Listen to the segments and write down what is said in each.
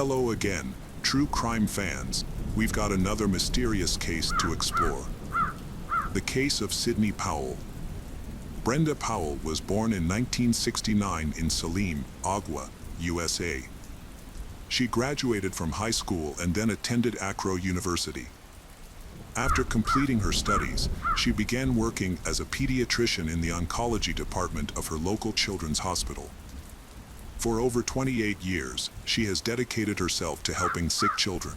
Hello again, true crime fans. We've got another mysterious case to explore. The case of Sidney Powell. Brenda Powell was born in 1969 in Saline, Agua, USA. She graduated from high school and then attended Akron University. After completing her studies, she began working as a pediatrician in the oncology department of her local children's hospital. For over 28 years, she has dedicated herself to helping sick children.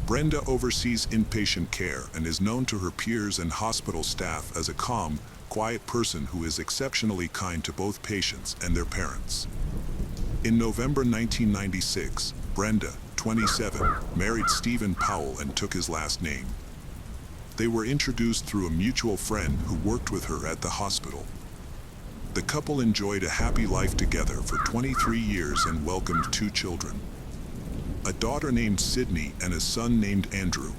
Brenda oversees inpatient care and is known to her peers and hospital staff as a calm, quiet person who is exceptionally kind to both patients and their parents. In November 1996, Brenda, 27, married Stephen Powell and took his last name. They were introduced through a mutual friend who worked with her at the hospital. The couple enjoyed a happy life together for 23 years and welcomed 2 children. A daughter named Sydney and a son named Andrew.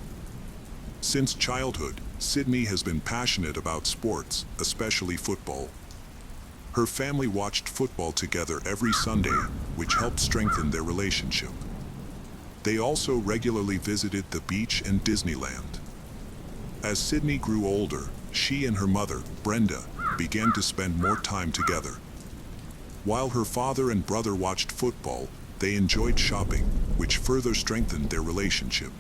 Since childhood, Sydney has been passionate about sports, especially football. Her family watched football together every Sunday, which helped strengthen their relationship. They also regularly visited the beach and Disneyland. As Sydney grew older, she and her mother, Brenda, began to spend more time together. While her father and brother watched football, they enjoyed shopping, which further strengthened their relationship.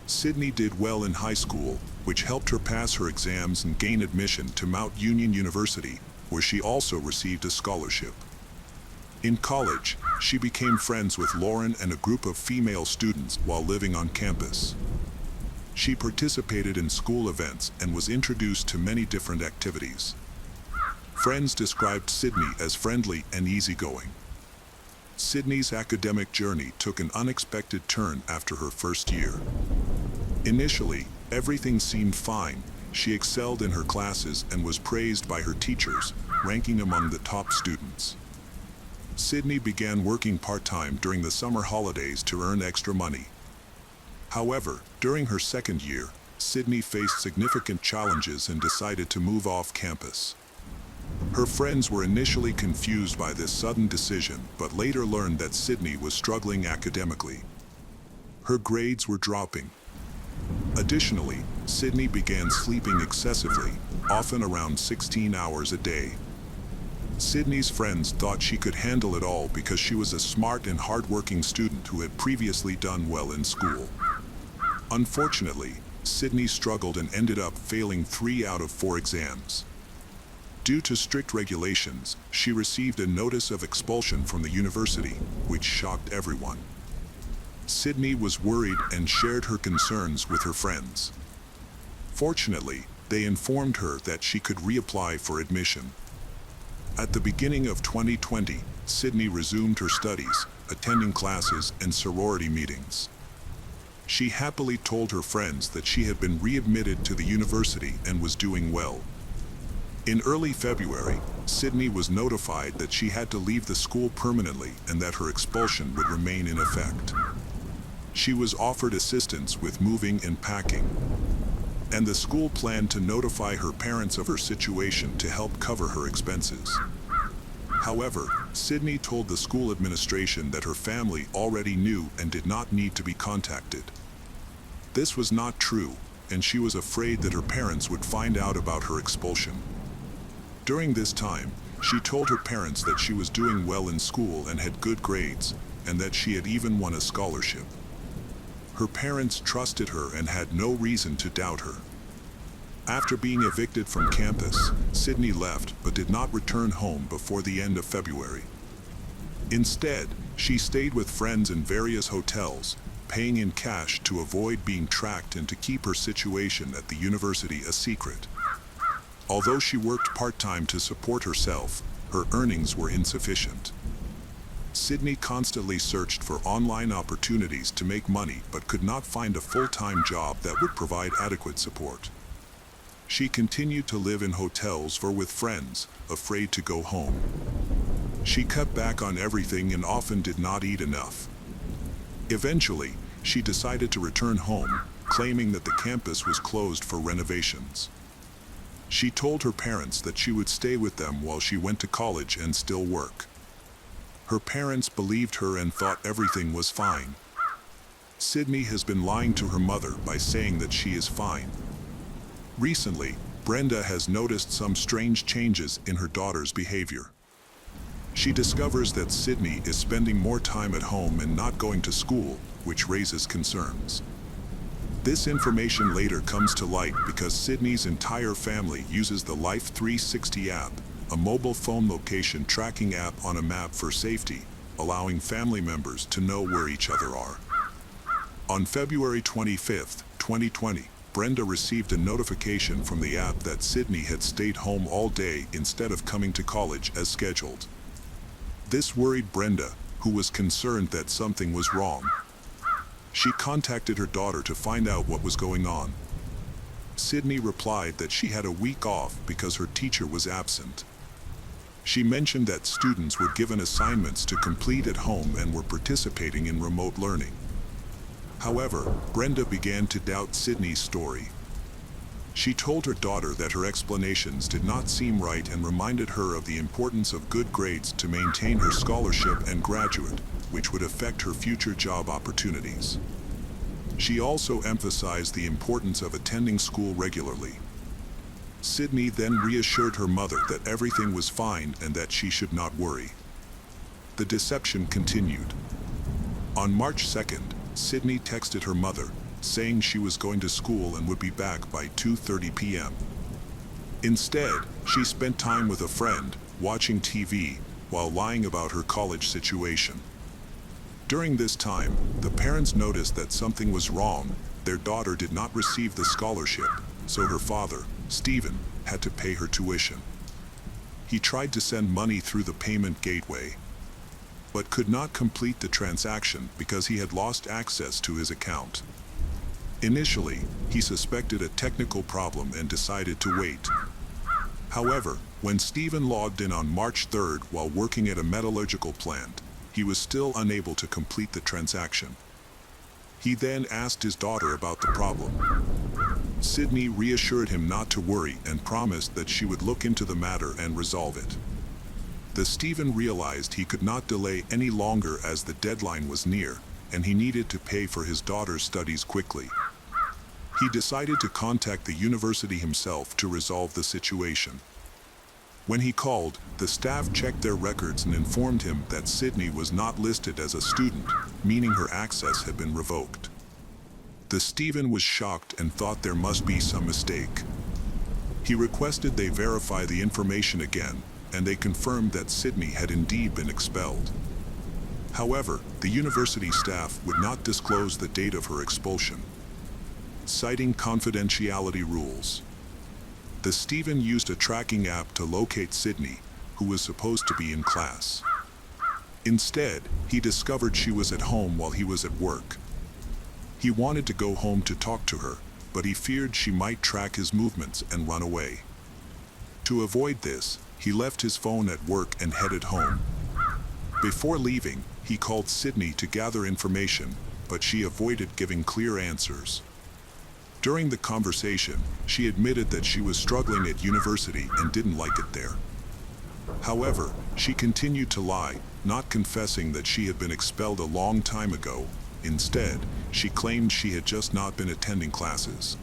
Sydney did well in high school, which helped her pass her exams and gain admission to Mount Union University, where she also received a scholarship. In college, she became friends with Lauren and a group of female students while living on campus. She participated in school events and was introduced to many different activities. Friends described Sydney as friendly and easygoing. Sydney's academic journey took an unexpected turn after her first year. Initially, everything seemed fine. She excelled in her classes and was praised by her teachers, ranking among the top students. Sydney began working part-time during the summer holidays to earn extra money. However, during her second year, Sydney faced significant challenges and decided to move off campus. Her friends were initially confused by this sudden decision, but later learned that Sydney was struggling academically. Her grades were dropping. Additionally, Sydney began sleeping excessively, often around 16 hours a day. Sydney's friends thought she could handle it all because she was a smart and hardworking student who had previously done well in school. Unfortunately, Sydney struggled and ended up failing 3 out of 4 exams. Due to strict regulations, she received a notice of expulsion from the university, which shocked everyone. Sydney was worried and shared her concerns with her friends. Fortunately, they informed her that she could reapply for admission. At the beginning of 2020, Sydney resumed her studies, attending classes and sorority meetings. She happily told her friends that she had been readmitted to the university and was doing well. In early February, Sydney was notified that she had to leave the school permanently and that her expulsion would remain in effect. She was offered assistance with moving and packing, and the school planned to notify her parents of her situation to help cover her expenses. However, Sydney told the school administration that her family already knew and did not need to be contacted. This was not true, and she was afraid that her parents would find out about her expulsion. During this time, she told her parents that she was doing well in school and had good grades, and that she had even won a scholarship. Her parents trusted her and had no reason to doubt her. After being evicted from campus, Sydney left but did not return home before the end of February. Instead, she stayed with friends in various hotels, paying in cash to avoid being tracked and to keep her situation at the university a secret. Although she worked part-time to support herself, her earnings were insufficient. Sydney constantly searched for online opportunities to make money but could not find a full-time job that would provide adequate support. She continued to live in hotels or with friends, afraid to go home. She cut back on everything and often did not eat enough. Eventually, she decided to return home, claiming that the campus was closed for renovations. She told her parents that she would stay with them while she went to college and still work. Her parents believed her and thought everything was fine. Sydney has been lying to her mother by saying that she is fine. Recently, Brenda has noticed some strange changes in her daughter's behavior. She discovers that Sydney is spending more time at home and not going to school, which raises concerns. This information later comes to light because Sydney's entire family uses the Life 360 app, a mobile phone location tracking app on a map for safety, allowing family members to know where each other are. On February 25, 2020, Brenda received a notification from the app that Sydney had stayed home all day instead of coming to college as scheduled. This worried Brenda, who was concerned that something was wrong. She contacted her daughter to find out what was going on. Sydney replied that she had a week off because her teacher was absent. She mentioned that students were given assignments to complete at home and were participating in remote learning. However, Brenda began to doubt Sydney's story. She told her daughter that her explanations did not seem right and reminded her of the importance of good grades to maintain her scholarship and graduate, which would affect her future job opportunities. She also emphasized the importance of attending school regularly. Sydney then reassured her mother that everything was fine and that she should not worry. The deception continued. On March 2nd, Sydney texted her mother, saying she was going to school and would be back by 2:30 p.m. Instead, she spent time with a friend, watching TV, while lying about her college situation. During this time, the parents noticed that something was wrong. Their daughter did not receive the scholarship, so her father, Stephen, had to pay her tuition. He tried to send money through the payment gateway, but could not complete the transaction because he had lost access to his account. Initially, he suspected a technical problem and decided to wait. However, when Stephen logged in on March 3rd while working at a metallurgical plant, he was still unable to complete the transaction. He then asked his daughter about the problem. Sydney reassured him not to worry and promised that she would look into the matter and resolve it. Stephen realized he could not delay any longer as the deadline was near, and he needed to pay for his daughter's studies quickly. He decided to contact the university himself to resolve the situation. When he called, the staff checked their records and informed him that Sydney was not listed as a student, meaning her access had been revoked. Stephen was shocked and thought there must be some mistake. He requested they verify the information again, and they confirmed that Sydney had indeed been expelled. However, the university staff would not disclose the date of her expulsion, citing confidentiality rules. Stephen used a tracking app to locate Sydney, who was supposed to be in class. Instead, he discovered she was at home while he was at work. He wanted to go home to talk to her, but he feared she might track his movements and run away. To avoid this, he left his phone at work and headed home. Before leaving, he called Sydney to gather information, but she avoided giving clear answers. During the conversation, she admitted that she was struggling at university and didn't like it there. However, she continued to lie, not confessing that she had been expelled a long time ago. Instead, she claimed she had just not been attending classes.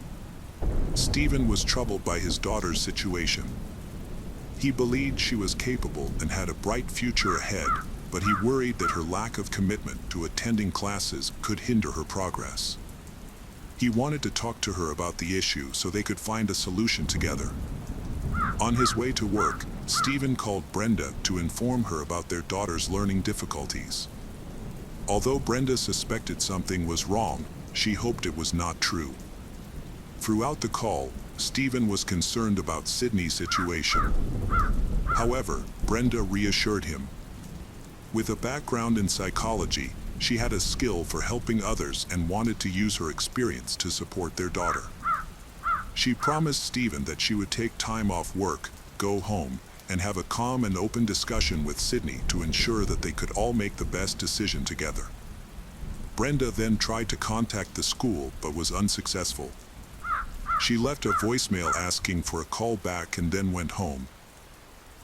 Stephen was troubled by his daughter's situation. He believed she was capable and had a bright future ahead, but he worried that her lack of commitment to attending classes could hinder her progress. He wanted to talk to her about the issue so they could find a solution together. On his way to work, Stephen called Brenda to inform her about their daughter's learning difficulties. Although Brenda suspected something was wrong, she hoped it was not true. Throughout the call, Stephen was concerned about Sydney's situation. However, Brenda reassured him. With a background in psychology, she had a skill for helping others and wanted to use her experience to support their daughter. She promised Stephen that she would take time off work, go home, and have a calm and open discussion with Sydney to ensure that they could all make the best decision together. Brenda then tried to contact the school but was unsuccessful. She left a voicemail asking for a call back and then went home.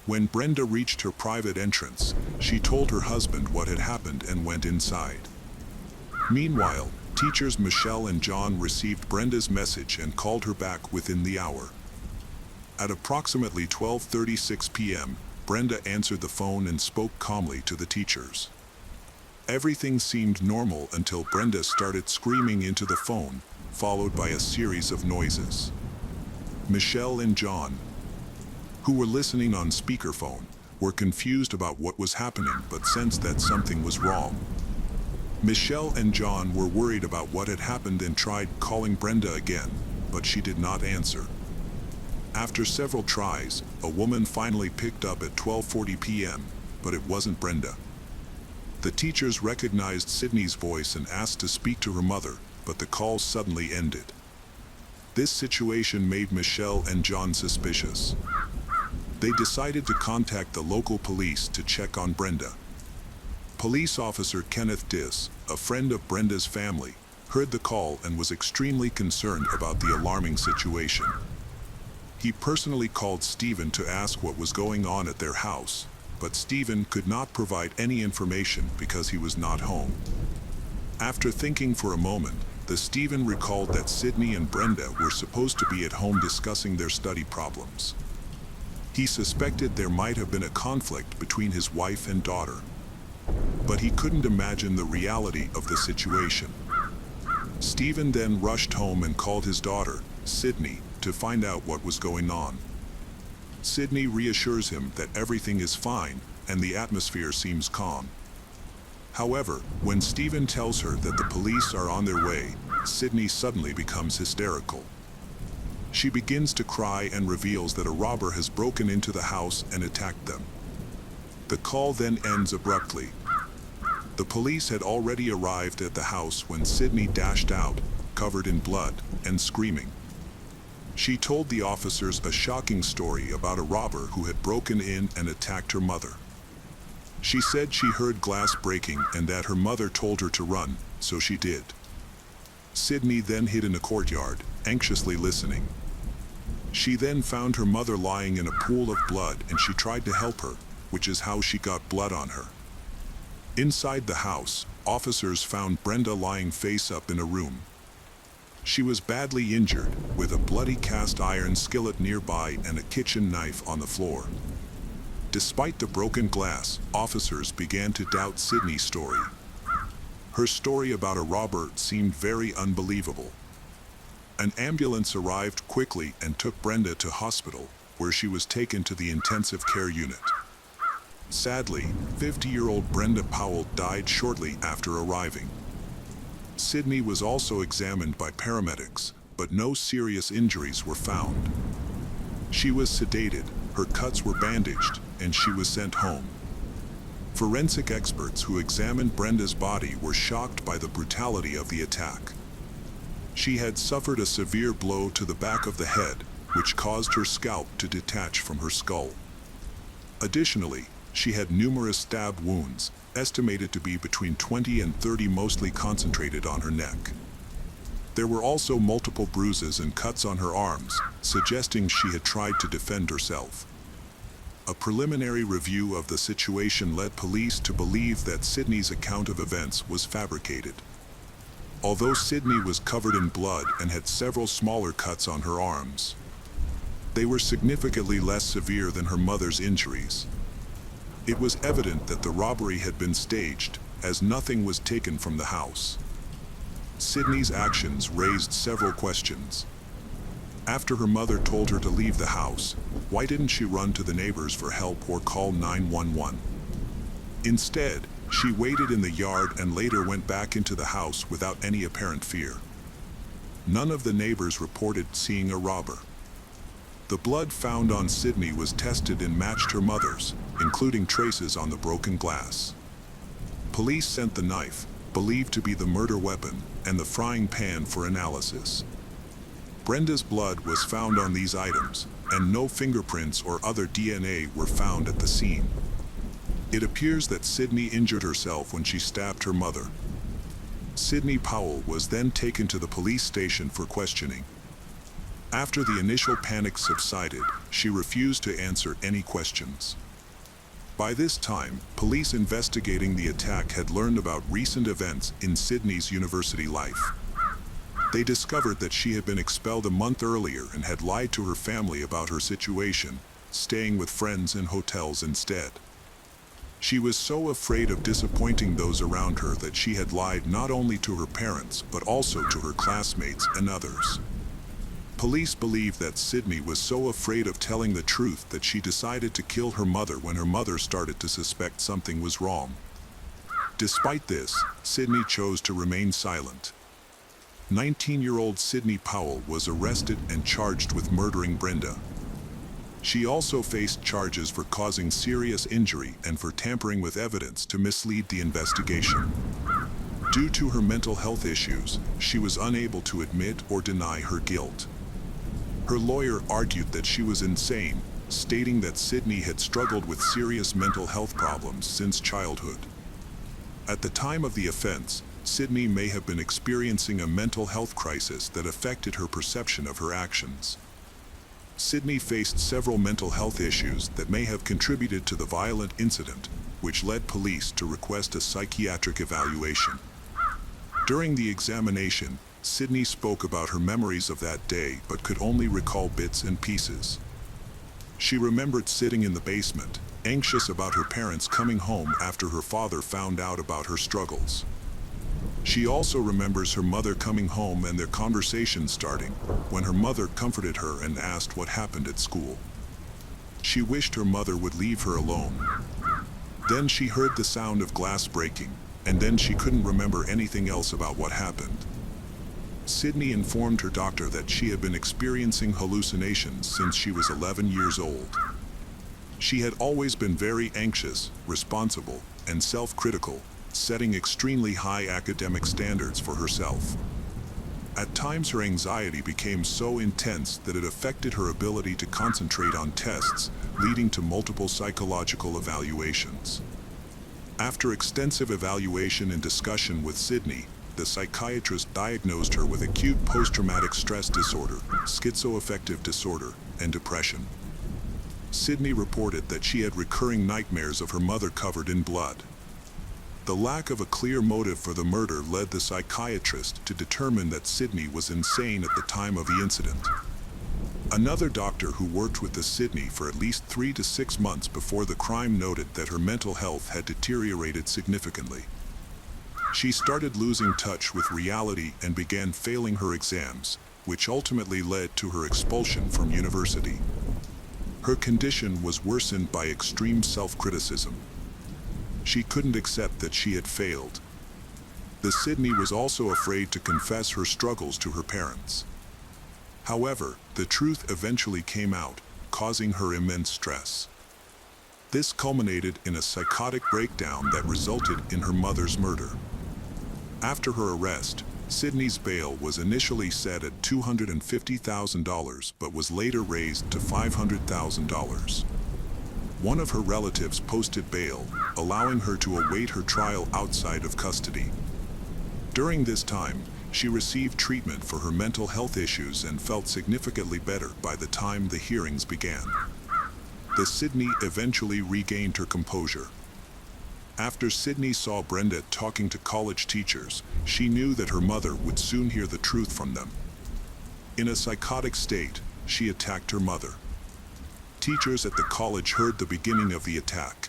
When Brenda reached her private entrance, she told her husband what had happened and went inside. Meanwhile, teachers Michelle and John received Brenda's message and called her back within the hour. At approximately 12:36 p.m., Brenda answered the phone and spoke calmly to the teachers. Everything seemed normal until Brenda started screaming into the phone, followed by a series of noises. Michelle and John, who were listening on speakerphone, were confused about what was happening but sensed that something was wrong. Michelle and John were worried about what had happened and tried calling Brenda again, but she did not answer. After several tries, a woman finally picked up at 12:40 p.m., but it wasn't Brenda. The teachers recognized Sydney's voice and asked to speak to her mother, but the call suddenly ended. This situation made Michelle and John suspicious. They decided to contact the local police to check on Brenda. Police officer Kenneth Diss, a friend of Brenda's family, heard the call and was extremely concerned about the alarming situation. He personally called Stephen to ask what was going on at their house, but Stephen could not provide any information because he was not home. After thinking for a moment, Stephen recalled that Sydney and Brenda were supposed to be at home discussing their study problems. He suspected there might have been a conflict between his wife and daughter, but he couldn't imagine the reality of the situation. Stephen then rushed home and called his daughter, Sydney, to find out what was going on. Sydney reassures him that everything is fine and the atmosphere seems calm. However, when Stephen tells her that the police are on their way, Sydney suddenly becomes hysterical. She begins to cry and reveals that a robber has broken into the house and attacked them. The call then ends abruptly. The police had already arrived at the house when Sydney dashed out, covered in blood and screaming. She told the officers a shocking story about a robber who had broken in and attacked her mother. She said she heard glass breaking and that her mother told her to run, so she did. Sydney then hid in a courtyard, anxiously listening. She then found her mother lying in a pool of blood and she tried to help her, which is how she got blood on her. Inside the house, officers found Brenda lying face up in a room. She was badly injured, with a bloody cast iron skillet nearby and a kitchen knife on the floor. Despite the broken glass, officers began to doubt Sydney's story. Her story about a robber seemed very unbelievable. An ambulance arrived quickly and took Brenda to hospital, where she was taken to the intensive care unit. Sadly, 50-year-old Brenda Powell died shortly after arriving. Sydney was also examined by paramedics, but no serious injuries were found. She was sedated, her cuts were bandaged, and she was sent home. Forensic experts who examined Brenda's body were shocked by the brutality of the attack. She had suffered a severe blow to the back of the head, which caused her scalp to detach from her skull. Additionally, she had numerous stab wounds, estimated to be between 20 and 30, mostly concentrated on her neck. There were also multiple bruises and cuts on her arms, suggesting she had tried to defend herself. A preliminary review of the situation led police to believe that Sydney's account of events was fabricated. Although Sydney was covered in blood and had several smaller cuts on her arms, they were significantly less severe than her mother's injuries. It was evident that the robbery had been staged, as nothing was taken from the house. Sydney's actions raised several questions. After her mother told her to leave the house, why didn't she run to the neighbors for help or call 911? Instead, she waited in the yard and later went back into the house without any apparent fear. None of the neighbors reported seeing a robber. The blood found on Sydney was tested and matched her mother's, including traces on the broken glass. Police sent the knife, believed to be the murder weapon, and the frying pan for analysis. Brenda's blood was found on these items, and no fingerprints or other DNA were found at the scene. It appears that Sydney injured herself when she stabbed her mother. Sydney Powell was then taken to the police station for questioning. After the initial panic subsided, she refused to answer any questions. By this time, police investigating the attack had learned about recent events in Sydney's university life. They discovered that she had been expelled a month earlier and had lied to her family about her situation, staying with friends in hotels instead. She was so afraid of disappointing those around her that she had lied not only to her parents but also to her classmates and others. Police believe that Sydney was so afraid of telling the truth that she decided to kill her mother when her mother started to suspect something was wrong. Despite this, Sydney chose to remain silent. 19-year-old Sydney Powell was arrested and charged with murdering Brenda. She also faced charges for causing serious injury and for tampering with evidence to mislead the investigation. Due to her mental health issues, she was unable to admit or deny her guilt. Her lawyer argued that she was insane, stating that Sydney had struggled with serious mental health problems since childhood. At the time of the offense, Sydney may have been experiencing a mental health crisis that affected her perception of her actions. Sydney faced several mental health issues that may have contributed to the violent incident, which led police to request a psychiatric evaluation. During the examination, Sydney spoke about her memories of that day but could only recall bits and pieces. She remembered sitting in the basement, anxious about her parents coming home after her father found out about her struggles. She also remembers her mother coming home and their conversation starting, when her mother comforted her and asked what happened at school. She wished her mother would leave her alone. Then she heard the sound of glass breaking, and then she couldn't remember anything else about what happened. Sydney informed her doctor that she had been experiencing hallucinations since she was 11 years old. She had always been very anxious, responsible, and self-critical, setting extremely high academic standards for herself. At times her anxiety became so intense that it affected her ability to concentrate on tests, leading to multiple psychological evaluations. After extensive evaluation and discussion with Sydney, the psychiatrist diagnosed her with acute post-traumatic stress disorder, schizoaffective disorder, and depression. Sydney reported that she had recurring nightmares of her mother covered in blood. The lack of a clear motive for the murder led the psychiatrist to determine that Sydney was insane at the time of the incident. Another doctor who worked with the Sydney for at least 3 to 6 months before the crime noted that her mental health had deteriorated significantly. She started losing touch with reality and began failing her exams, which ultimately led to her expulsion from university. Her condition was worsened by extreme self-criticism. She couldn't accept that she had failed. The Sydney was also afraid to confess her struggles to her parents. However, the truth eventually came out, causing her immense stress. This culminated in a psychotic breakdown that resulted in her mother's murder. After her arrest, Sydney's bail was initially set at $250,000 but was later raised to $500,000. One of her relatives posted bail, allowing her to await her trial outside of custody. During this time, she received treatment for her mental health issues and felt significantly better by the time the hearings began. The Sydney eventually regained her composure. After Sydney saw Brenda talking to college teachers, she knew that her mother would soon hear the truth from them. In a psychotic state, she attacked her mother. Teachers at the college heard the beginning of the attack.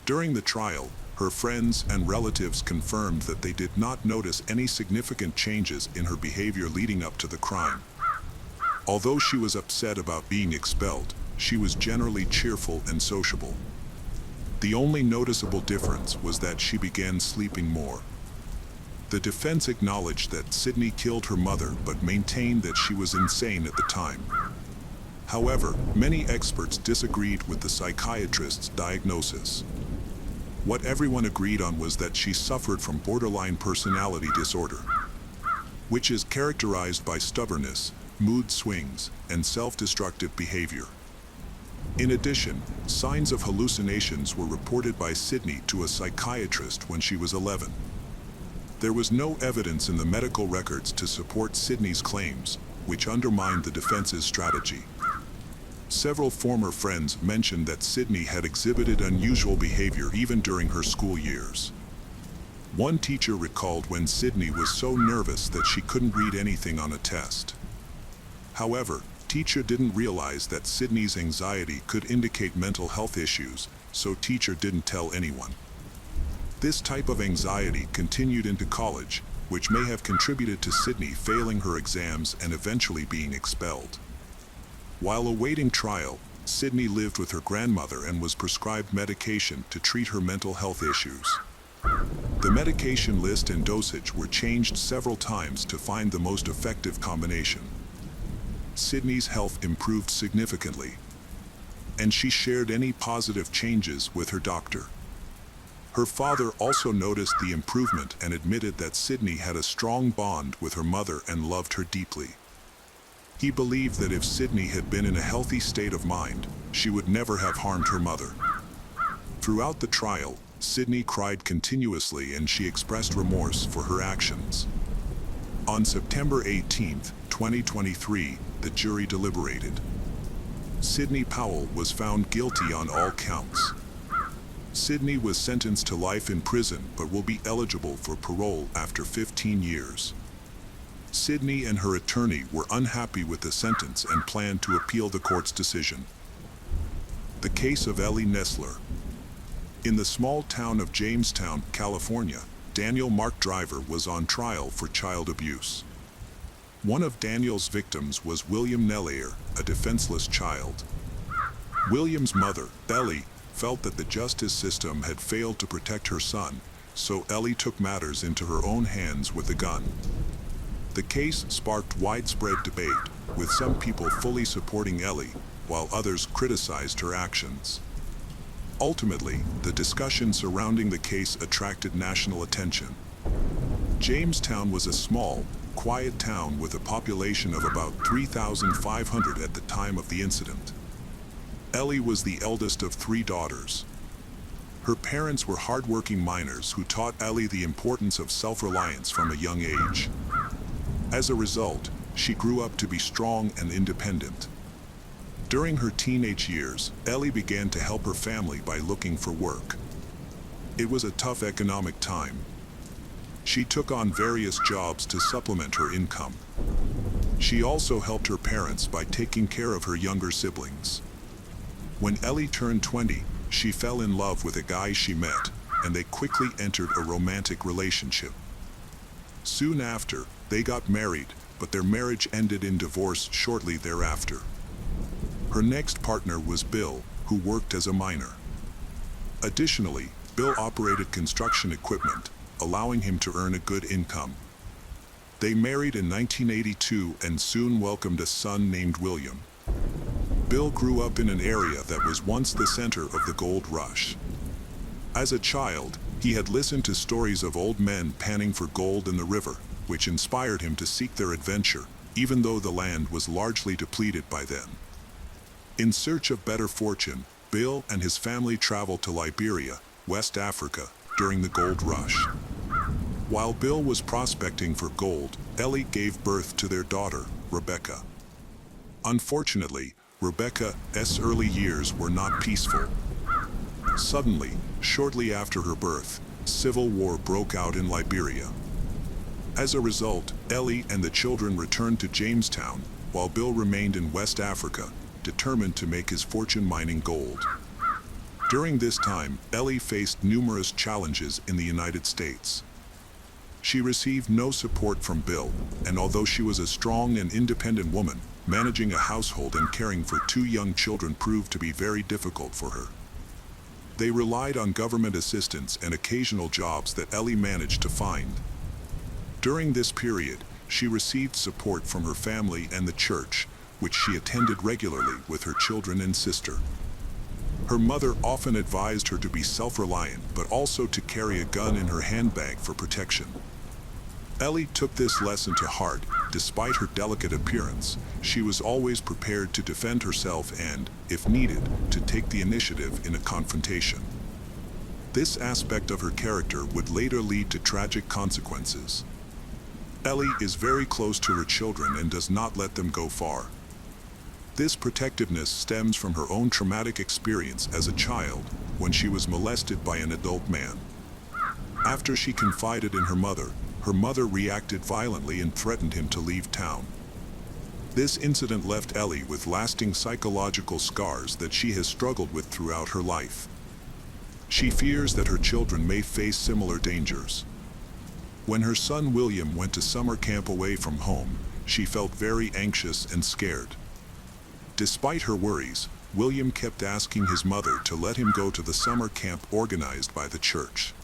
During the trial, her friends and relatives confirmed that they did not notice any significant changes in her behavior leading up to the crime. Although she was upset about being expelled, she was generally cheerful and sociable. The only noticeable difference was that she began sleeping more. The defense acknowledged that Sydney killed her mother but maintained that she was insane at the time. However, many experts disagreed with the psychiatrist's diagnosis. What everyone agreed on was that she suffered from borderline personality disorder, which is characterized by stubbornness, mood swings, and self-destructive behavior. In addition, signs of hallucinations were reported by Sydney to a psychiatrist when she was 11. There was no evidence in the medical records to support Sydney's claims, which undermined the defense's strategy. Several former friends mentioned that Sydney had exhibited unusual behavior even during her school years. One teacher recalled when Sydney was so nervous that she couldn't read anything on a test. However, teacher didn't realize that Sydney's anxiety could indicate mental health issues, so teacher didn't tell anyone. This type of anxiety continued into college, which may have contributed to Sydney failing her exams and eventually being expelled. While awaiting trial, Sydney lived with her grandmother and was prescribed medication to treat her mental health issues. The medication list and dosage were changed several times to find the most effective combination. Sydney's health improved significantly, and she shared any positive changes with her doctor. Her father also noticed the improvement and admitted that Sydney had a strong bond with her mother and loved her deeply. He believed that if Sydney had been in a healthy state of mind, she would never have harmed her mother. Throughout the trial, Sydney cried continuously and she expressed remorse for her actions. On September 18, 2023, the jury deliberated. Sydney Powell was found guilty on all counts. Sydney was sentenced to life in prison but will be eligible for parole after 15 years. Sydney and her attorney were unhappy with the sentence and planned to appeal the court's decision. The case of Ellie Nessler. In the small town of Jamestown, California, Daniel Mark Driver was on trial for child abuse. One of Daniel's victims was William Nelair, a defenseless child. William's mother, Ellie, felt that the justice system had failed to protect her son, so Ellie took matters into her own hands with a gun. The case sparked widespread debate, with some people fully supporting Ellie, while others criticized her actions. Ultimately, the discussion surrounding the case attracted national attention. Jamestown was a small, quiet town with a population of about 3,500 at the time of the incident. Ellie was the eldest of 3 daughters. Her parents were hardworking miners who taught Ellie the importance of self-reliance from a young age. As a result, she grew up to be strong and independent. During her teenage years, Ellie began to help her family by looking for work. It was a tough economic time. She took on various jobs to supplement her income. She also helped her parents by taking care of her younger siblings. When Ellie turned 20, she fell in love with a guy she met, and they quickly entered a romantic relationship. Soon after, they got married, but their marriage ended in divorce shortly thereafter. Her next partner was Bill, who worked as a miner. Additionally, Bill operated construction equipment, allowing him to earn a good income. They married in 1982 and soon welcomed a son named William. Bill grew up in an area that was once the center of the gold rush. As a child, he had listened to stories of old men panning for gold in the river, which inspired him to seek their adventure, even though the land was largely depleted by then. In search of better fortune, Bill and his family traveled to Liberia, West Africa, during the gold rush. While Bill was prospecting for gold, Ellie gave birth to their daughter, Rebecca. Unfortunately, Rebecca's early years were not peaceful. Suddenly, shortly after her birth, civil war broke out in Liberia. As a result, Ellie and the children returned to Jamestown, while Bill remained in West Africa, determined to make his fortune mining gold. During this time, Ellie faced numerous challenges in the United States. She received no support from Bill, and although she was a strong and independent woman, managing a household and caring for 2 young children proved to be very difficult for her. They relied on government assistance and occasional jobs that Ellie managed to find. During this period, she received support from her family and the church, which she attended regularly with her children and sister. Her mother often advised her to be self-reliant, but also to carry a gun in her handbag for protection. Ellie took this lesson to heart. Despite her delicate appearance, she was always prepared to defend herself and, if needed, to take the initiative in a confrontation. This aspect of her character would later lead to tragic consequences. Ellie is very close to her children and does not let them go far. This protectiveness stems from her own traumatic experience as a child when she was molested by an adult man. After she confided in her mother reacted violently and threatened him to leave town. This incident left Ellie with lasting psychological scars that she has struggled with throughout her life. She fears that her children may face similar dangers. When her son William went to summer camp away from home, she felt very anxious and scared. Despite her worries, William kept asking his mother to let him go to the summer camp organized by the church.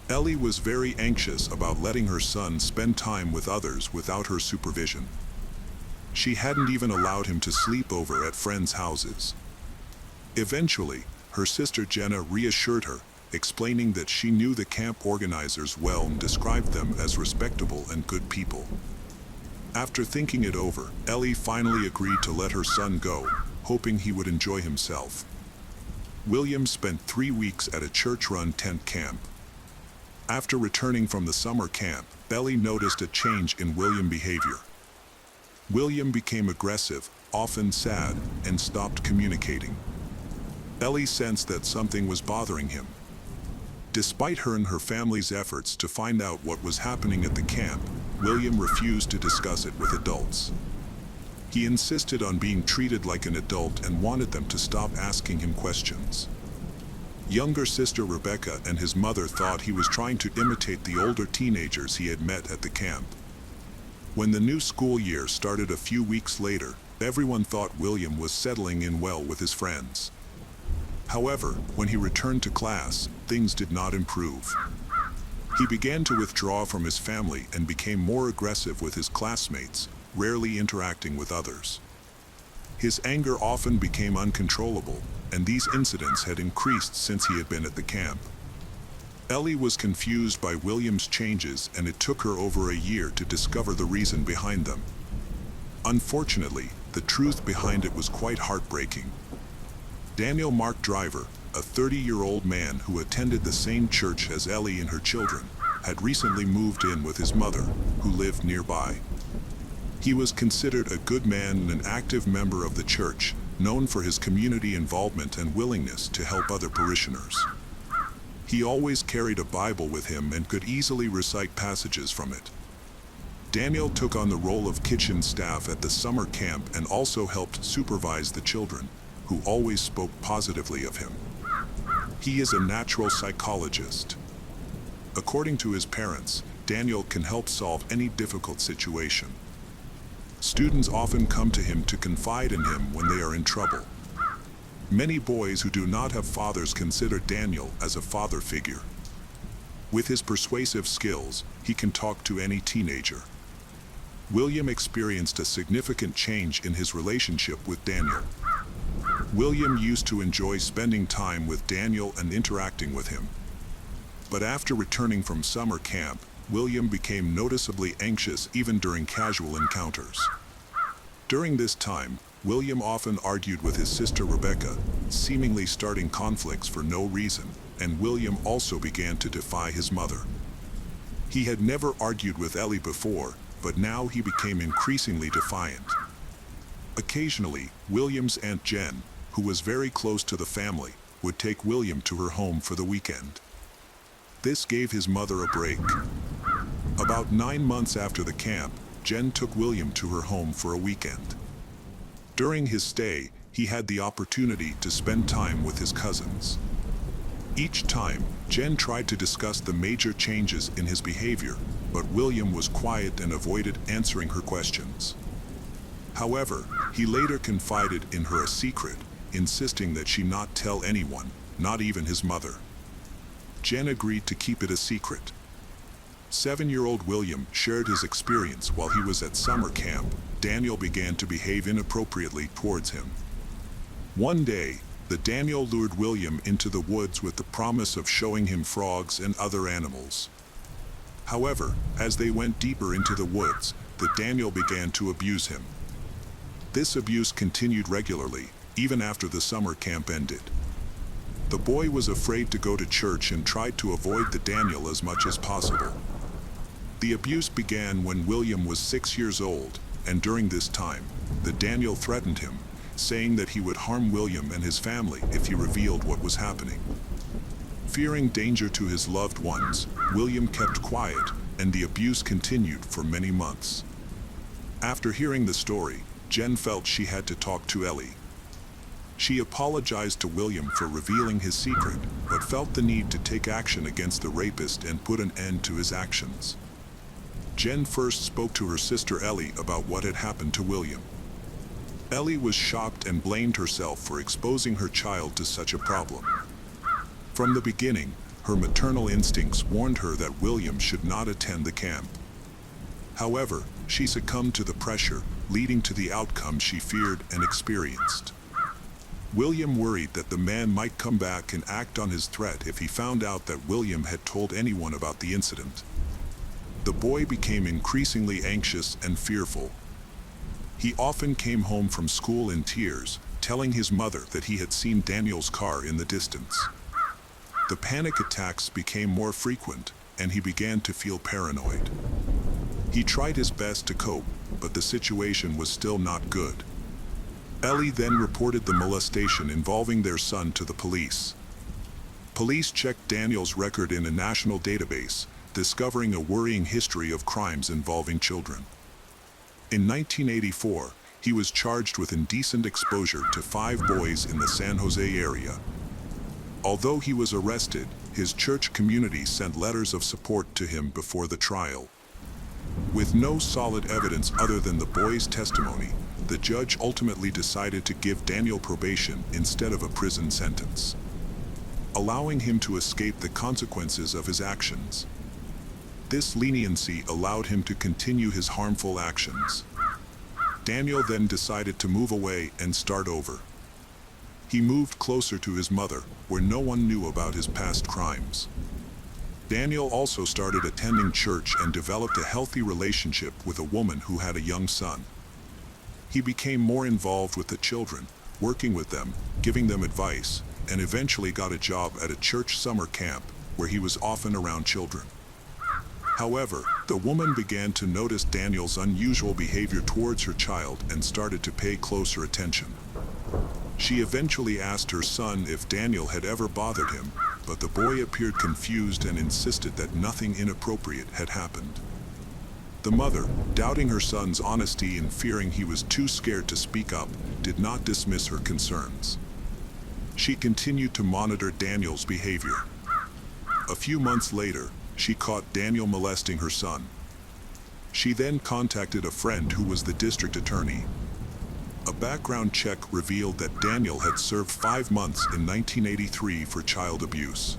Ellie was very anxious about letting her son spend time with others without her supervision. She hadn't even allowed him to sleep over at friends' houses. Eventually, her sister Jenna reassured her, explaining that she knew the camp organizers well and described them as respectable and good people. After thinking it over, Ellie finally agreed to let her son go, hoping he would enjoy himself. William spent 3 weeks at a church-run tent camp. After returning from the summer camp, Ellie noticed a change in William's behavior. William became aggressive, often sad, and stopped communicating. Ellie sensed that something was bothering him. Despite her and her family's efforts to find out what was happening at the camp, William refused to discuss it with adults. He insisted on being treated like an adult and wanted them to stop asking him questions. Younger sister Rebecca and his mother thought he was trying to imitate the older teenagers he had met at the camp. When the new school year started a few weeks later, everyone thought William was settling in well with his friends. However, when he returned to class, things did not improve. He began to withdraw from his family and became more aggressive with his classmates, rarely interacting with others. His anger often became uncontrollable, and these incidents had increased since he had been at the camp. Ellie was confused by William's changes, and it took her over a year to discover the reason behind them. Unfortunately, the truth behind it was quite heartbreaking. Daniel Mark Driver, a 30-year-old man who attended the same church as Ellie and her children, had recently moved in with his mother, who lived nearby. He was considered a good man and an active member of the church, known for his community involvement and willingness to help other parishioners. He always carried a Bible with him and could easily recite passages from it. Daniel took on the role of kitchen staff at the summer camp and also helped supervise the children, who always spoke positively of him. He is a natural psychologist. According to his parents, Daniel can help solve any difficult situation. Students often come to him to confide in him when they are in trouble. Many boys who do not have fathers consider Daniel as a father figure. With his persuasive skills, he can talk to any teenager. William experienced a significant change in his relationship with Daniel. William used to enjoy spending time with Daniel and interacting with him. But after returning from summer camp, William became noticeably anxious even during casual encounters. During this time, William often argued with his sister Rebecca, seemingly starting conflicts for no reason, and William also began to defy his mother. He had never argued with Ellie before, but now he became increasingly defiant. Occasionally, William's Aunt Jen, who was very close to the family, would take William to her home for the weekend. This gave his mother a break. About 9 months after the camp, Jen took William to her home for a weekend. During his stay, he had the opportunity to spend time with his cousins. Each time, Jen tried to discuss the major changes in his behavior, but William was quiet and avoided answering her questions. However, he later confided in her a secret, insisting that she not tell anyone, not even his mother. Jen agreed to keep it a secret. 7-year-old William shared his experience while he was at summer camp. Daniel began to behave inappropriately towards him. One day, the Daniel lured William into the woods with the promise of showing him frogs and other animals. However, as they went deeper into the woods, the Daniel began to abuse him. This abuse continued regularly, even after the summer camp ended. The boy was afraid to go to church and tried to avoid the Daniel as much as possible. The abuse began when William was 6 years old, and during this time, Daniel threatened him, saying that he would harm William and his family if he revealed what was happening. Fearing danger to his loved ones, William kept quiet, and the abuse continued for many months. After hearing the story, Jen felt she had to talk to Ellie. She apologized to William for revealing his secret, but felt the need to take action against the rapist and put an end to his actions. Jen first spoke to her sister Ellie about what had happened to William. Ellie was shocked and blamed herself for exposing her child to such a problem. From the beginning, her maternal instincts warned her that William should not attend the camp. However, she succumbed to the pressure, leading to the outcome she feared and experienced. William worried that the man might come back and act on his threat if he found out that William had told anyone about the incident. The boy became increasingly anxious and fearful. He often came home from school in tears, telling his mother that he had seen Daniel's car in the distance. The panic attacks became more frequent, and he began to feel paranoid. He tried his best to cope, but the situation was still not good. Ellie then reported the molestation involving their son to the police. Police checked Daniel's record in a national database, discovering a worrying history of crimes involving children. In 1984, he was charged with indecent exposure to 5 boys in the San Jose area. Although he was arrested, his church community sent letters of support to him before the trial. With no solid evidence other than the boys' testimony, the judge ultimately decided to give Daniel probation instead of a prison sentence, allowing him to escape the consequences of his actions. This leniency allowed him to continue his harmful actions. Daniel then decided to move away and start over. He moved closer to his mother, where no one knew about his past crimes. Daniel also started attending church and developed a healthy relationship with a woman who had a young son. He became more involved with the children, working with them, giving them advice, and eventually got a job at a church summer camp, where he was often around children. However, the woman began to notice Daniel's unusual behavior towards her child and started to pay closer attention. She eventually asked her son if Daniel had ever bothered him, but the boy appeared confused and insisted that nothing inappropriate had happened. The mother, doubting her son's honesty and fearing he was too scared to speak up, did not dismiss her concerns. She continued to monitor Daniel's behavior. A few months later, she caught Daniel molesting her son. She then contacted a friend who was the district attorney. A background check revealed that Daniel had served 5 months in 1983 for child abuse.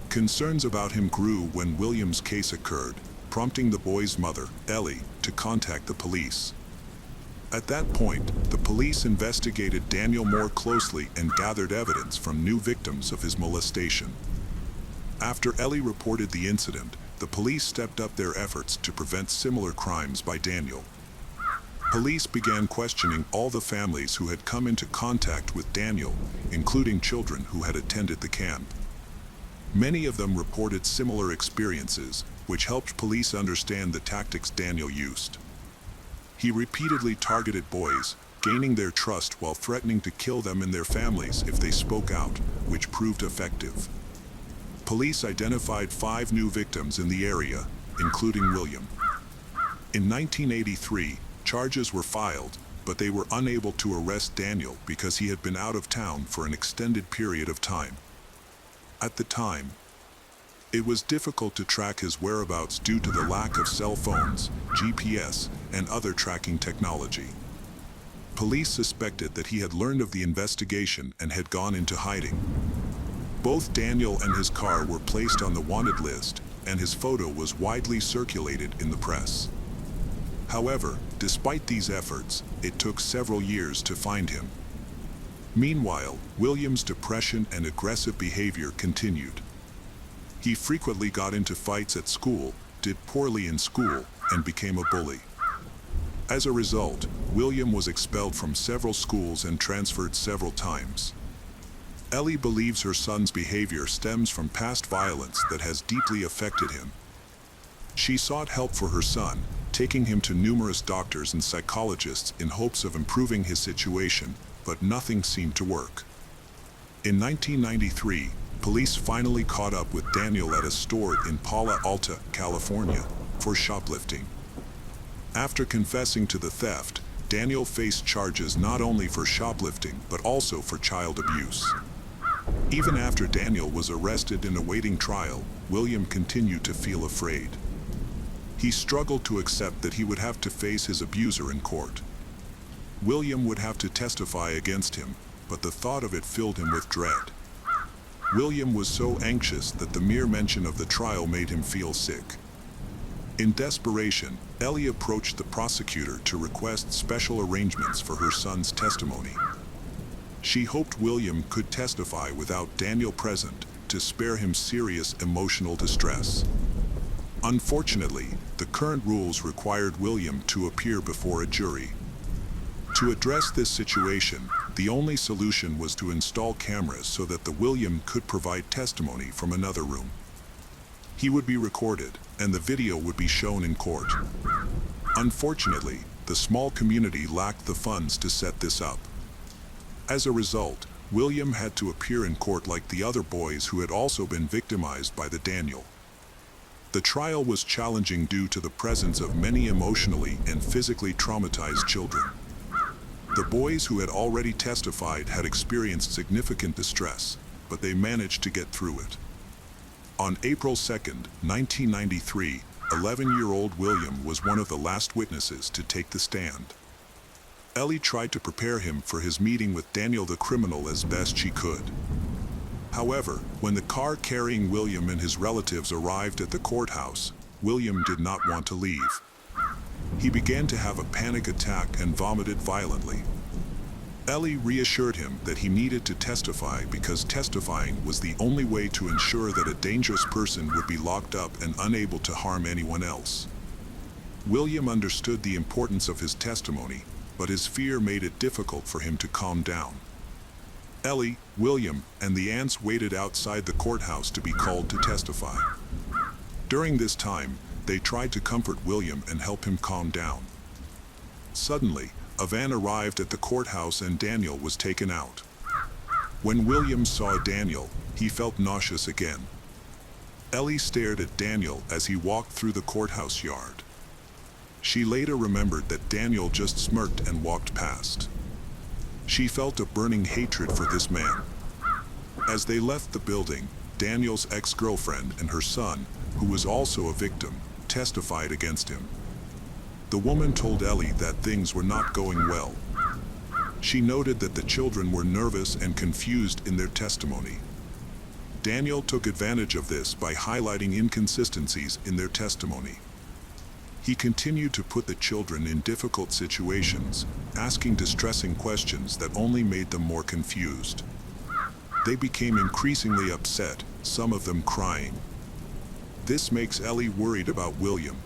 Concerns about him grew when William's case occurred, prompting the boy's mother, Ellie, to contact the police. At that point, the police investigated Daniel more closely and gathered evidence from new victims of his molestation. After Ellie reported the incident, the police stepped up their efforts to prevent similar crimes by Daniel. Police began questioning all the families who had come into contact with Daniel, including children who had attended the camp. Many of them reported similar experiences, which helped police understand the tactics Daniel used. He repeatedly targeted boys, gaining their trust while threatening to kill them and their families if they spoke out, which proved effective. Police identified 5 new victims in the area, including William. In 1983, charges were filed, but they were unable to arrest Daniel because he had been out of town for an extended period of time. At the time, it was difficult to track his whereabouts due to the lack of cell phones, GPS, and other tracking technology. Police suspected that he had learned of the investigation and had gone into hiding. Both Daniel and his car were placed on the wanted list, and his photo was widely circulated in the press. However, despite these efforts, it took several years to find him. Meanwhile, William's depression and aggressive behavior continued. He frequently got into fights at school, did poorly in school, and became a bully. As a result, William was expelled from several schools and transferred several times. Ellie believes her son's behavior stems from past violence that has deeply affected him. She sought help for her son, taking him to numerous doctors and psychologists in hopes of improving his situation, but nothing seemed to work. In 1993, police finally caught up with Daniel at a store in Palo Alto, California, for shoplifting. After confessing to the theft, Daniel faced charges not only for shoplifting but also for child abuse. Even after Daniel was arrested and awaiting trial, William continued to feel afraid. He struggled to accept that he would have to face his abuser in court. William would have to testify against him, but the thought of it filled him with dread. William was so anxious that the mere mention of the trial made him feel sick. In desperation, Ellie approached the prosecutor to request special arrangements for her son's testimony. She hoped William could testify without Daniel present to spare him serious emotional distress. Unfortunately, the current rules required William to appear before a jury. To address this situation, the only solution was to install cameras so that William could provide testimony from another room. He would be recorded, and the video would be shown in court. Unfortunately, the small community lacked the funds to set this up. As a result, William had to appear in court like the other boys who had also been victimized by the Daniel. The trial was challenging due to the presence of many emotionally and physically traumatized children. The boys who had already testified had experienced significant distress, but they managed to get through it. On April 2, 1993, 11-year-old William was one of the last witnesses to take the stand. Ellie tried to prepare him for his meeting with Daniel the criminal as best she could. However, when the car carrying William and his relatives arrived at the courthouse, William did not want to leave. He began to have a panic attack and vomited violently. Ellie reassured him that he needed to testify because testifying was the only way to ensure that a dangerous person would be locked up and unable to harm anyone else. William understood the importance of his testimony, but his fear made it difficult for him to calm down. Ellie, William, and the aunts waited outside the courthouse to be called to testify. During this time, they tried to comfort William and help him calm down. Suddenly, a van arrived at the courthouse and Daniel was taken out. When William saw Daniel, he felt nauseous again. Ellie stared at Daniel as he walked through the courthouse yard. She later remembered that Daniel just smirked and walked past. She felt a burning hatred for this man. As they left the building, Daniel's ex-girlfriend and her son, who was also a victim, testified against him. The woman told Ellie that things were not going well. She noted that the children were nervous and confused in their testimony. Daniel took advantage of this by highlighting inconsistencies in their testimony. He continued to put the children in difficult situations, asking distressing questions that only made them more confused. They became increasingly upset, some of them crying. This makes Ellie worried about William.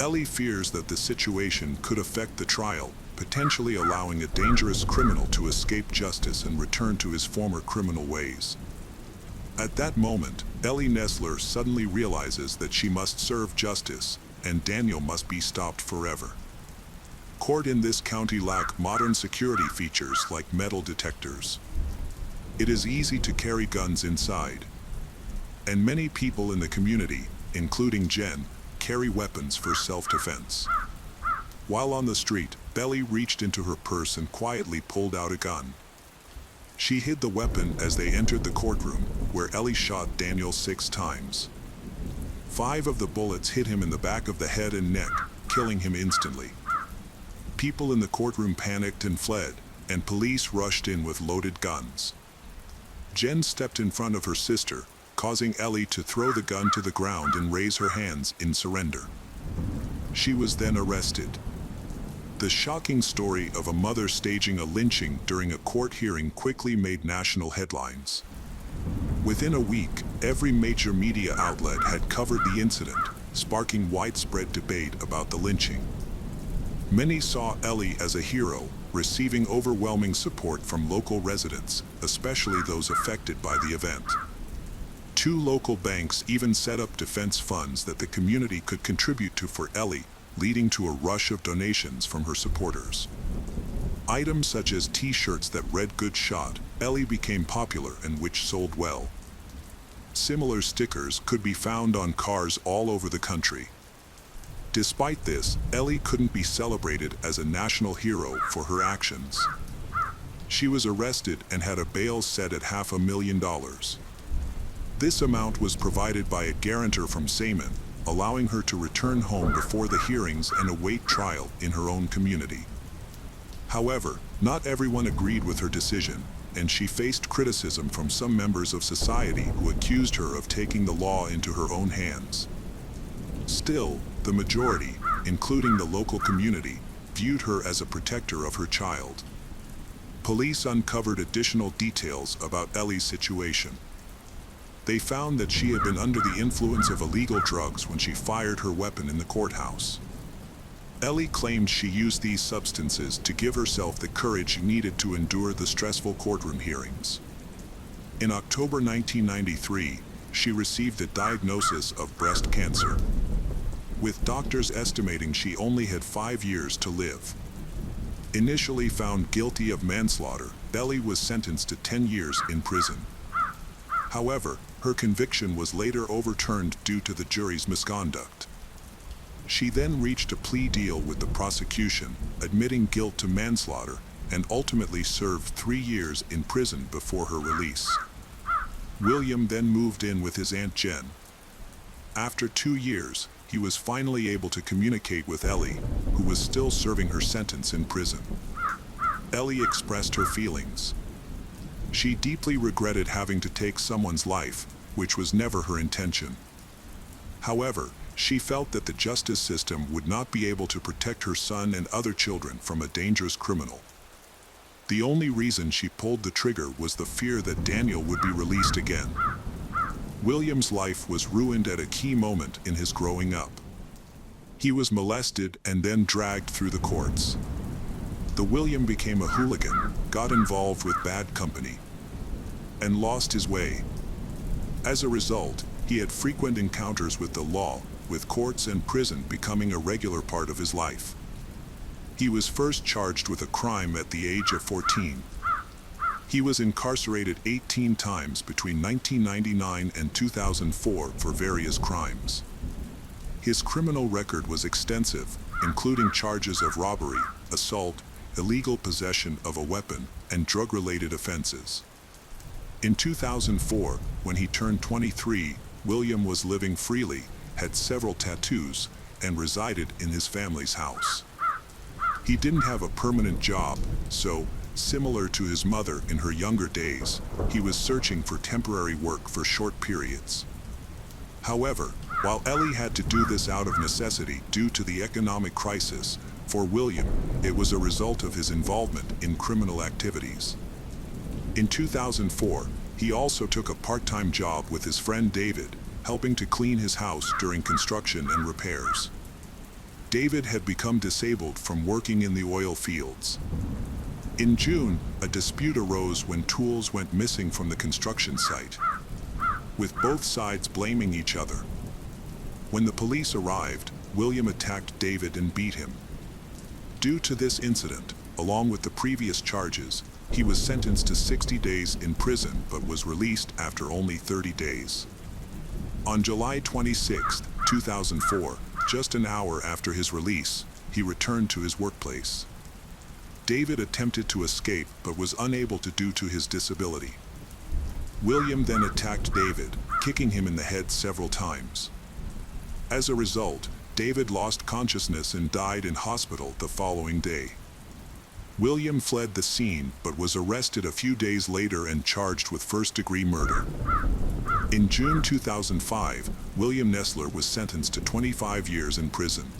Ellie fears that the situation could affect the trial, potentially allowing a dangerous criminal to escape justice and return to his former criminal ways. At that moment, Ellie Nessler suddenly realizes that she must serve justice, and Daniel must be stopped forever. Court in this county lack modern security features like metal detectors. It is easy to carry guns inside. And many people in the community, including Jen, carry weapons for self-defense. While on the street, Ellie reached into her purse and quietly pulled out a gun. She hid the weapon as they entered the courtroom, where Ellie shot Daniel 6 times. 5 of the bullets hit him in the back of the head and neck, killing him instantly. People in the courtroom panicked and fled, and police rushed in with loaded guns. Jen stepped in front of her sister, causing Ellie to throw the gun to the ground and raise her hands in surrender. She was then arrested. The shocking story of a mother staging a lynching during a court hearing quickly made national headlines. Within a week, every major media outlet had covered the incident, sparking widespread debate about the lynching. Many saw Ellie as a hero, receiving overwhelming support from local residents, especially those affected by the event. 2 local banks even set up defense funds that the community could contribute to for Ellie, leading to a rush of donations from her supporters. Items such as t-shirts that read "Good shot, Ellie" became popular and which sold well. Similar stickers could be found on cars all over the country. Despite this, Ellie couldn't be celebrated as a national hero for her actions. She was arrested and had a bail set at $500,000. This amount was provided by a guarantor from Saman, allowing her to return home before the hearings and await trial in her own community. However, not everyone agreed with her decision, and she faced criticism from some members of society who accused her of taking the law into her own hands. Still, the majority, including the local community, viewed her as a protector of her child. Police uncovered additional details about Ellie's situation. They found that she had been under the influence of illegal drugs when she fired her weapon in the courthouse. Ellie claimed she used these substances to give herself the courage needed to endure the stressful courtroom hearings. In October 1993, she received a diagnosis of breast cancer, with doctors estimating she only had 5 years to live. Initially found guilty of manslaughter, Ellie was sentenced to 10 years in prison. However, her conviction was later overturned due to the jury's misconduct. She then reached a plea deal with the prosecution, admitting guilt to manslaughter, and ultimately served 3 years in prison before her release. William then moved in with his Aunt Jen. After 2 years, he was finally able to communicate with Ellie, who was still serving her sentence in prison. Ellie expressed her feelings. She deeply regretted having to take someone's life, which was never her intention. However, she felt that the justice system would not be able to protect her son and other children from a dangerous criminal. The only reason she pulled the trigger was the fear that Daniel would be released again. William's life was ruined at a key moment in his growing up. He was molested and then dragged through the courts. The William became a hooligan, got involved with bad company, and lost his way. As a result, he had frequent encounters with the law, with courts and prison becoming a regular part of his life. He was first charged with a crime at the age of 14. He was incarcerated 18 times between 1999 and 2004 for various crimes. His criminal record was extensive, including charges of robbery, assault, illegal possession of a weapon, and drug-related offenses. In 2004, when he turned 23, William was living freely, had several tattoos, and resided in his family's house. He didn't have a permanent job, so, similar to his mother in her younger days, he was searching for temporary work for short periods. However, while Ellie had to do this out of necessity due to the economic crisis, for William, it was a result of his involvement in criminal activities. In 2004, he also took a part-time job with his friend David, helping to clean his house during construction and repairs. David had become disabled from working in the oil fields. In June, a dispute arose when tools went missing from the construction site, with both sides blaming each other. When the police arrived, William attacked David and beat him. Due to this incident, along with the previous charges, he was sentenced to 60 days in prison but was released after only 30 days. On July 26, 2004, just an hour after his release, he returned to his workplace. David attempted to escape but was unable to due to his disability. William then attacked David, kicking him in the head several times. As a result, David lost consciousness and died in hospital the following day. William fled the scene but was arrested a few days later and charged with first-degree murder. In June 2005, William Nessler was sentenced to 25 years in prison.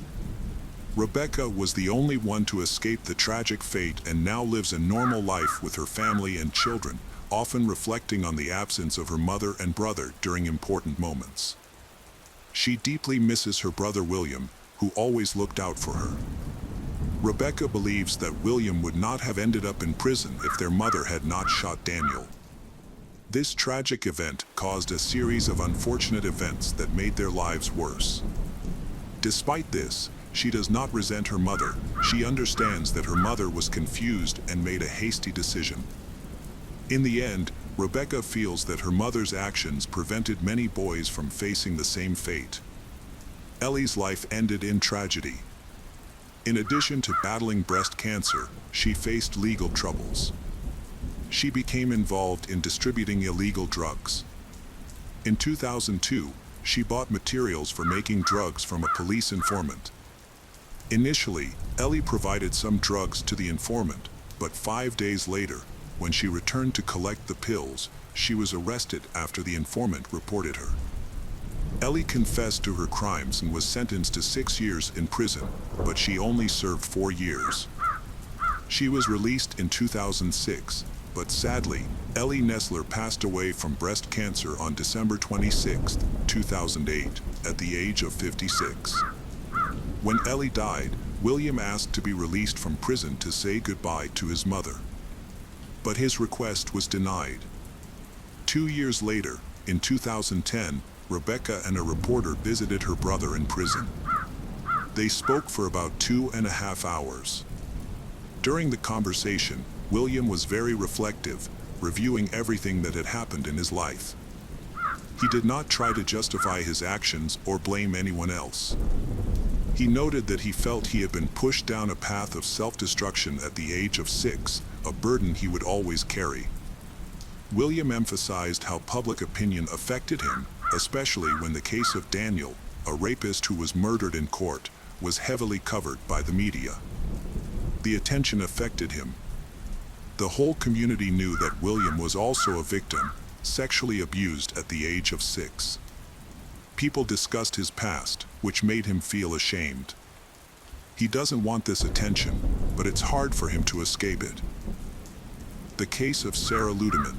Rebecca was the only one to escape the tragic fate and now lives a normal life with her family and children, often reflecting on the absence of her mother and brother during important moments. She deeply misses her brother William, who always looked out for her. Rebecca believes that William would not have ended up in prison if their mother had not shot Daniel. This tragic event caused a series of unfortunate events that made their lives worse. Despite this, she does not resent her mother. She understands that her mother was confused and made a hasty decision. In the end, Rebecca feels that her mother's actions prevented many boys from facing the same fate. Ellie's life ended in tragedy. In addition to battling breast cancer, she faced legal troubles. She became involved in distributing illegal drugs. In 2002, she bought materials for making drugs from a police informant. Initially, Ellie provided some drugs to the informant, but 5 days later, when she returned to collect the pills, she was arrested after the informant reported her. Ellie confessed to her crimes and was sentenced to 6 years in prison, but she only served 4 years. She was released in 2006, but sadly, Ellie Nessler passed away from breast cancer on December 26, 2008, at the age of 56. When Ellie died, William asked to be released from prison to say goodbye to his mother. But his request was denied. 2 years later, in 2010, Rebecca and a reporter visited her brother in prison. They spoke for about 2.5 hours. During the conversation, William was very reflective, reviewing everything that had happened in his life. He did not try to justify his actions or blame anyone else. He noted that he felt he had been pushed down a path of self-destruction at the age of 6, a burden he would always carry. William emphasized how public opinion affected him, especially when the case of Daniel, a rapist who was murdered in court, was heavily covered by the media. The attention affected him. The whole community knew that William was also a victim, sexually abused at the age of 6. People discussed his past, which made him feel ashamed. He doesn't want this attention, but it's hard for him to escape it. The case of Sarah Ludeman.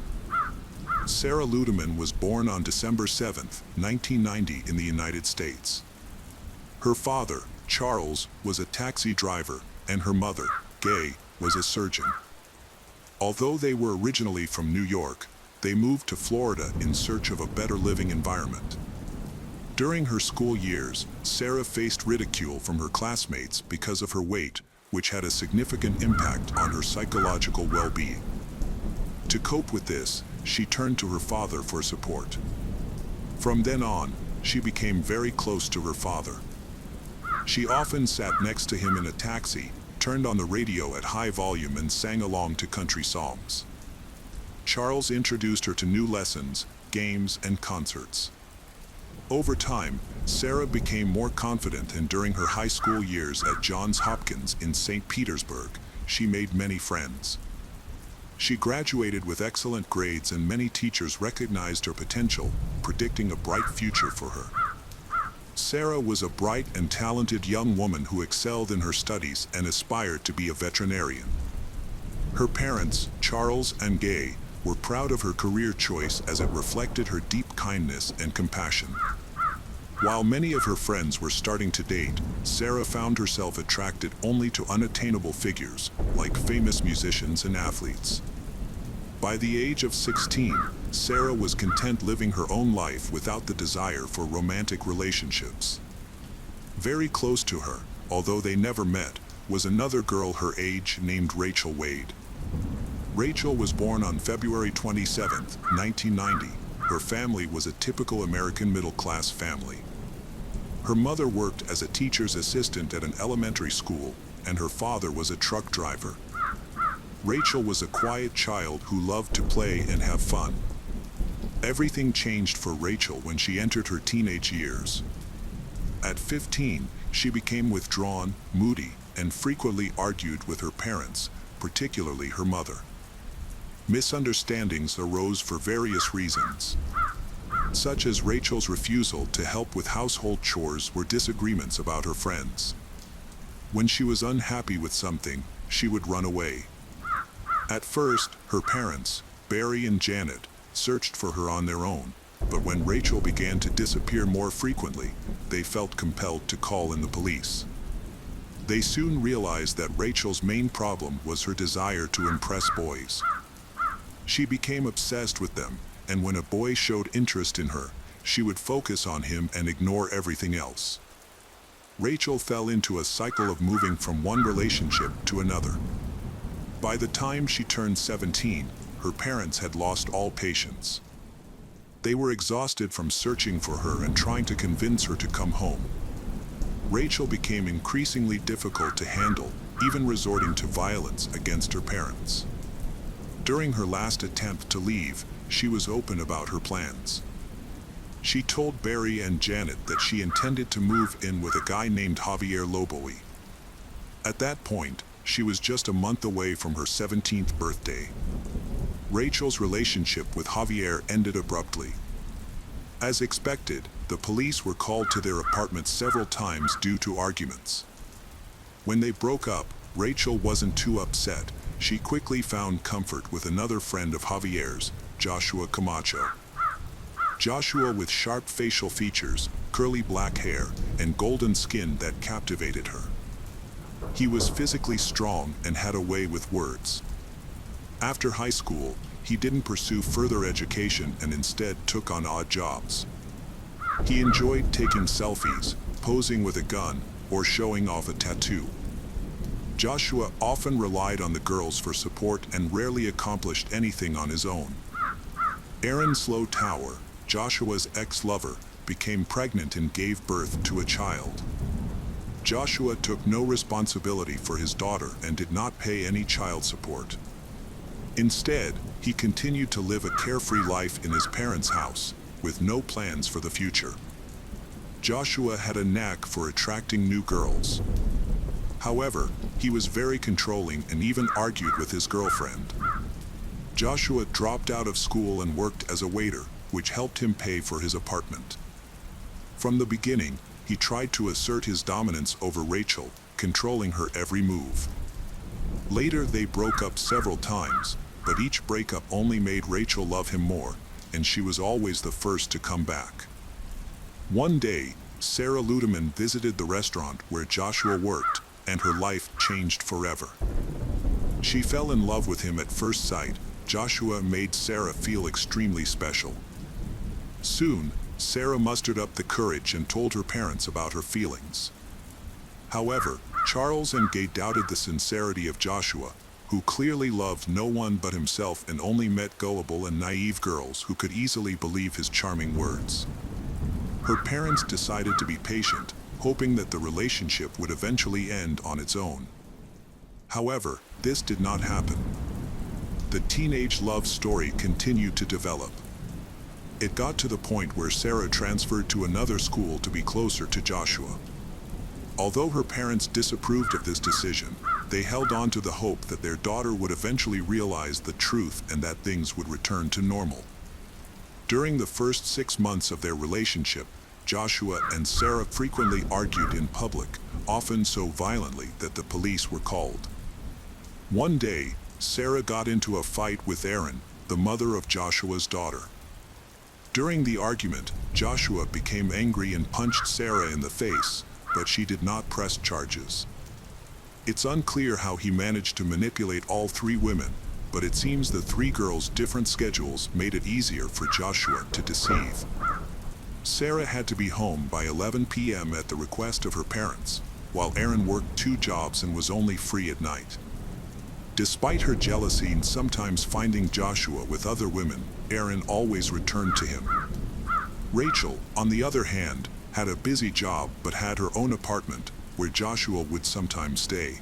Sarah Ludeman was born on December 7, 1990 in the United States. Her father, Charles, was a taxi driver, and her mother, Gay, was a surgeon. Although they were originally from New York, they moved to Florida in search of a better living environment. During her school years, Sarah faced ridicule from her classmates because of her weight, which had a significant impact on her psychological well-being. To cope with this, she turned to her father for support. From then on, she became very close to her father. She often sat next to him in a taxi, turned on the radio at high volume and sang along to country songs. Charles introduced her to new lessons, games, and concerts. Over time, Sarah became more confident, and during her high school years at Johns Hopkins in St. Petersburg, she made many friends. She graduated with excellent grades, and many teachers recognized her potential, predicting a bright future for her. Sarah was a bright and talented young woman who excelled in her studies and aspired to be a veterinarian. Her parents, Charles and Gay, were proud of her career choice as it reflected her deep kindness and compassion. While many of her friends were starting to date, Sarah found herself attracted only to unattainable figures, like famous musicians and athletes. By the age of 16, Sarah was content living her own life without the desire for romantic relationships. Very close to her, although they never met, was another girl her age named Rachel Wade. Rachel was born on February 27, 1990. Her family was a typical American middle-class family. Her mother worked as a teacher's assistant at an elementary school, and her father was a truck driver. Rachel was a quiet child who loved to play and have fun. Everything changed for Rachel when she entered her teenage years. At 15, she became withdrawn, moody, and frequently argued with her parents, particularly her mother. Misunderstandings arose for various reasons, such as Rachel's refusal to help with household chores or disagreements about her friends. When she was unhappy with something, she would run away. At first, her parents, Barry and Janet, searched for her on their own, but when Rachel began to disappear more frequently, they felt compelled to call in the police. They soon realized that Rachel's main problem was her desire to impress boys. She became obsessed with them, and when a boy showed interest in her, she would focus on him and ignore everything else. Rachel fell into a cycle of moving from one relationship to another. By the time she turned 17, her parents had lost all patience. They were exhausted from searching for her and trying to convince her to come home. Rachel became increasingly difficult to handle, even resorting to violence against her parents. During her last attempt to leave, she was open about her plans. She told Barry and Janet that she intended to move in with a guy named Javier Loboe. At that point, she was just a month away from her 17th birthday. Rachel's relationship with Javier ended abruptly. As expected, the police were called to their apartment several times due to arguments. When they broke up, Rachel wasn't too upset. She quickly found comfort with another friend of Javier's, Joshua Camacho. Joshua, with sharp facial features, curly black hair, and golden skin that captivated her. He was physically strong and had a way with words. After high school, he didn't pursue further education and instead took on odd jobs. He enjoyed taking selfies, posing with a gun, or showing off a tattoo. Joshua often relied on the girls for support and rarely accomplished anything on his own. Erin Slow Tower, Joshua's ex-lover, became pregnant and gave birth to a child. Joshua took no responsibility for his daughter and did not pay any child support. Instead, he continued to live a carefree life in his parents' house, with no plans for the future. Joshua had a knack for attracting new girls. However, he was very controlling and even argued with his girlfriend. Joshua dropped out of school and worked as a waiter, which helped him pay for his apartment. From the beginning, he tried to assert his dominance over Rachel, controlling her every move. Later, they broke up several times, but each breakup only made Rachel love him more, and she was always the first to come back. One day, Sarah Ludeman visited the restaurant where Joshua worked, and her life changed forever. She fell in love with him at first sight. Joshua made Sarah feel extremely special. Soon, Sarah mustered up the courage and told her parents about her feelings. However, Charles and Gay doubted the sincerity of Joshua, who clearly loved no one but himself and only met gullible and naive girls who could easily believe his charming words. Her parents decided to be patient, hoping that the relationship would eventually end on its own. However, this did not happen. The teenage love story continued to develop. It got to the point where Sarah transferred to another school to be closer to Joshua. Although her parents disapproved of this decision, they held on to the hope that their daughter would eventually realize the truth and that things would return to normal. During the first 6 months of their relationship, Joshua and Sarah frequently argued in public, often so violently that the police were called. One day, Sarah got into a fight with Erin, the mother of Joshua's daughter. During the argument, Joshua became angry and punched Sarah in the face, but she did not press charges. It's unclear how he managed to manipulate all 3 women, but it seems the 3 girls' different schedules made it easier for Joshua to deceive. Sarah had to be home by 11 p.m. at the request of her parents, while Erin worked 2 jobs and was only free at night. Despite her jealousy and sometimes finding Joshua with other women, Erin always returned to him. Rachel, on the other hand, had a busy job but had her own apartment, where Joshua would sometimes stay.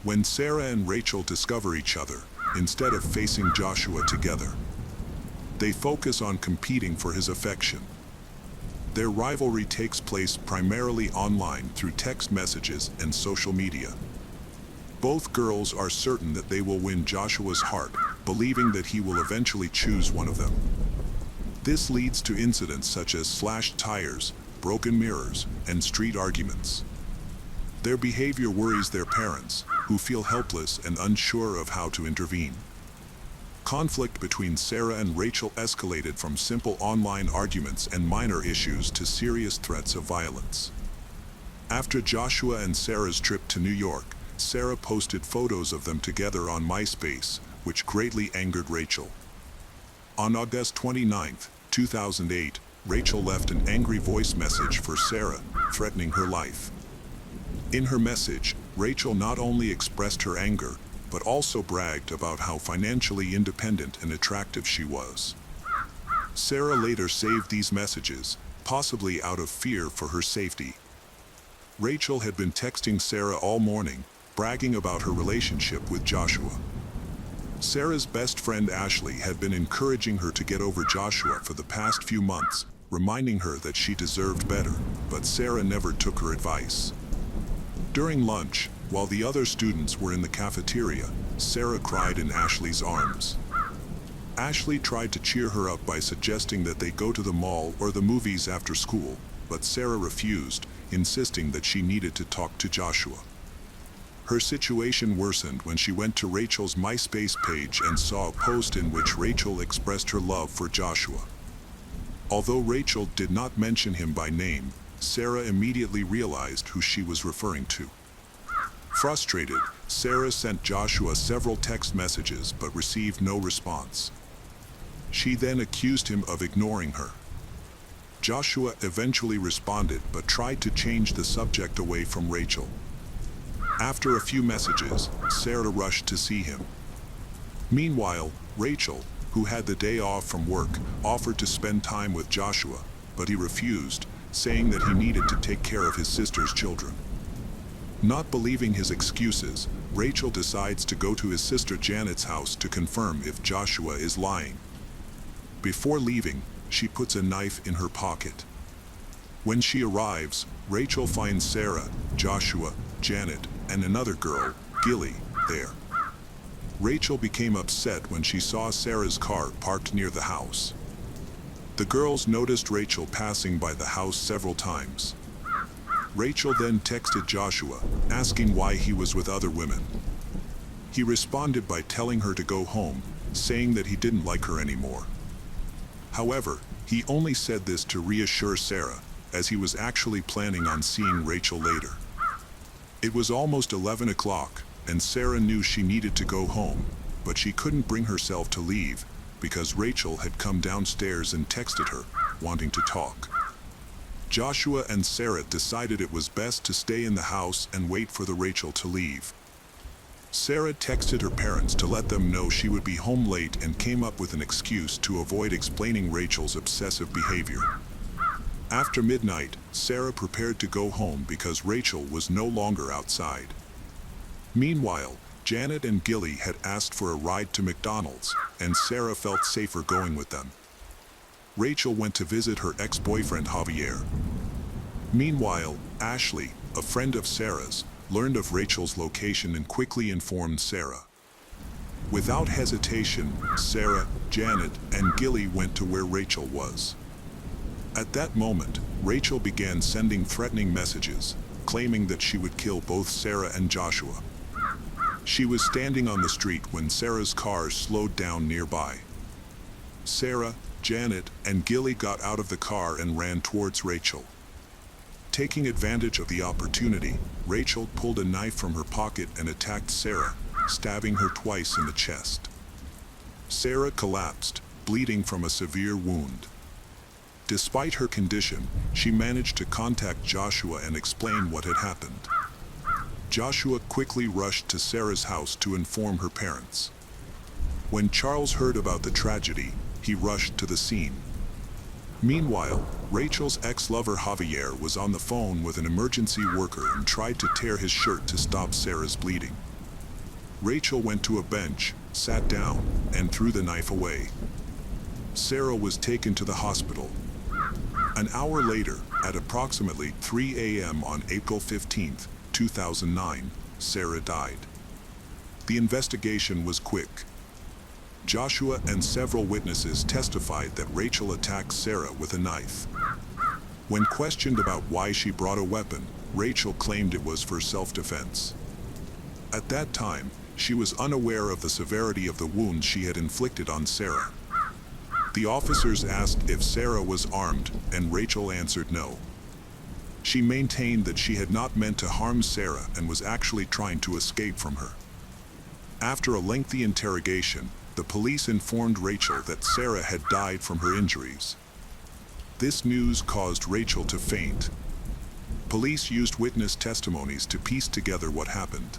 When Sarah and Rachel discover each other, instead of facing Joshua together, they focus on competing for his affection. Their rivalry takes place primarily online through text messages and social media. Both girls are certain that they will win Joshua's heart, believing that he will eventually choose one of them. This leads to incidents such as slashed tires, broken mirrors, and street arguments. Their behavior worries their parents, who feel helpless and unsure of how to intervene. Conflict between Sarah and Rachel escalated from simple online arguments and minor issues to serious threats of violence. After Joshua and Sarah's trip to New York, Sarah posted photos of them together on MySpace, which greatly angered Rachel. On August 29, 2008, Rachel left an angry voice message for Sarah, threatening her life. In her message, Rachel not only expressed her anger, but also bragged about how financially independent and attractive she was. Sarah later saved these messages, possibly out of fear for her safety. Rachel had been texting Sarah all morning, bragging about her relationship with Joshua. Sarah's best friend Ashley had been encouraging her to get over Joshua for the past few months, reminding her that she deserved better, but Sarah never took her advice. During lunch, while the other students were in the cafeteria, Sarah cried in Ashley's arms. Ashley tried to cheer her up by suggesting that they go to the mall or the movies after school, but Sarah refused, insisting that she needed to talk to Joshua. Her situation worsened when she went to Rachel's MySpace page and saw a post in which Rachel expressed her love for Joshua. Although Rachel did not mention him by name, Sarah immediately realized who she was referring to. Frustrated, Sarah sent Joshua several text messages but received no response. She then accused him of ignoring her. Joshua eventually responded but tried to change the subject away from Rachel. After a few messages, Sarah rushed to see him. Meanwhile, Rachel, who had the day off from work, offered to spend time with Joshua, but he refused, saying that he needed to take care of his sister's children. Not believing his excuses, Rachel decides to go to his sister Janet's house to confirm if Joshua is lying. Before leaving, she puts a knife in her pocket. When she arrives, Rachel finds Sarah, Joshua, Janet, and another girl, Gilly, there. Rachel became upset when she saw Sarah's car parked near the house. The girls noticed Rachel passing by the house several times. Rachel then texted Joshua, asking why he was with other women. He responded by telling her to go home, saying that he didn't like her anymore. However, he only said this to reassure Sarah, as he was actually planning on seeing Rachel later. It was almost 11 o'clock, and Sarah knew she needed to go home, but she couldn't bring herself to leave, because Rachel had come downstairs and texted her, wanting to talk. Joshua and Sarah decided it was best to stay in the house and wait for the Rachel to leave. Sarah texted her parents to let them know she would be home late and came up with an excuse to avoid explaining Rachel's obsessive behavior. After midnight, Sarah prepared to go home because Rachel was no longer outside. Meanwhile, Janet and Gilly had asked for a ride to McDonald's, and Sarah felt safer going with them. Rachel went to visit her ex-boyfriend Javier. Meanwhile, Ashley, a friend of Sarah's, learned of Rachel's location and quickly informed Sarah. Without hesitation, Sarah, Janet, and Gilly went to where Rachel was. At that moment, Rachel began sending threatening messages, claiming that she would kill both Sarah and Joshua. She was standing on the street when Sarah's car slowed down nearby. Sarah, Janet, and Gilly got out of the car and ran towards Rachel. Taking advantage of the opportunity, Rachel pulled a knife from her pocket and attacked Sarah, stabbing her twice in the chest. Sarah collapsed, bleeding from a severe wound. Despite her condition, she managed to contact Joshua and explain what had happened. Joshua quickly rushed to Sarah's house to inform her parents. When Charles heard about the tragedy, he rushed to the scene. Meanwhile, Rachel's ex-lover Javier was on the phone with an emergency worker and tried to tear his shirt to stop Sarah's bleeding. Rachel went to a bench, sat down, and threw the knife away. Sarah was taken to the hospital. An hour later, at approximately 3 a.m. on April 15, 2009, Sarah died. The investigation was quick. Joshua and several witnesses testified that Rachel attacked Sarah with a knife. When questioned about why she brought a weapon, Rachel claimed it was for self-defense. At that time, she was unaware of the severity of the wounds she had inflicted on Sarah. The officers asked if Sarah was armed, and Rachel answered no. She maintained that she had not meant to harm Sarah and was actually trying to escape from her. After a lengthy interrogation, the police informed Rachel that Sarah had died from her injuries. This news caused Rachel to faint. Police used witness testimonies to piece together what happened.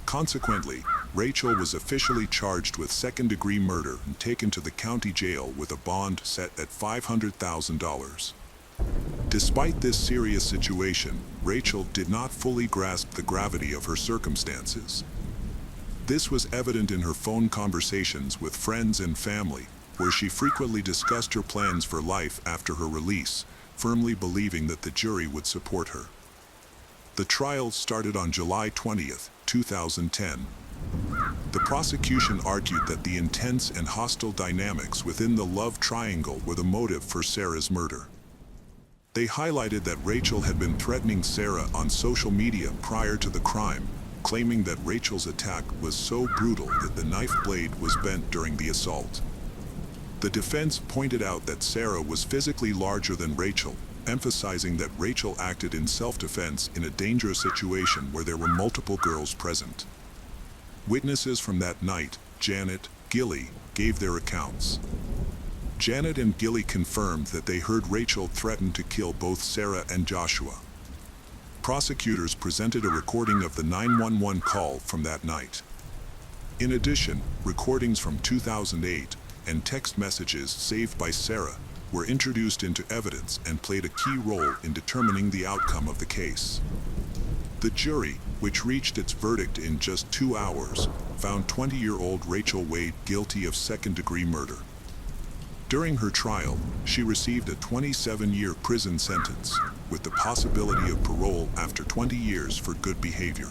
Consequently, Rachel was officially charged with second-degree murder and taken to the county jail with a bond set at $500,000. Despite this serious situation, Rachel did not fully grasp the gravity of her circumstances. This was evident in her phone conversations with friends and family, where she frequently discussed her plans for life after her release, firmly believing that the jury would support her. The trial started on July 20th, 2010. The prosecution argued that the intense and hostile dynamics within the love triangle were the motive for Sarah's murder. They highlighted that Rachel had been threatening Sarah on social media prior to the crime, claiming that Rachel's attack was so brutal that the knife blade was bent during the assault. The defense pointed out that Sarah was physically larger than Rachel, emphasizing that Rachel acted in self-defense in a dangerous situation where there were multiple girls present. Witnesses from that night, Janet, Gilly, gave their accounts. Janet and Gilly confirmed that they heard Rachel threaten to kill both Sarah and Joshua. Prosecutors presented a recording of the 911 call from that night. In addition, recordings from 2008 and text messages saved by Sarah were introduced into evidence and played a key role in determining the outcome of the case. The jury, which reached its verdict in just 2 hours, found 20-year-old Rachel Wade guilty of second-degree murder. During her trial, she received a 27-year prison sentence, with the possibility of parole after 20 years for good behavior.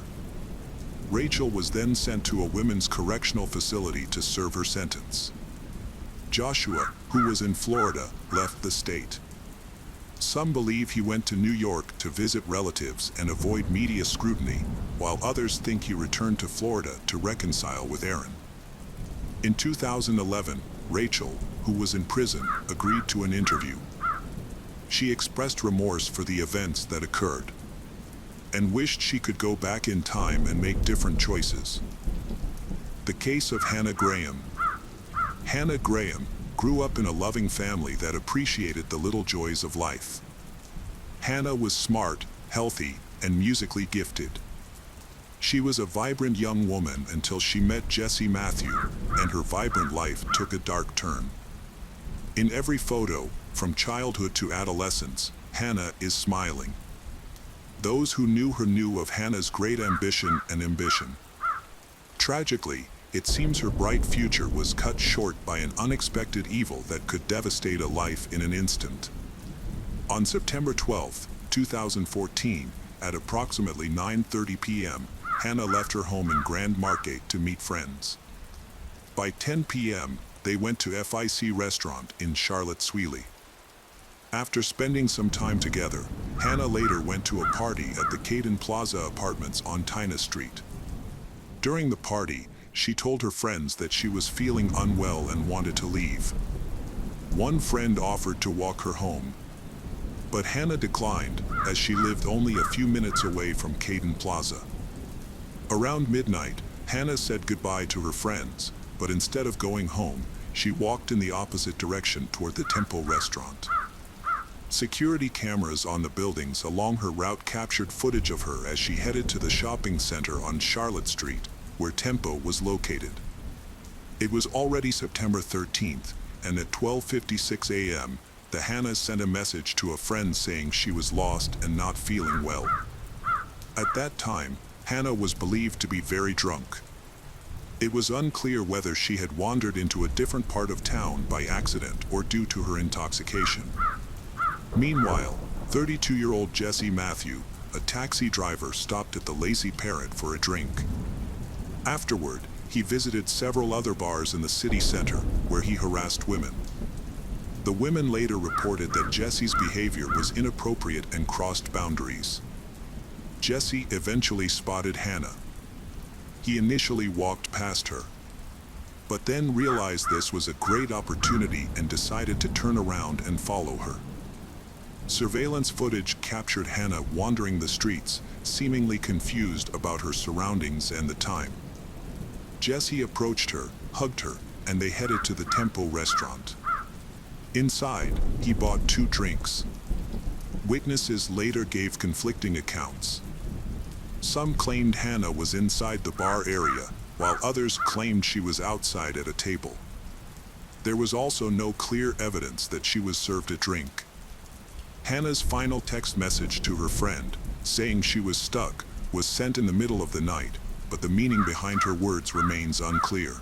Rachel was then sent to a women's correctional facility to serve her sentence. Joshua, who was in Florida, left the state. Some believe he went to New York to visit relatives and avoid media scrutiny, while others think he returned to Florida to reconcile with Aaron. In 2011, Rachel, who was in prison, agreed to an interview. She expressed remorse for the events that occurred and wished she could go back in time and make different choices. The case of Hannah Graham. Hannah Graham grew up in a loving family that appreciated the little joys of life. Hannah was smart, healthy, and musically gifted. She was a vibrant young woman until she met Jesse Matthew, and her vibrant life took a dark turn. In every photo, from childhood to adolescence, Hannah is smiling. Those who knew her knew of Hannah's great ambition and ambition. Tragically, it seems her bright future was cut short by an unexpected evil that could devastate a life in an instant. On September 12, 2014, at approximately 9:30 p.m., Hannah left her home in Grand Margate to meet friends. By 10 p.m., they went to FIC restaurant in Charlotte Sweeney. After spending some time together, Hannah later went to a party at the Caden Plaza Apartments on Tina Street. During the party, she told her friends that she was feeling unwell and wanted to leave. One friend offered to walk her home, but Hannah declined, as she lived only a few minutes away from Caden Plaza. Around midnight, Hannah said goodbye to her friends, but instead of going home, she walked in the opposite direction toward the Temple restaurant. Security cameras on the buildings along her route captured footage of her as she headed to the shopping center on Charlotte Street, where Tempo was located. It was already September 13th, and at 12:56 a.m., the Hannah sent a message to a friend saying she was lost and not feeling well. At that time, Hannah was believed to be very drunk. It was unclear whether she had wandered into a different part of town by accident or due to her intoxication. Meanwhile, 32-year-old Jesse Matthew, a taxi driver, stopped at the Lazy Parrot for a drink. Afterward, he visited several other bars in the city center, where he harassed women. The women later reported that Jesse's behavior was inappropriate and crossed boundaries. Jesse eventually spotted Hannah. He initially walked past her, but then realized this was a great opportunity and decided to turn around and follow her. Surveillance footage captured Hannah wandering the streets, seemingly confused about her surroundings and the time. Jesse approached her, hugged her, and they headed to the Tempo restaurant. Inside, he bought 2 drinks. Witnesses later gave conflicting accounts. Some claimed Hannah was inside the bar area, while others claimed she was outside at a table. There was also no clear evidence that she was served a drink. Hannah's final text message to her friend, saying she was stuck, was sent in the middle of the night, but the meaning behind her words remains unclear.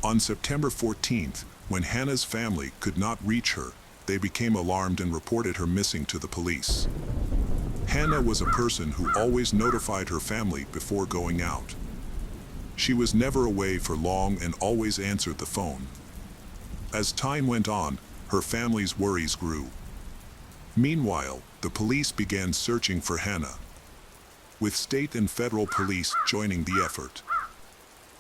On September 14th, when Hannah's family could not reach her, they became alarmed and reported her missing to the police. Hannah was a person who always notified her family before going out. She was never away for long and always answered the phone. As time went on, her family's worries grew. Meanwhile, the police began searching for Hannah, with state and federal police joining the effort.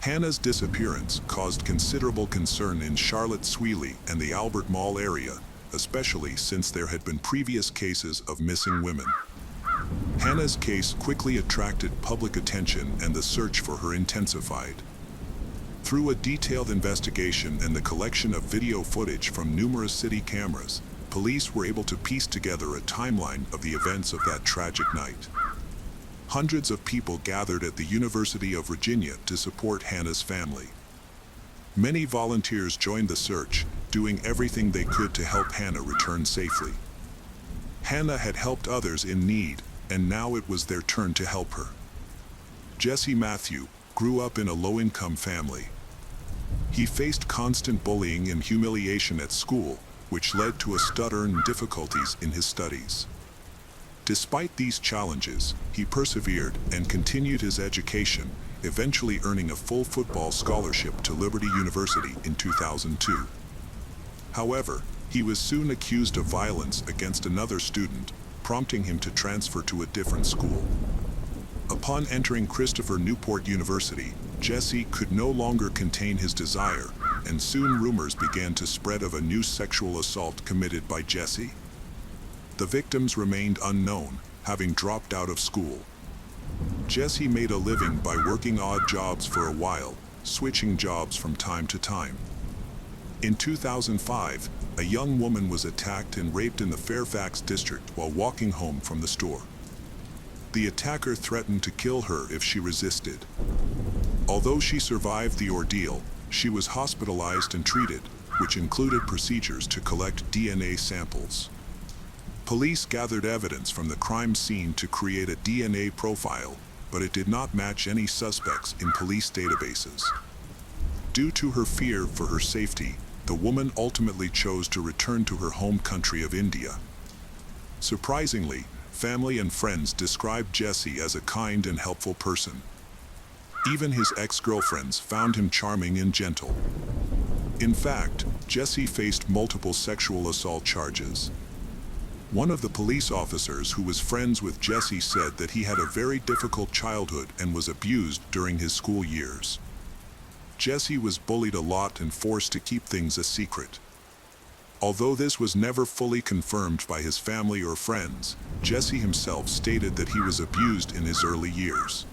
Hannah's disappearance caused considerable concern in Charlotte Sweeney and the Albert Mall area, especially since there had been previous cases of missing women. Hannah's case quickly attracted public attention and the search for her intensified. Through a detailed investigation and the collection of video footage from numerous city cameras, police were able to piece together a timeline of the events of that tragic night. Hundreds of people gathered at the University of Virginia to support Hannah's family. Many volunteers joined the search, doing everything they could to help Hannah return safely. Hannah had helped others in need, and now it was their turn to help her. Jesse Matthew grew up in a low-income family. He faced constant bullying and humiliation at school, which led to a stutter and difficulties in his studies. Despite these challenges, he persevered and continued his education, eventually earning a full football scholarship to Liberty University in 2002. However, he was soon accused of violence against another student, prompting him to transfer to a different school. Upon entering Christopher Newport University, Jesse could no longer contain his desire, and soon rumors began to spread of a new sexual assault committed by Jesse. The victims remained unknown, having dropped out of school. Jesse made a living by working odd jobs for a while, switching jobs from time to time. In 2005, a young woman was attacked and raped in the Fairfax district while walking home from the store. The attacker threatened to kill her if she resisted. Although she survived the ordeal, she was hospitalized and treated, which included procedures to collect DNA samples. Police gathered evidence from the crime scene to create a DNA profile, but it did not match any suspects in police databases. Due to her fear for her safety, the woman ultimately chose to return to her home country of India. Surprisingly, family and friends described Jesse as a kind and helpful person. Even his ex-girlfriends found him charming and gentle. In fact, Jesse faced multiple sexual assault charges. One of the police officers who was friends with Jesse said that he had a very difficult childhood and was abused during his school years. Jesse was bullied a lot and forced to keep things a secret. Although this was never fully confirmed by his family or friends, Jesse himself stated that he was abused in his early years.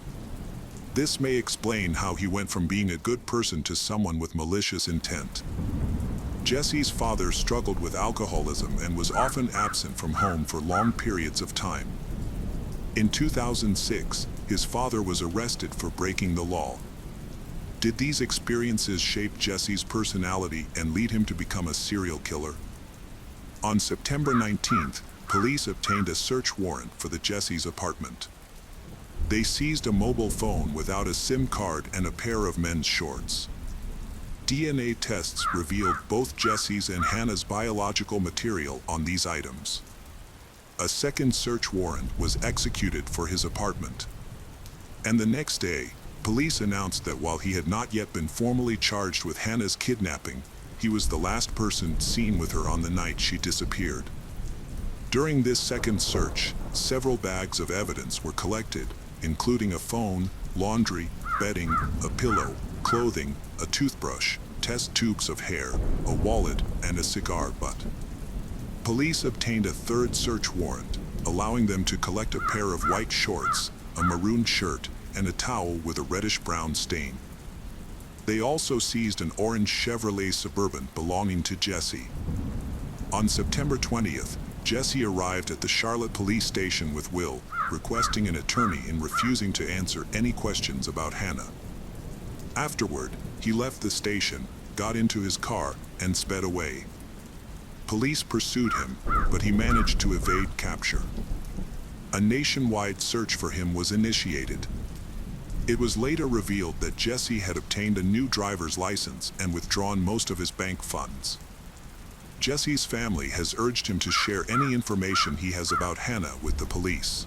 This may explain how he went from being a good person to someone with malicious intent. Jesse's father struggled with alcoholism and was often absent from home for long periods of time. In 2006, his father was arrested for breaking the law. Did these experiences shape Jesse's personality and lead him to become a serial killer? On September 19th, police obtained a search warrant for the Jesse's apartment. They seized a mobile phone without a SIM card and a pair of men's shorts. DNA tests revealed both Jesse's and Hannah's biological material on these items. A second search warrant was executed for his apartment. And the next day, police announced that while he had not yet been formally charged with Hannah's kidnapping, he was the last person seen with her on the night she disappeared. During this second search, several bags of evidence were collected, including a phone, laundry, bedding, a pillow, clothing, a toothbrush, test tubes of hair, a wallet, and a cigar butt. Police obtained a third search warrant, allowing them to collect a pair of white shorts, a maroon shirt, and a towel with a reddish-brown stain. They also seized an orange Chevrolet Suburban belonging to Jesse. On September 20th, Jesse arrived at the Charlotte police station with Will, requesting an attorney and refusing to answer any questions about Hannah. Afterward, he left the station, got into his car, and sped away. Police pursued him, but he managed to evade capture. A nationwide search for him was initiated. It was later revealed that Jesse had obtained a new driver's license and withdrawn most of his bank funds. Jesse's family has urged him to share any information he has about Hannah with the police.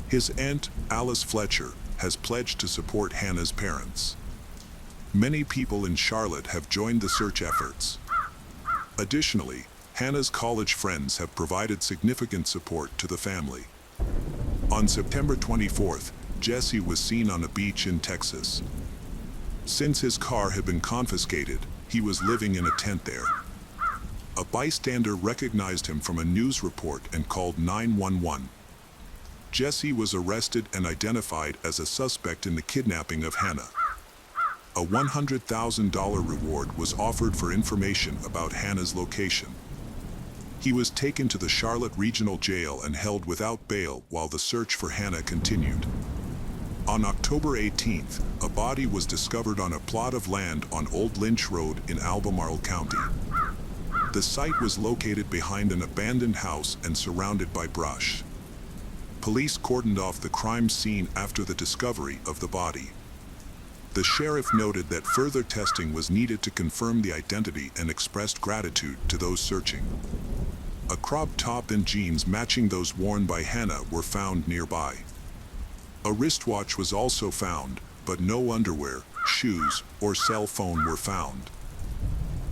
His aunt, Alice Fletcher, has pledged to support Hannah's parents. Many people in Charlotte have joined the search efforts. Additionally, Hannah's college friends have provided significant support to the family. On September 24th, Jesse was seen on a beach in Texas. Since his car had been confiscated, he was living in a tent there. A bystander recognized him from a news report and called 911. Jesse was arrested and identified as a suspect in the kidnapping of Hannah. A $100,000 reward was offered for information about Hannah's location. He was taken to the Charlotte Regional Jail and held without bail while the search for Hannah continued. On October 18th, a body was discovered on a plot of land on Old Lynch Road in Albemarle County. The site was located behind an abandoned house and surrounded by brush. Police cordoned off the crime scene after the discovery of the body. The sheriff noted that further testing was needed to confirm the identity and expressed gratitude to those searching. A crop top and jeans matching those worn by Hannah were found nearby. A wristwatch was also found, but no underwear, shoes, or cell phone were found.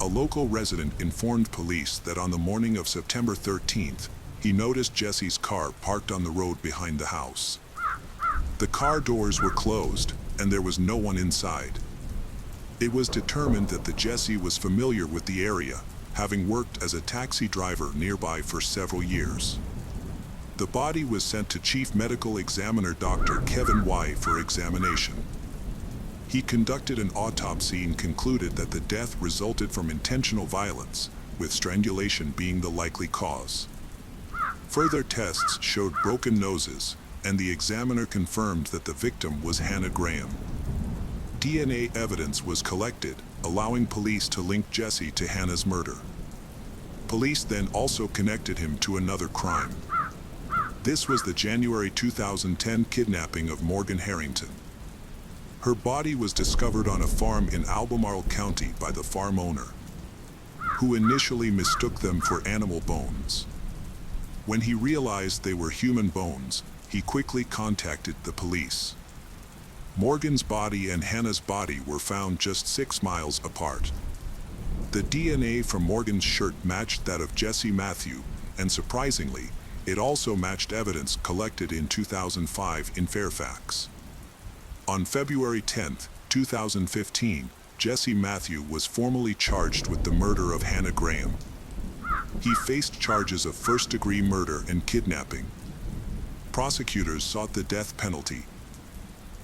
A local resident informed police that on the morning of September 13th, he noticed Jesse's car parked on the road behind the house. The car doors were closed, and there was no one inside. It was determined that the Jesse was familiar with the area, having worked as a taxi driver nearby for several years. The body was sent to Chief Medical Examiner Dr. Kevin Y. for examination. He conducted an autopsy and concluded that the death resulted from intentional violence, with strangulation being the likely cause. Further tests showed broken noses, and the examiner confirmed that the victim was Hannah Graham. DNA evidence was collected, allowing police to link Jesse to Hannah's murder. Police then also connected him to another crime. This was the January 2010 kidnapping of Morgan Harrington. Her body was discovered on a farm in Albemarle County by the farm owner, who initially mistook them for animal bones. When he realized they were human bones, he quickly contacted the police. Morgan's body and Hannah's body were found just 6 miles apart. The DNA from Morgan's shirt matched that of Jesse Matthew, and surprisingly, it also matched evidence collected in 2005 in Fairfax. On February 10, 2015, Jesse Matthew was formally charged with the murder of Hannah Graham. He faced charges of first-degree murder and kidnapping. Prosecutors sought the death penalty.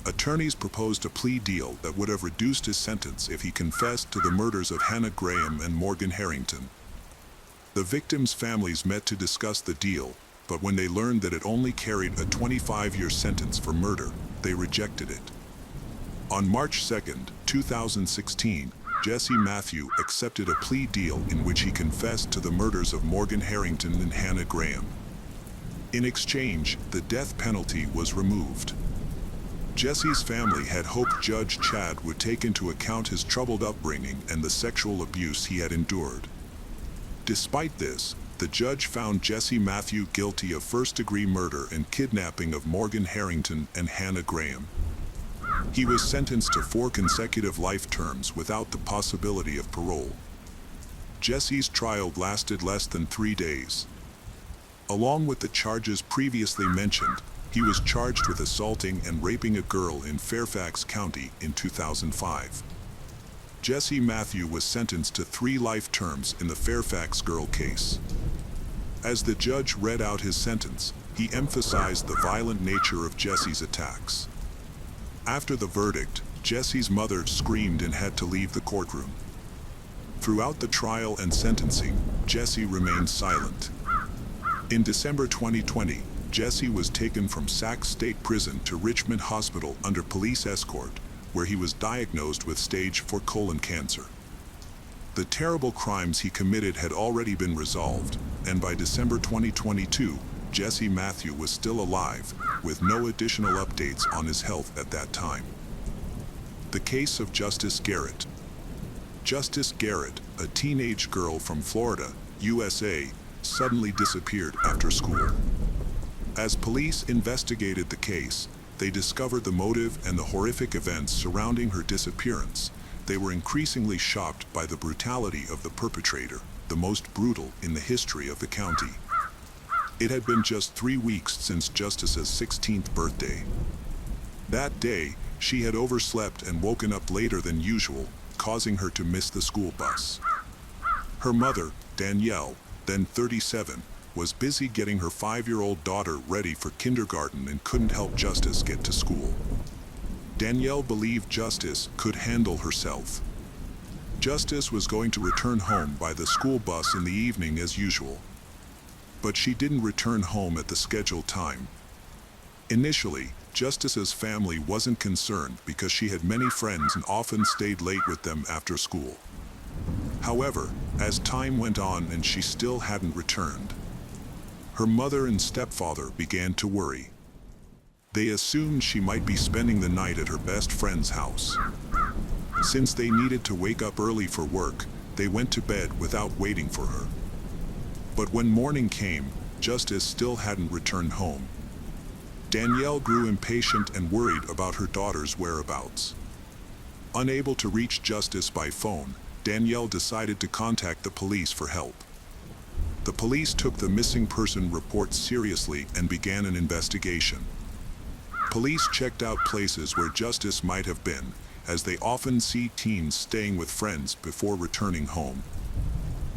Attorneys proposed a plea deal that would have reduced his sentence if he confessed to the murders of Hannah Graham and Morgan Harrington. The victims' families met to discuss the deal, but when they learned that it only carried a 25-year sentence for murder, they rejected it. On March 2, 2016, Jesse Matthew accepted a plea deal in which he confessed to the murders of Morgan Harrington and Hannah Graham. In exchange, the death penalty was removed. Jesse's family had hoped Judge Chad would take into account his troubled upbringing and the sexual abuse he had endured. Despite this, the judge found Jesse Matthew guilty of first-degree murder and kidnapping of Morgan Harrington and Hannah Graham. He was sentenced to 4 consecutive life terms without the possibility of parole. Jesse's trial lasted less than 3 days. Along with the charges previously mentioned, he was charged with assaulting and raping a girl in Fairfax County in 2005. Jesse Matthew was sentenced to 3 life terms in the Fairfax girl case. As the judge read out his sentence, he emphasized the violent nature of Jesse's attacks. After the verdict, Jesse's mother screamed and had to leave the courtroom. Throughout the trial and sentencing, Jesse remained silent. In December 2020, Jesse was taken from Sac State Prison to Richmond Hospital under police escort, where he was diagnosed with stage 4 colon cancer. The terrible crimes he committed had already been resolved, and by December 2022, Jesse Matthew was still alive, with no additional updates on his health at that time. The case of Justice Garrett. Justice Garrett, a teenage girl from Florida, USA, suddenly disappeared after school. As police investigated the case, they discovered the motive and the horrific events surrounding her disappearance. They were increasingly shocked by the brutality of the perpetrator, the most brutal in the history of the county. It had been just 3 weeks since Justice's 16th birthday. That day, she had overslept and woken up later than usual, causing her to miss the school bus. Her mother, Danielle, then 37, was busy getting her 5-year-old daughter ready for kindergarten and couldn't help Justice get to school. Danielle believed Justice could handle herself. Justice was going to return home by the school bus in the evening as usual. But she didn't return home at the scheduled time. Initially, Justice's family wasn't concerned because she had many friends and often stayed late with them after school. However, as time went on and she still hadn't returned, her mother and stepfather began to worry. They assumed she might be spending the night at her best friend's house. Since they needed to wake up early for work, they went to bed without waiting for her. But when morning came, Justice still hadn't returned home. Danielle grew impatient and worried about her daughter's whereabouts. Unable to reach Justice by phone, Danielle decided to contact the police for help. The police took the missing person report seriously and began an investigation. Police checked out places where Justice might have been, as they often see teens staying with friends before returning home.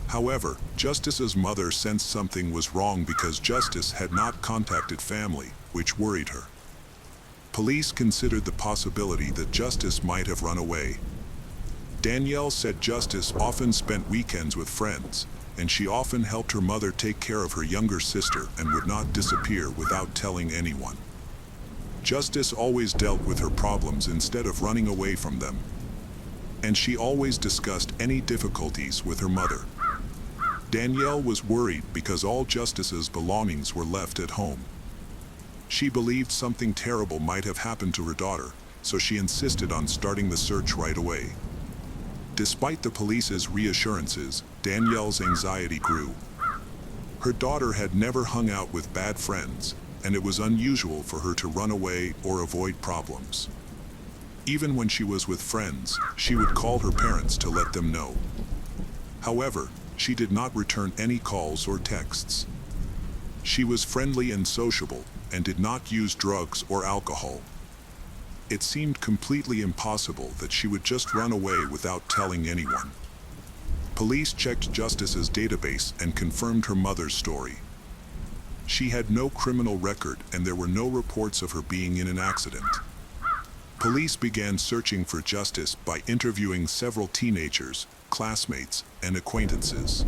However, Justice's mother sensed something was wrong because Justice had not contacted family, which worried her. Police considered the possibility that Justice might have run away. Danielle said Justice often spent weekends with friends, and she often helped her mother take care of her younger sister and would not disappear without telling anyone. Justice always dealt with her problems instead of running away from them, and she always discussed any difficulties with her mother. Danielle was worried because all Justice's belongings were left at home. She believed something terrible might have happened to her daughter, so she insisted on starting the search right away. Despite the police's reassurances, Danielle's anxiety grew. Her daughter had never hung out with bad friends, and it was unusual for her to run away or avoid problems. Even when she was with friends, she would call her parents to let them know. However, she did not return any calls or texts. She was friendly and sociable, and did not use drugs or alcohol. It seemed completely impossible that she would just run away without telling anyone. Police checked Justice's database and confirmed her mother's story. She had no criminal record and there were no reports of her being in an accident. Police began searching for Justice by interviewing several teenagers, classmates, and acquaintances.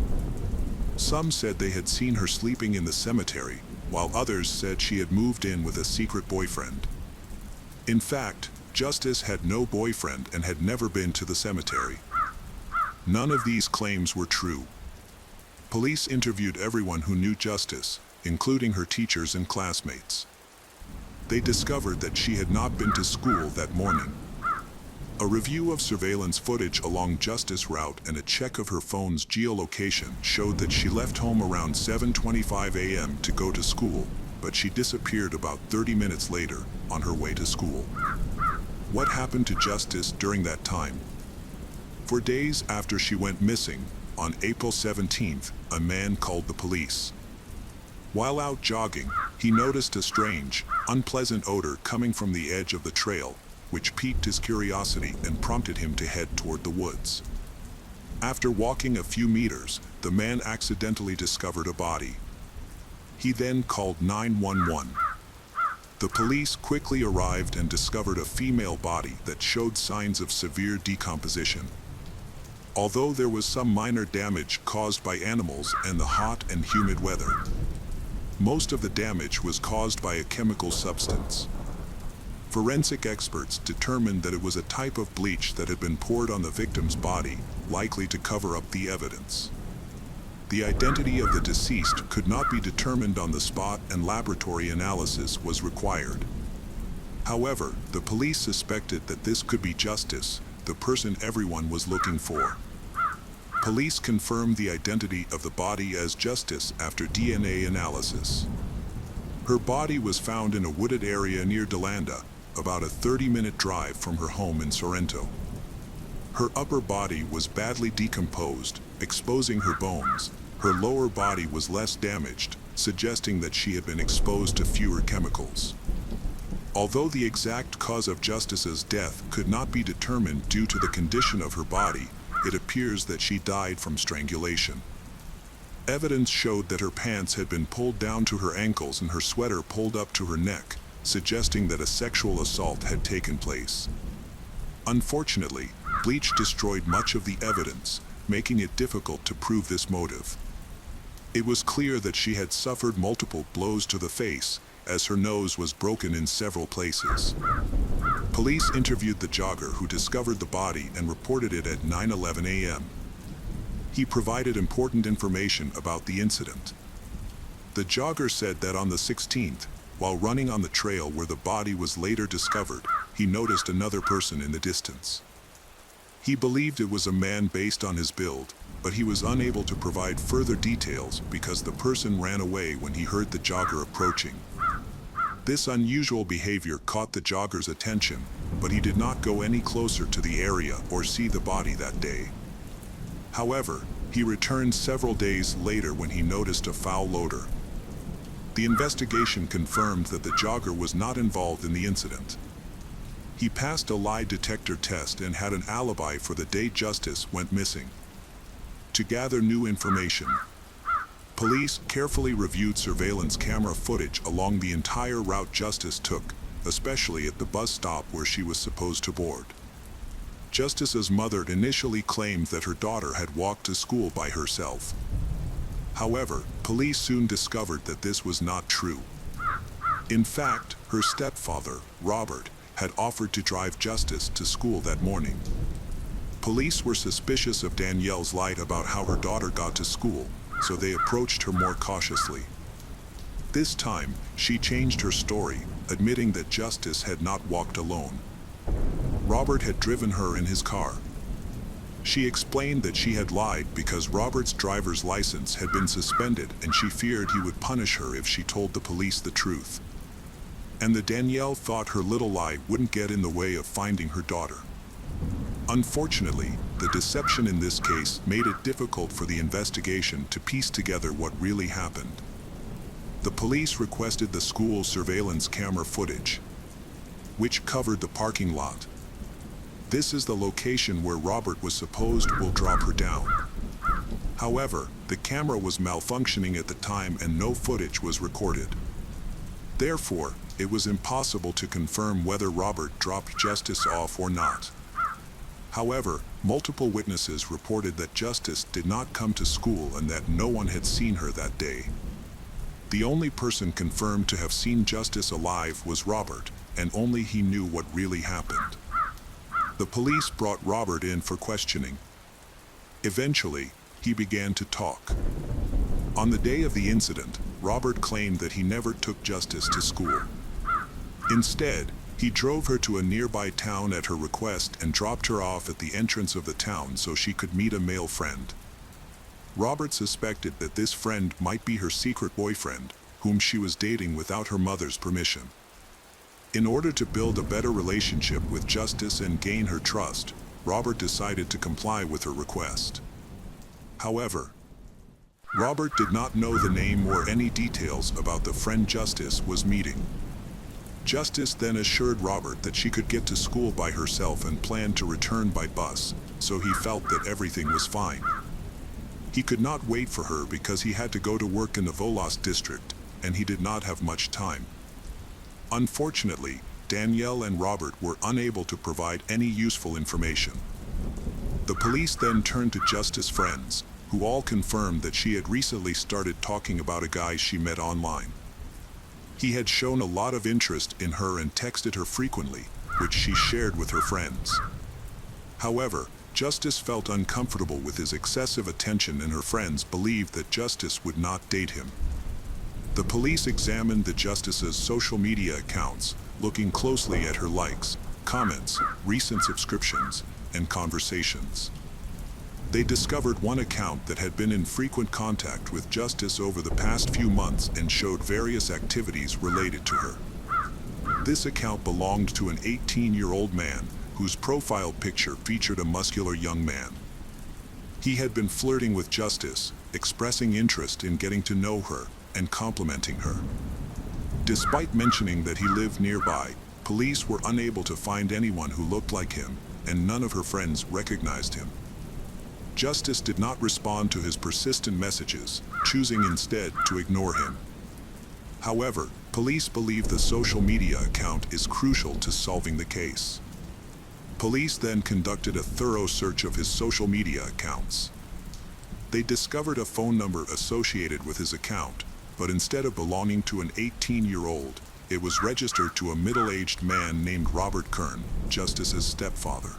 Some said they had seen her sleeping in the cemetery, while others said she had moved in with a secret boyfriend. In fact, Justice had no boyfriend and had never been to the cemetery. None of these claims were true. Police interviewed everyone who knew Justice, including her teachers and classmates. They discovered that she had not been to school that morning. A review of surveillance footage along Justice route and a check of her phone's geolocation showed that she left home around 7:25 a.m. to go to school, but she disappeared about 30 minutes later on her way to school. What happened to Justice during that time? For days after she went missing, on April 17th, a man called the police. While out jogging, he noticed a strange, unpleasant odor coming from the edge of the trail, which piqued his curiosity and prompted him to head toward the woods. After walking a few meters, the man accidentally discovered a body. He then called 911. The police quickly arrived and discovered a female body that showed signs of severe decomposition. Although there was some minor damage caused by animals and the hot and humid weather, most of the damage was caused by a chemical substance. Forensic experts determined that it was a type of bleach that had been poured on the victim's body, likely to cover up the evidence. The identity of the deceased could not be determined on the spot and laboratory analysis was required. However, the police suspected that this could be Justice, the person everyone was looking for. Police confirmed the identity of the body as Justice after DNA analysis. Her body was found in a wooded area near Delanda, about a 30-minute drive from her home in Sorrento. Her upper body was badly decomposed, exposing her bones. Her lower body was less damaged, suggesting that she had been exposed to fewer chemicals. Although the exact cause of Justice's death could not be determined due to the condition of her body, it appears that she died from strangulation. Evidence showed that her pants had been pulled down to her ankles and her sweater pulled up to her neck, suggesting that a sexual assault had taken place. Unfortunately, bleach destroyed much of the evidence, making it difficult to prove this motive. It was clear that she had suffered multiple blows to the face, as her nose was broken in several places. Police interviewed the jogger who discovered the body and reported it at 9:11 a.m. He provided important information about the incident. The jogger said that on the 16th, while running on the trail where the body was later discovered, he noticed another person in the distance. He believed it was a man based on his build, but he was unable to provide further details because the person ran away when he heard the jogger approaching. This unusual behavior caught the jogger's attention, but he did not go any closer to the area or see the body that day. However, he returned several days later when he noticed a foul odor. The investigation confirmed that the jogger was not involved in the incident. He passed a lie detector test and had an alibi for the day Justice went missing. To gather new information, police carefully reviewed surveillance camera footage along the entire route Justice took, especially at the bus stop where she was supposed to board. Justice's mother initially claimed that her daughter had walked to school by herself. However, police soon discovered that this was not true. In fact, her stepfather, Robert, had offered to drive Justice to school that morning. Police were suspicious of Danielle's lie about how her daughter got to school, so they approached her more cautiously. This time, she changed her story, admitting that Justice had not walked alone. Robert had driven her in his car. She explained that she had lied because Robert's driver's license had been suspended and she feared he would punish her if she told the police the truth. And that Danielle thought her little lie wouldn't get in the way of finding her daughter. Unfortunately, the deception in this case made it difficult for the investigation to piece together what really happened. The police requested the school surveillance camera footage, which covered the parking lot. This is the location where Robert was supposed will drop her down. However, the camera was malfunctioning at the time and no footage was recorded. Therefore, it was impossible to confirm whether Robert dropped Justice off or not. However, multiple witnesses reported that Justice did not come to school and that no one had seen her that day. The only person confirmed to have seen Justice alive was Robert, and only he knew what really happened. The police brought Robert in for questioning. Eventually, he began to talk. On the day of the incident, Robert claimed that he never took Justice to school. Instead, he drove her to a nearby town at her request and dropped her off at the entrance of the town so she could meet a male friend. Robert suspected that this friend might be her secret boyfriend, whom she was dating without her mother's permission. In order to build a better relationship with Justice and gain her trust, Robert decided to comply with her request. However, Robert did not know the name or any details about the friend Justice was meeting. Justice then assured Robert that she could get to school by herself and planned to return by bus, so he felt that everything was fine. He could not wait for her because he had to go to work in the Volos district, and he did not have much time. Unfortunately, Danielle and Robert were unable to provide any useful information. The police then turned to Justice's friends, who all confirmed that she had recently started talking about a guy she met online. He had shown a lot of interest in her and texted her frequently, which she shared with her friends. However, Justice felt uncomfortable with his excessive attention, and her friends believed that Justice would not date him. The police examined the Justice's social media accounts, looking closely at her likes, comments, recent subscriptions, and conversations. They discovered one account that had been in frequent contact with Justice over the past few months and showed various activities related to her. This account belonged to an 18-year-old man whose profile picture featured a muscular young man. He had been flirting with Justice, expressing interest in getting to know her and complimenting her. Despite mentioning that he lived nearby, police were unable to find anyone who looked like him, and none of her friends recognized him. Justice did not respond to his persistent messages, choosing instead to ignore him. However, police believe the social media account is crucial to solving the case. Police then conducted a thorough search of his social media accounts. They discovered a phone number associated with his account, but instead of belonging to an 18-year-old, it was registered to a middle-aged man named Robert Kern, Justice's stepfather.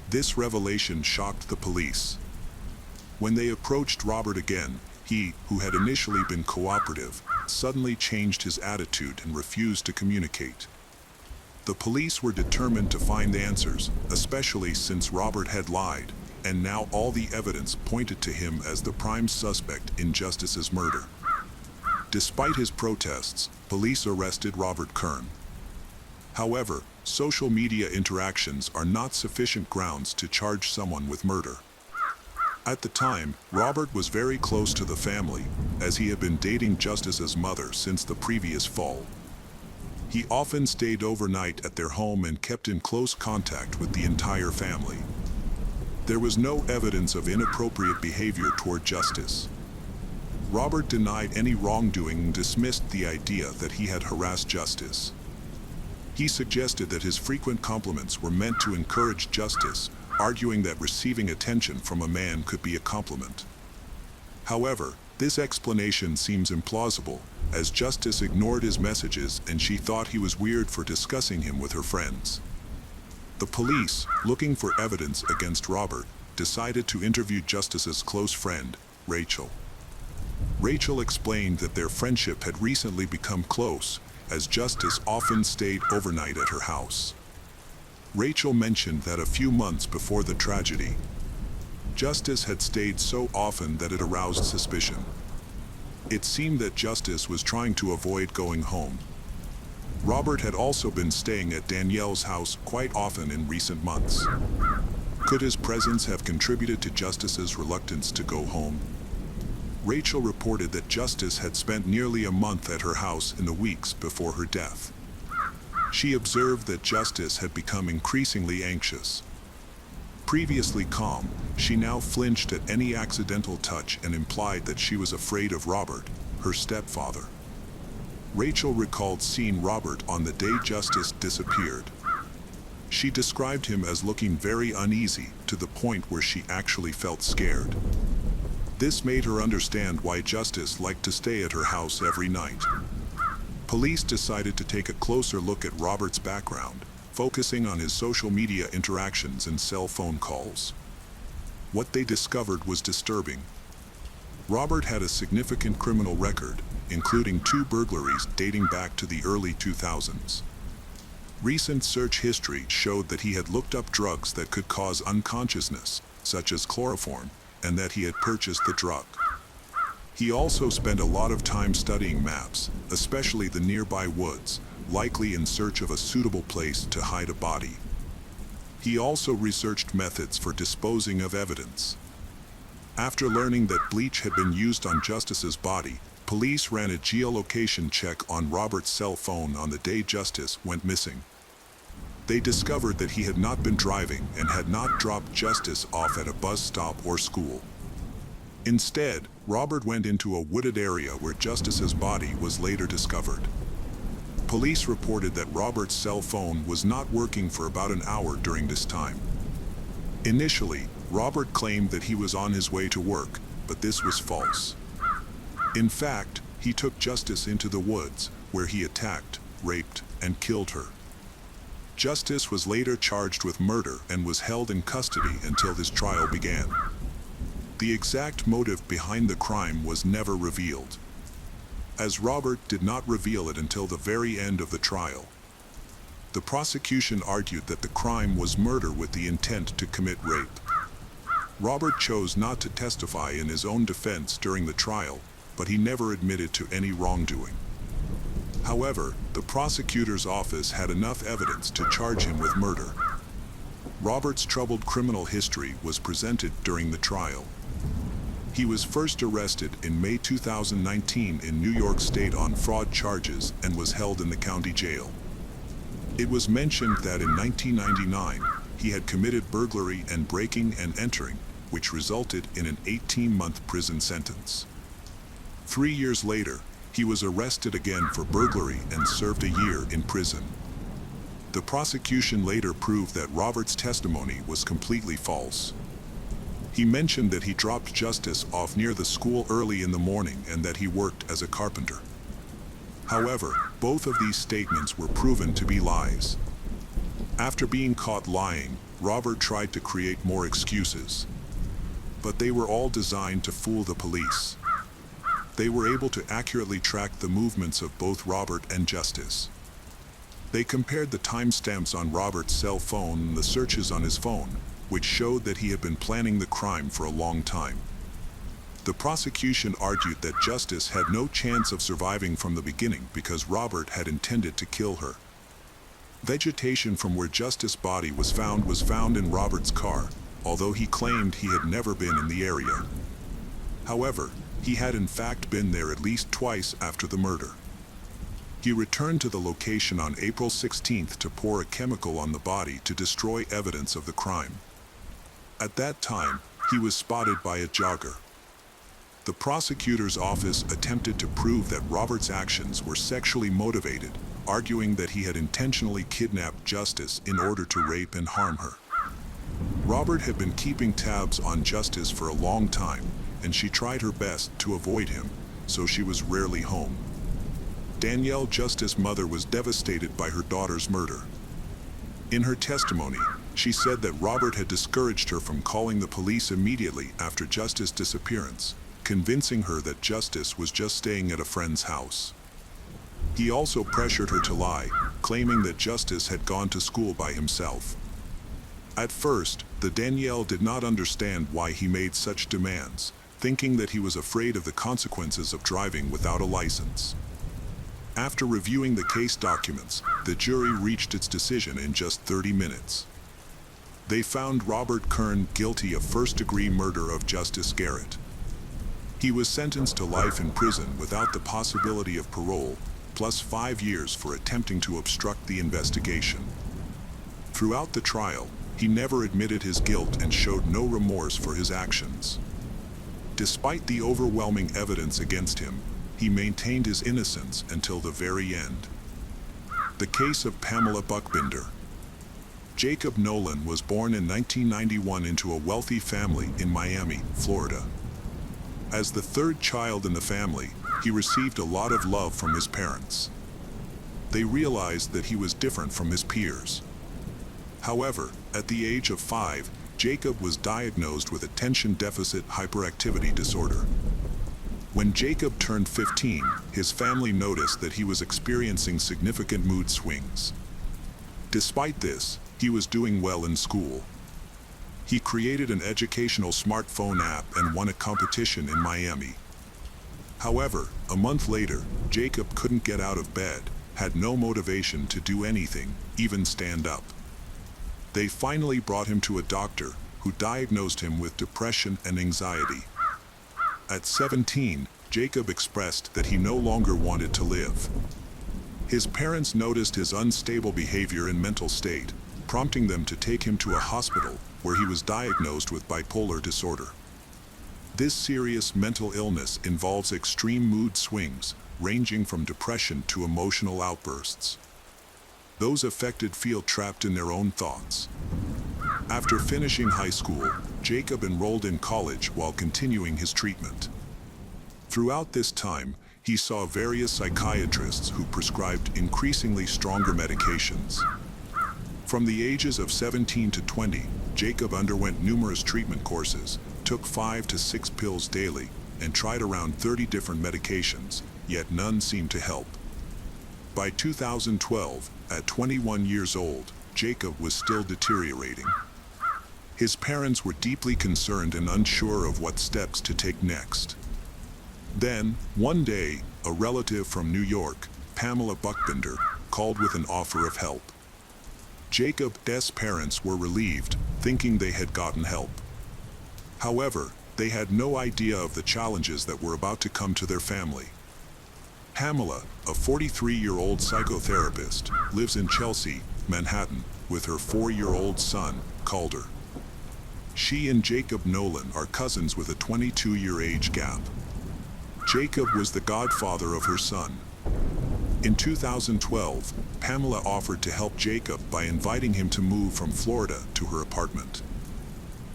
This revelation shocked the police. When they approached Robert again, he, who had initially been cooperative, suddenly changed his attitude and refused to communicate. The police were determined to find answers, especially since Robert had lied, and now all the evidence pointed to him as the prime suspect in Justice's murder. Despite his protests, police arrested Robert Kern. However, social media interactions are not sufficient grounds to charge someone with murder. At the time, Robert was very close to the family, as he had been dating Justice's mother since the previous fall. He often stayed overnight at their home and kept in close contact with the entire family. There was no evidence of inappropriate behavior toward Justice. Robert denied any wrongdoing and dismissed the idea that he had harassed Justice. He suggested that his frequent compliments were meant to encourage Justice, arguing that receiving attention from a man could be a compliment. However, this explanation seems implausible, as Justice ignored his messages and she thought he was weird for discussing him with her friends. The police, looking for evidence against Robert, decided to interview Justice's close friend, Rachel. Rachel explained that their friendship had recently become close, as Justice often stayed overnight at her house. Rachel mentioned that a few months before the tragedy, Justice had stayed so often that it aroused suspicion. It seemed that Justice was trying to avoid going home. Robert had also been staying at Danielle's house quite often in recent months. Could his presence have contributed to Justice's reluctance to go home? Rachel reported that Justice had spent nearly a month at her house in the weeks before her death. She observed that Justice had become increasingly anxious. Previously calm, she now flinched at any accidental touch and implied that she was afraid of Robert, her stepfather. Rachel recalled seeing Robert on the day Justice disappeared. She described him as looking very uneasy, to the point where she actually felt scared. This made her understand why Justice liked to stay at her house every night. Police decided to take a closer look at Robert's background, focusing on his social media interactions and cell phone calls. What they discovered was disturbing. Robert had a significant criminal record, including 2 burglaries dating back to the early 2000s. Recent search history showed that he had looked up drugs that could cause unconsciousness, such as chloroform, and that he had purchased the drug. He also spent a lot of time studying maps, especially the nearby woods, likely in search of a suitable place to hide a body. He also researched methods for disposing of evidence. After learning that bleach had been used on Justice's body, police ran a geolocation check on Robert's cell phone on the day Justice went missing. They discovered that he had not been driving and had not dropped Justice off at a bus stop or school. Instead, Robert went into a wooded area where Justice's body was later discovered. Police reported that Robert's cell phone was not working for about an hour during this time. Initially, Robert claimed that he was on his way to work, but this was false. In fact, he took Justice into the woods, where he attacked, raped, and killed her. Justice was later charged with murder and was held in custody until his trial began. The exact motive behind the crime was never revealed, as Robert did not reveal it until the very end of the trial. The prosecution argued that the crime was murder with the intent to commit rape. Robert chose not to testify in his own defense during the trial, but he never admitted to any wrongdoing. However, the prosecutor's office had enough evidence to charge him with murder. Robert's troubled criminal history was presented during the trial. He was first arrested in May 2019 in New York State on fraud charges and was held in the county jail. It was mentioned that in 1999, he had committed burglary and breaking and entering, which resulted in an 18-month prison sentence. 3 years later, he was arrested again for burglary and served a year in prison. The prosecution later proved that Robert's testimony was completely false. He mentioned that he dropped Justice off near the school early in the morning and that he worked as a carpenter. However, both of these statements were proven to be lies. After being caught lying, Robert tried to create more excuses, but they were all designed to fool the police. They were able to accurately track the movements of both Robert and Justice. They compared the timestamps on Robert's cell phone and the searches on his phone, which showed that he had been planning the crime for a long time. The prosecution argued that Justice had no chance of surviving from the beginning because Robert had intended to kill her. Vegetation from where Justice's body was found in Robert's car, although he claimed he had never been in the area. However, he had in fact been there at least twice after the murder. He returned to the location on April 16th to pour a chemical on the body to destroy evidence of the crime. At that time, he was spotted by a jogger. The prosecutor's office attempted to prove that Robert's actions were sexually motivated, arguing that he had intentionally kidnapped Justice in order to rape and harm her. Robert had been keeping tabs on Justice for a long time, and she tried her best to avoid him, so she was rarely home. Danielle, Justice's mother, was devastated by her daughter's murder. In her testimony, she said that Robert had discouraged her from calling the police immediately after Justice's disappearance, convincing her that Justice was just staying at a friend's house. He also pressured her to lie, claiming that Justice had gone to school by himself. At first, the Danielle did not understand why he made such demands, thinking that he was afraid of the consequences of driving without a license. After reviewing the case documents, the jury reached its decision in just 30 minutes. They found Robert Kern guilty of first-degree murder of Justice Garrett. He was sentenced to life in prison without the possibility of parole, plus 5 years for attempting to obstruct the investigation. Throughout the trial, he never admitted his guilt and showed no remorse for his actions. Despite the overwhelming evidence against him, he maintained his innocence until the very end. The case of Pamela Buckbinder. Jacob Nolan was born in 1991 into a wealthy family in Miami, Florida. As the third child in the family, he received a lot of love from his parents. They realized that he was different from his peers. However, at the age of 5, Jacob was diagnosed with attention deficit hyperactivity disorder. When Jacob turned 15, his family noticed that he was experiencing significant mood swings. Despite this, he was doing well in school. He created an educational smartphone app and won a competition in Miami. However, a month later, Jacob couldn't get out of bed, had no motivation to do anything, even stand up. They finally brought him to a doctor, who diagnosed him with depression and anxiety. At 17, Jacob expressed that he no longer wanted to live. His parents noticed his unstable behavior and mental state, prompting them to take him to a hospital, where he was diagnosed with bipolar disorder. This serious mental illness involves extreme mood swings, ranging from depression to emotional outbursts. Those affected feel trapped in their own thoughts. After finishing high school, Jacob enrolled in college while continuing his treatment. Throughout this time, he saw various psychiatrists who prescribed increasingly stronger medications. From the ages of 17 to 20, Jacob underwent numerous treatment courses, took 5 to 6 pills daily, and tried around 30 different medications, yet none seemed to help. By 2012, at 21 years old, Jacob was still deteriorating. His parents were deeply concerned and unsure of what steps to take next. Then, one day, a relative from New York, Pamela Buckbinder, called with an offer of help. Jacob's parents were relieved, thinking they had gotten help. However, they had no idea of the challenges that were about to come to their family. Pamela, a 43-year-old psychotherapist, lives in Chelsea, Manhattan, with her 4-year-old son, Calder. She and Jacob Nolan are cousins with a 22-year age gap. Jacob was the godfather of her son. In 2012, Pamela offered to help Jacob by inviting him to move from Florida to her apartment.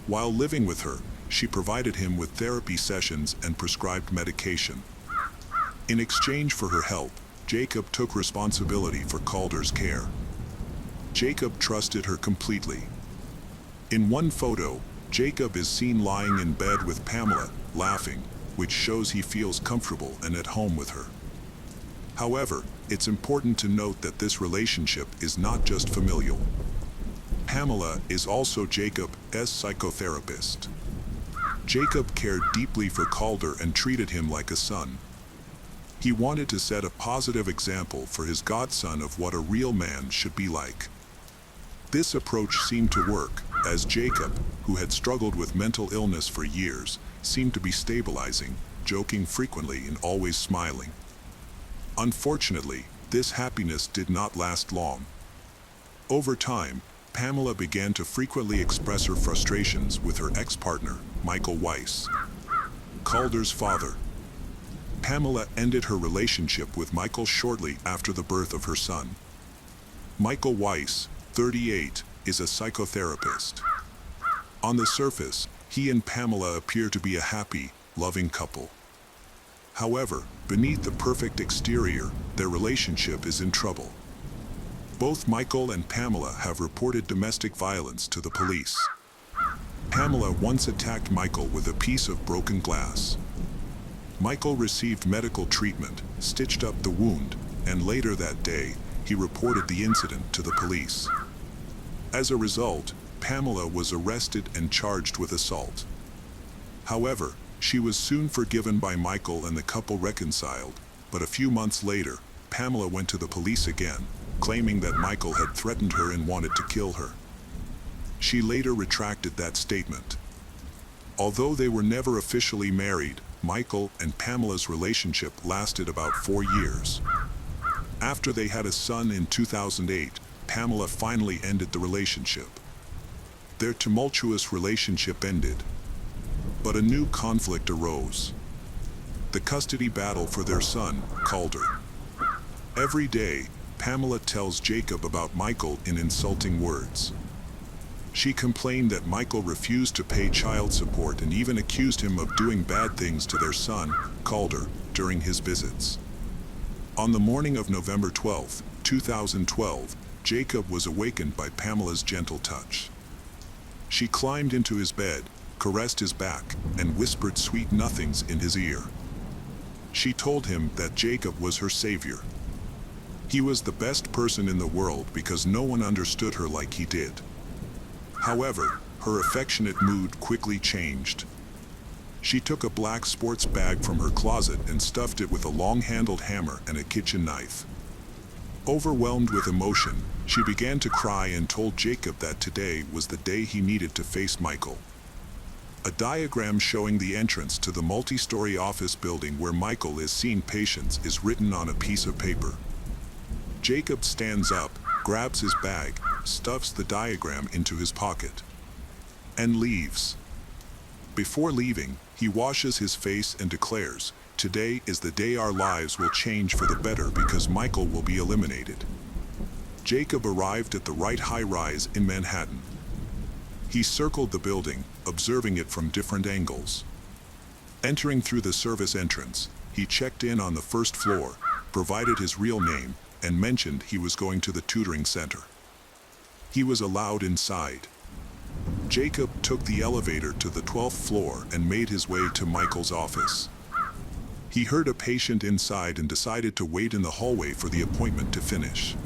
While living with her, she provided him with therapy sessions and prescribed medication. In exchange for her help, Jacob took responsibility for Calder's care. Jacob trusted her completely. In one photo, Jacob is seen lying in bed with Pamela, laughing, which shows he feels comfortable and at home with her. However, it's important to note that this relationship is not just familial. Pamela is also Jacob's psychotherapist. Jacob cared deeply for Calder and treated him like a son. He wanted to set a positive example for his godson of what a real man should be like. This approach seemed to work, as Jacob, who had struggled with mental illness for years, seemed to be stabilizing, joking frequently and always smiling. Unfortunately, this happiness did not last long. Over time, Pamela began to frequently express her frustrations with her ex-partner, Michael Weiss, Calder's father. Pamela ended her relationship with Michael shortly after the birth of her son. Michael Weiss, 38, is a psychotherapist. On the surface, he and Pamela appear to be a happy, loving couple. However, beneath the perfect exterior, their relationship is in trouble. Both Michael and Pamela have reported domestic violence to the police. Pamela once attacked Michael with a piece of broken glass. Michael received medical treatment, stitched up the wound, and later that day, he reported the incident to the police. As a result, Pamela was arrested and charged with assault. However, she was soon forgiven by Michael and the couple reconciled, but a few months later, Pamela went to the police again, claiming that Michael had threatened her and wanted to kill her. She later retracted that statement. Although they were never officially married, Michael and Pamela's relationship lasted about 4 years. After they had a son in 2008, Pamela finally ended the relationship. Their tumultuous relationship ended, but a new conflict arose: the custody battle for their son, Calder. Every day, Pamela tells Jacob about Michael in insulting words. She complained that Michael refused to pay child support and even accused him of doing bad things to their son, Calder, during his visits. On the morning of November 12, 2012, Jacob was awakened by Pamela's gentle touch. She climbed into his bed, caressed his back, and whispered sweet nothings in his ear. She told him that Jacob was her savior. He was the best person in the world because no one understood her like he did. However, her affectionate mood quickly changed. She took a black sports bag from her closet and stuffed it with a long-handled hammer and a kitchen knife. Overwhelmed with emotion, she began to cry and told Jacob that today was the day he needed to face Michael. A diagram showing the entrance to the multi-story office building where Michael is seeing patients is written on a piece of paper. Jacob stands up, grabs his bag, stuffs the diagram into his pocket, and leaves. Before leaving, he washes his face and declares, Today is the day our lives will change for the better because Michael will be eliminated. Jacob arrived at the right high-rise in Manhattan. He circled the building, observing it from different angles. Entering through the service entrance, he checked in on the first floor, provided his real name, and mentioned he was going to the tutoring center. He was allowed inside. Jacob took the elevator to the 12th floor and made his way to Michael's office. He heard a patient inside and decided to wait in the hallway for the appointment to finish.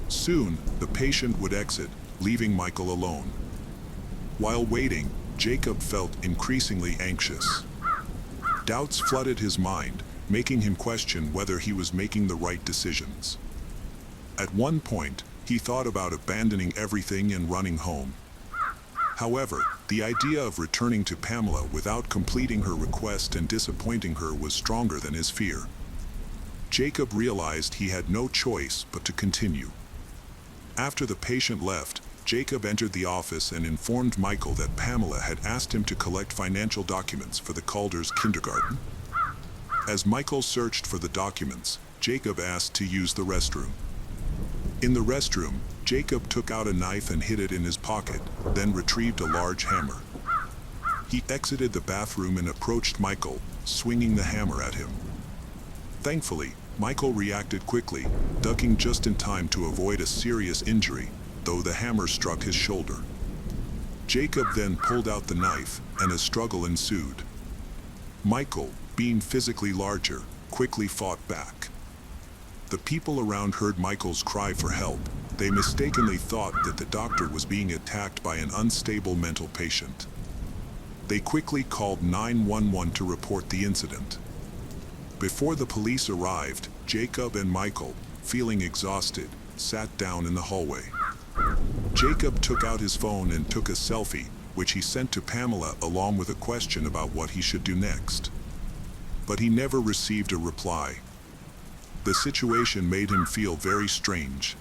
Soon, the patient would exit, leaving Michael alone. While waiting, Jacob felt increasingly anxious. Doubts flooded his mind, making him question whether he was making the right decisions. At one point, he thought about abandoning everything and running home. However, the idea of returning to Pamela without completing her request and disappointing her was stronger than his fear. Jacob realized he had no choice but to continue. After the patient left, Jacob entered the office and informed Michael that Pamela had asked him to collect financial documents for the Calders kindergarten. As Michael searched for the documents, Jacob asked to use the restroom. In the restroom, Jacob took out a knife and hid it in his pocket, then retrieved a large hammer. He exited the bathroom and approached Michael, swinging the hammer at him. Thankfully, Michael reacted quickly, ducking just in time to avoid a serious injury, though the hammer struck his shoulder. Jacob then pulled out the knife, and a struggle ensued. Michael, being physically larger, quickly fought back. The people around heard Michael's cry for help. They mistakenly thought that the doctor was being attacked by an unstable mental patient. They quickly called 911 to report the incident. Before the police arrived, Jacob and Michael, feeling exhausted, sat down in the hallway. Jacob took out his phone and took a selfie, which he sent to Pamela along with a question about what he should do next. But he never received a reply. The situation made him feel very strange.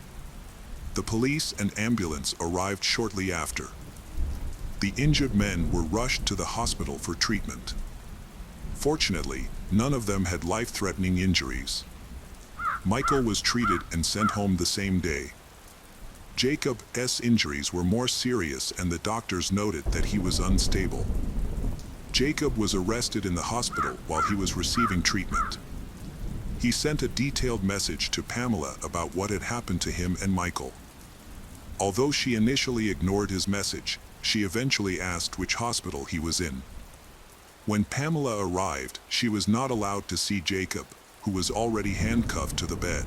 The police and ambulance arrived shortly after. The injured men were rushed to the hospital for treatment. Fortunately, none of them had life-threatening injuries. Michael was treated and sent home the same day. Jacob's injuries were more serious and the doctors noted that he was unstable. Jacob was arrested in the hospital while he was receiving treatment. He sent a detailed message to Pamela about what had happened to him and Michael. Although she initially ignored his message, she eventually asked which hospital he was in. When Pamela arrived, she was not allowed to see Jacob, who was already handcuffed to the bed.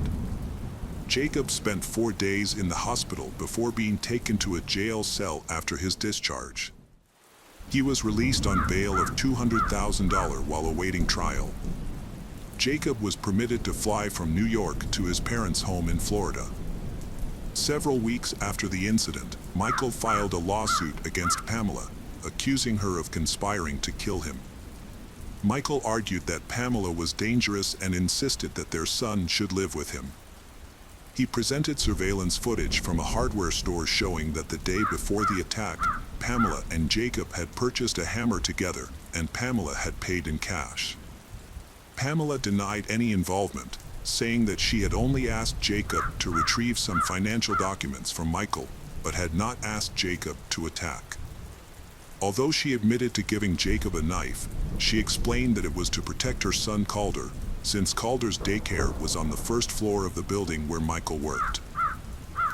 Jacob spent 4 days in the hospital before being taken to a jail cell after his discharge. He was released on bail of $200,000 while awaiting trial. Jacob was permitted to fly from New York to his parents' home in Florida. Several weeks after the incident, Michael filed a lawsuit against Pamela, accusing her of conspiring to kill him. Michael argued that Pamela was dangerous and insisted that their son should live with him. He presented surveillance footage from a hardware store showing that the day before the attack, Pamela and Jacob had purchased a hammer together, and Pamela had paid in cash. Pamela denied any involvement, saying that she had only asked Jacob to retrieve some financial documents from Michael, but had not asked Jacob to attack. Although she admitted to giving Jacob a knife, she explained that it was to protect her son Calder, since Calder's daycare was on the first floor of the building where Michael worked.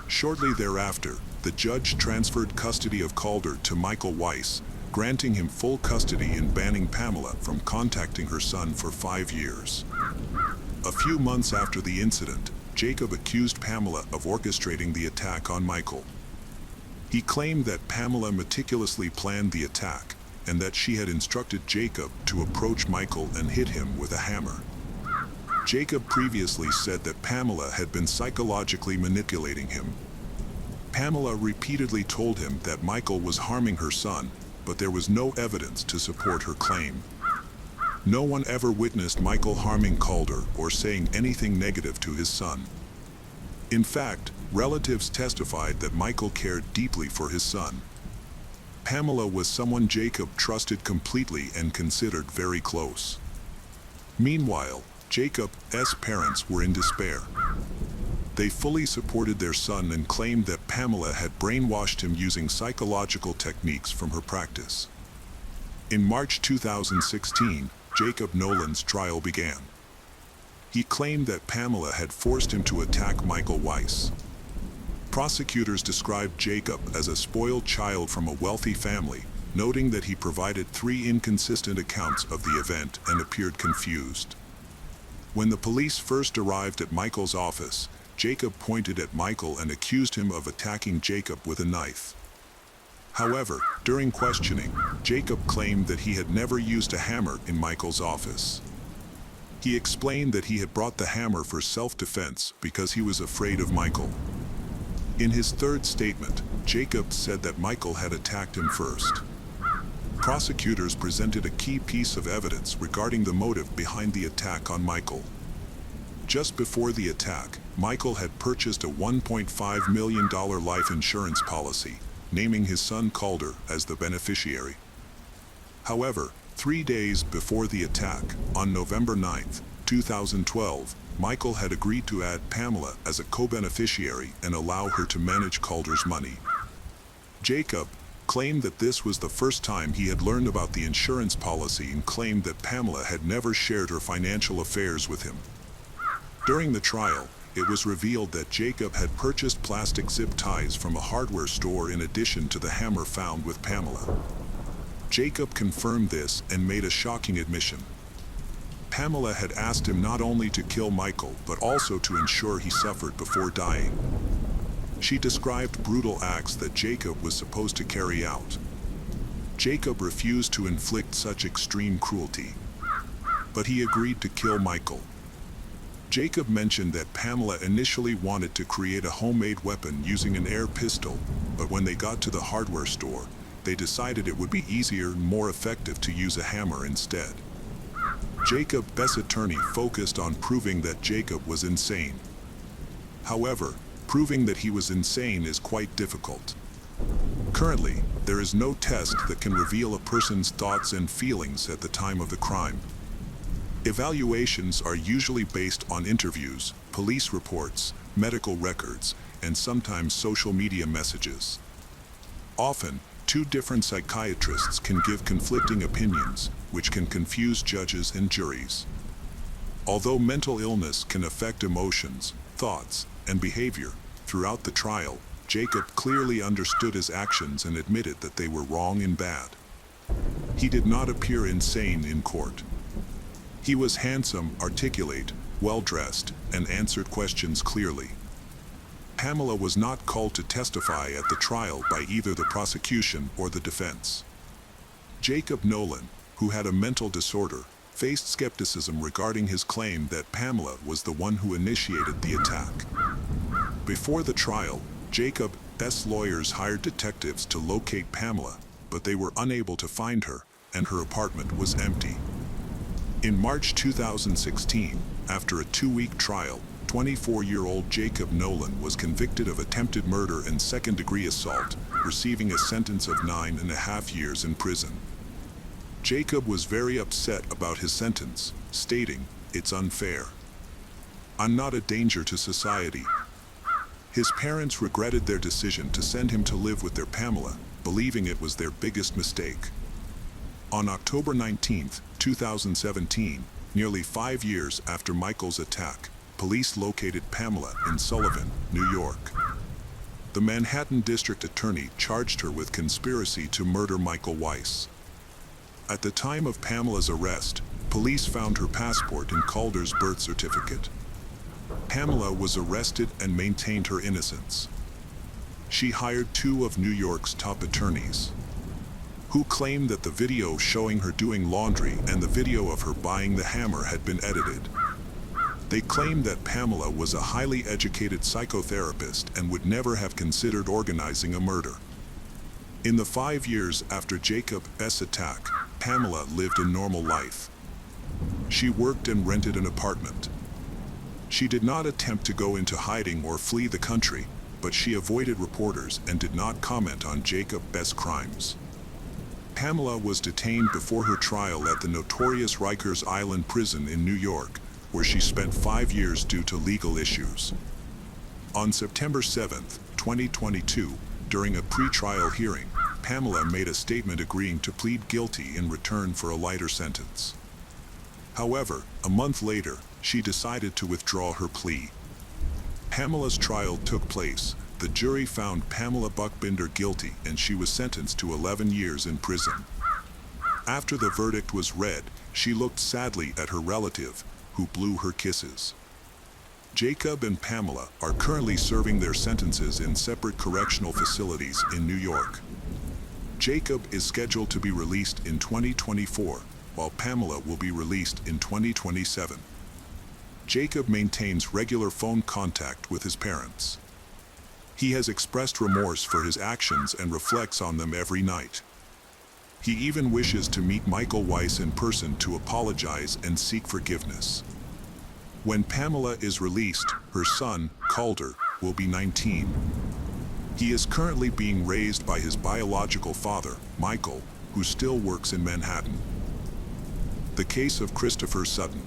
Shortly thereafter, the judge transferred custody of Calder to Michael Weiss, granting him full custody and banning Pamela from contacting her son for 5 years. A few months after the incident, Jacob accused Pamela of orchestrating the attack on Michael. He claimed that Pamela meticulously planned the attack, and that she had instructed Jacob to approach Michael and hit him with a hammer. Jacob previously said that Pamela had been psychologically manipulating him. Pamela repeatedly told him that Michael was harming her son, but there was no evidence to support her claim. No one ever witnessed Michael harming Calder or saying anything negative to his son. In fact, relatives testified that Michael cared deeply for his son. Pamela was someone Jacob trusted completely and considered very close. Meanwhile, Jacob's parents were in despair. They fully supported their son and claimed that Pamela had brainwashed him using psychological techniques from her practice. In March 2016, Jacob Nolan's trial began. He claimed that Pamela had forced him to attack Michael Weiss. Prosecutors described Jacob as a spoiled child from a wealthy family, noting that he provided 3 inconsistent accounts of the event and appeared confused. When the police first arrived at Michael's office, Jacob pointed at Michael and accused him of attacking Jacob with a knife. However, during questioning, Jacob claimed that he had never used a hammer in Michael's office. He explained that he had brought the hammer for self-defense because he was afraid of Michael. In his third statement, Jacob said that Michael had attacked him first. Prosecutors presented a key piece of evidence regarding the motive behind the attack on Michael. Just before the attack, Michael had purchased a $1.5 million life insurance policy, naming his son Calder as the beneficiary. However, 3 days before the attack, on November 9, 2012, Michael had agreed to add Pamela as a co-beneficiary and allow her to manage Calder's money. Jacob claimed that this was the first time he had learned about the insurance policy and claimed that Pamela had never shared her financial affairs with him. During the trial, it was revealed that Jacob had purchased plastic zip ties from a hardware store in addition to the hammer found with Pamela. Jacob confirmed this and made a shocking admission. Pamela had asked him not only to kill Michael but also to ensure he suffered before dying. She described brutal acts that Jacob was supposed to carry out. Jacob refused to inflict such extreme cruelty, but he agreed to kill Michael. Jacob mentioned that Pamela initially wanted to create a homemade weapon using an air pistol, but when they got to the hardware store, they decided it would be easier and more effective to use a hammer instead. Jacob's attorney focused on proving that Jacob was insane. However, proving that he was insane is quite difficult. Currently, there is no test that can reveal a person's thoughts and feelings at the time of the crime. Evaluations are usually based on interviews, police reports, medical records, and sometimes social media messages. Often, 2 different psychiatrists can give conflicting opinions, which can confuse judges and juries. Although mental illness can affect emotions, thoughts, and behavior, throughout the trial, Jacob clearly understood his actions and admitted that they were wrong and bad. He did not appear insane in court. He was handsome, articulate, well-dressed, and answered questions clearly. Pamela was not called to testify at the trial by either the prosecution or the defense. Jacob Nolan, who had a mental disorder, faced skepticism regarding his claim that Pamela was the one who initiated the attack. Before the trial, Jacob's lawyers hired detectives to locate Pamela, but they were unable to find her, and her apartment was empty. In March 2016, after a 2-week trial, 24-year-old Jacob Nolan was convicted of attempted murder and second-degree assault, receiving a sentence of 9.5 years in prison. Jacob was very upset about his sentence, stating, "It's unfair. I'm not a danger to society." His parents regretted their decision to send him to live with their Pamela, believing it was their biggest mistake. On October 19, 2017, nearly 5 years after Michael's attack, police located Pamela in Sullivan, New York. The Manhattan District Attorney charged her with conspiracy to murder Michael Weiss. At the time of Pamela's arrest, police found her passport and Calder's birth certificate. Pamela was arrested and maintained her innocence. She hired 2 of New York's top attorneys, who claimed that the video showing her doing laundry and the video of her buying the hammer had been edited. They claimed that Pamela was a highly educated psychotherapist and would never have considered organizing a murder. In the 5 years after Jacob's attack, Pamela lived a normal life. She worked and rented an apartment. She did not attempt to go into hiding or flee the country, but she avoided reporters and did not comment on Jacob's crimes. Pamela was detained before her trial at the notorious Rikers Island prison in New York, where she spent 5 years due to legal issues. On September 7, 2022, during a pre-trial hearing, Pamela made a statement agreeing to plead guilty in return for a lighter sentence. However, a month later, she decided to withdraw her plea. Pamela's trial took place. The jury found Pamela Buckbinder guilty and she was sentenced to 11 years in prison. After the verdict was read, she looked sadly at her relative, who blew her kisses. Jacob and Pamela are currently serving their sentences in separate correctional facilities in New York. Jacob is scheduled to be released in 2024, while Pamela will be released in 2027. Jacob maintains regular phone contact with his parents. He has expressed remorse for his actions and reflects on them every night. He even wishes to meet Michael Weiss in person to apologize and seek forgiveness. When Pamela is released, her son, Calder, will be 19. He is currently being raised by his biological father, Michael, who still works in Manhattan. The case of Christopher Sutton.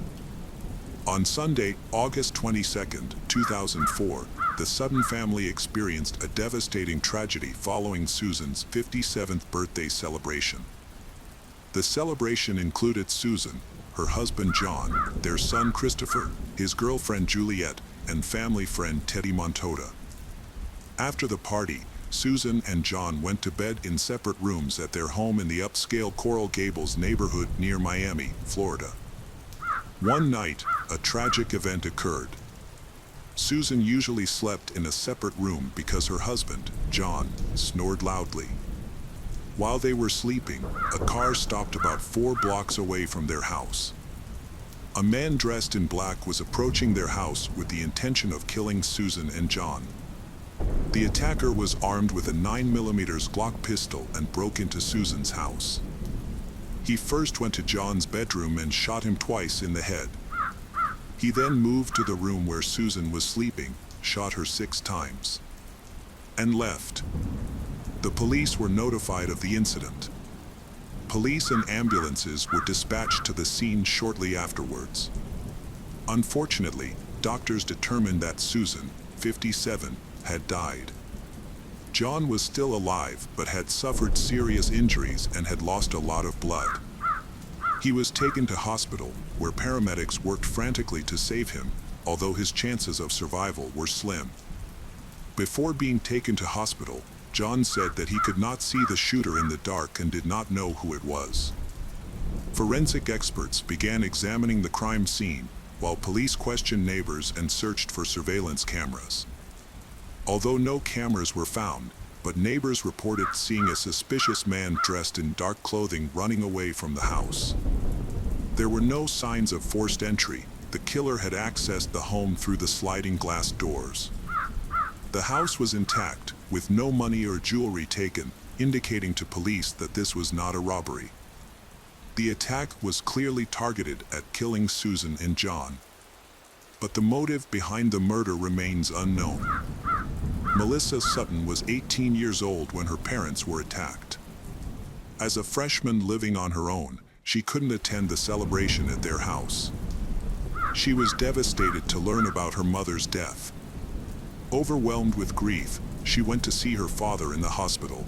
On Sunday, August 22, 2004, the Sutton family experienced a devastating tragedy following Susan's 57th birthday celebration. The celebration included Susan, her husband John, their son Christopher, his girlfriend Juliet, and family friend Teddy Montoda. After the party, Susan and John went to bed in separate rooms at their home in the upscale Coral Gables neighborhood near Miami, Florida. One night, a tragic event occurred. Susan usually slept in a separate room because her husband, John, snored loudly. While they were sleeping, a car stopped about 4 blocks away from their house. A man dressed in black was approaching their house with the intention of killing Susan and John. The attacker was armed with a 9mm Glock pistol and broke into Susan's house. He first went to John's bedroom and shot him twice in the head. He then moved to the room where Susan was sleeping, shot her 6 times, and left. The police were notified of the incident. Police and ambulances were dispatched to the scene shortly afterwards. Unfortunately, doctors determined that Susan, 57, had died. John was still alive but had suffered serious injuries and had lost a lot of blood. He was taken to hospital, where paramedics worked frantically to save him, although his chances of survival were slim. Before being taken to hospital, John said that he could not see the shooter in the dark and did not know who it was. Forensic experts began examining the crime scene, while police questioned neighbors and searched for surveillance cameras. Although no cameras were found, but neighbors reported seeing a suspicious man dressed in dark clothing running away from the house. There were no signs of forced entry. The killer had accessed the home through the sliding glass doors. The house was intact, with no money or jewelry taken, indicating to police that this was not a robbery. The attack was clearly targeted at killing Susan and John. But the motive behind the murder remains unknown. Melissa Sutton was 18 years old when her parents were attacked. As a freshman living on her own, she couldn't attend the celebration at their house. She was devastated to learn about her mother's death. Overwhelmed with grief, she went to see her father in the hospital.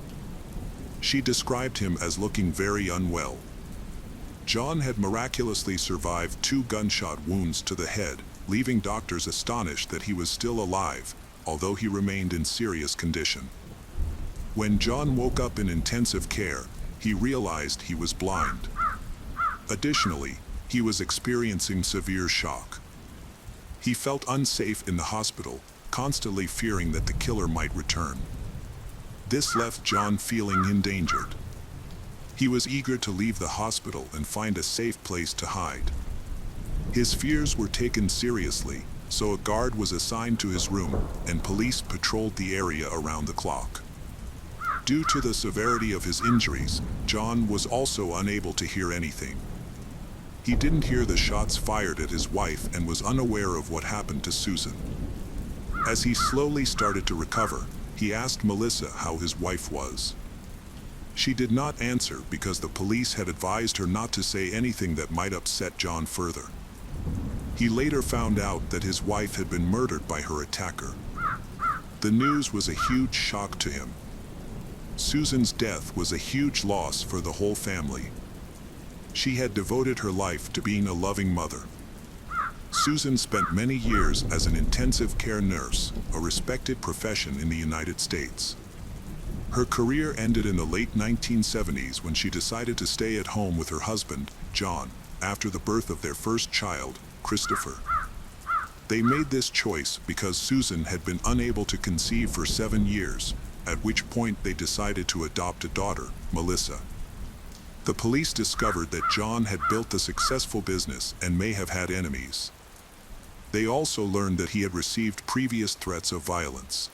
She described him as looking very unwell. John had miraculously survived 2 gunshot wounds to the head, leaving doctors astonished that he was still alive, although he remained in serious condition. When John woke up in intensive care, he realized he was blind. Additionally, he was experiencing severe shock. He felt unsafe in the hospital, constantly fearing that the killer might return. This left John feeling endangered. He was eager to leave the hospital and find a safe place to hide. His fears were taken seriously, so a guard was assigned to his room, and police patrolled the area around the clock. Due to the severity of his injuries, John was also unable to hear anything. He didn't hear the shots fired at his wife and was unaware of what happened to Susan. As he slowly started to recover, he asked Melissa how his wife was. She did not answer because the police had advised her not to say anything that might upset John further. He later found out that his wife had been murdered by her attacker. The news was a huge shock to him. Susan's death was a huge loss for the whole family. She had devoted her life to being a loving mother. Susan spent many years as an intensive care nurse, a respected profession in the United States. Her career ended in the late 1970s when she decided to stay at home with her husband, John, after the birth of their first child, Christopher. They made this choice because Susan had been unable to conceive for 7 years, at which point they decided to adopt a daughter, Melissa. The police discovered that John had built a successful business and may have had enemies. They also learned that he had received previous threats of violence.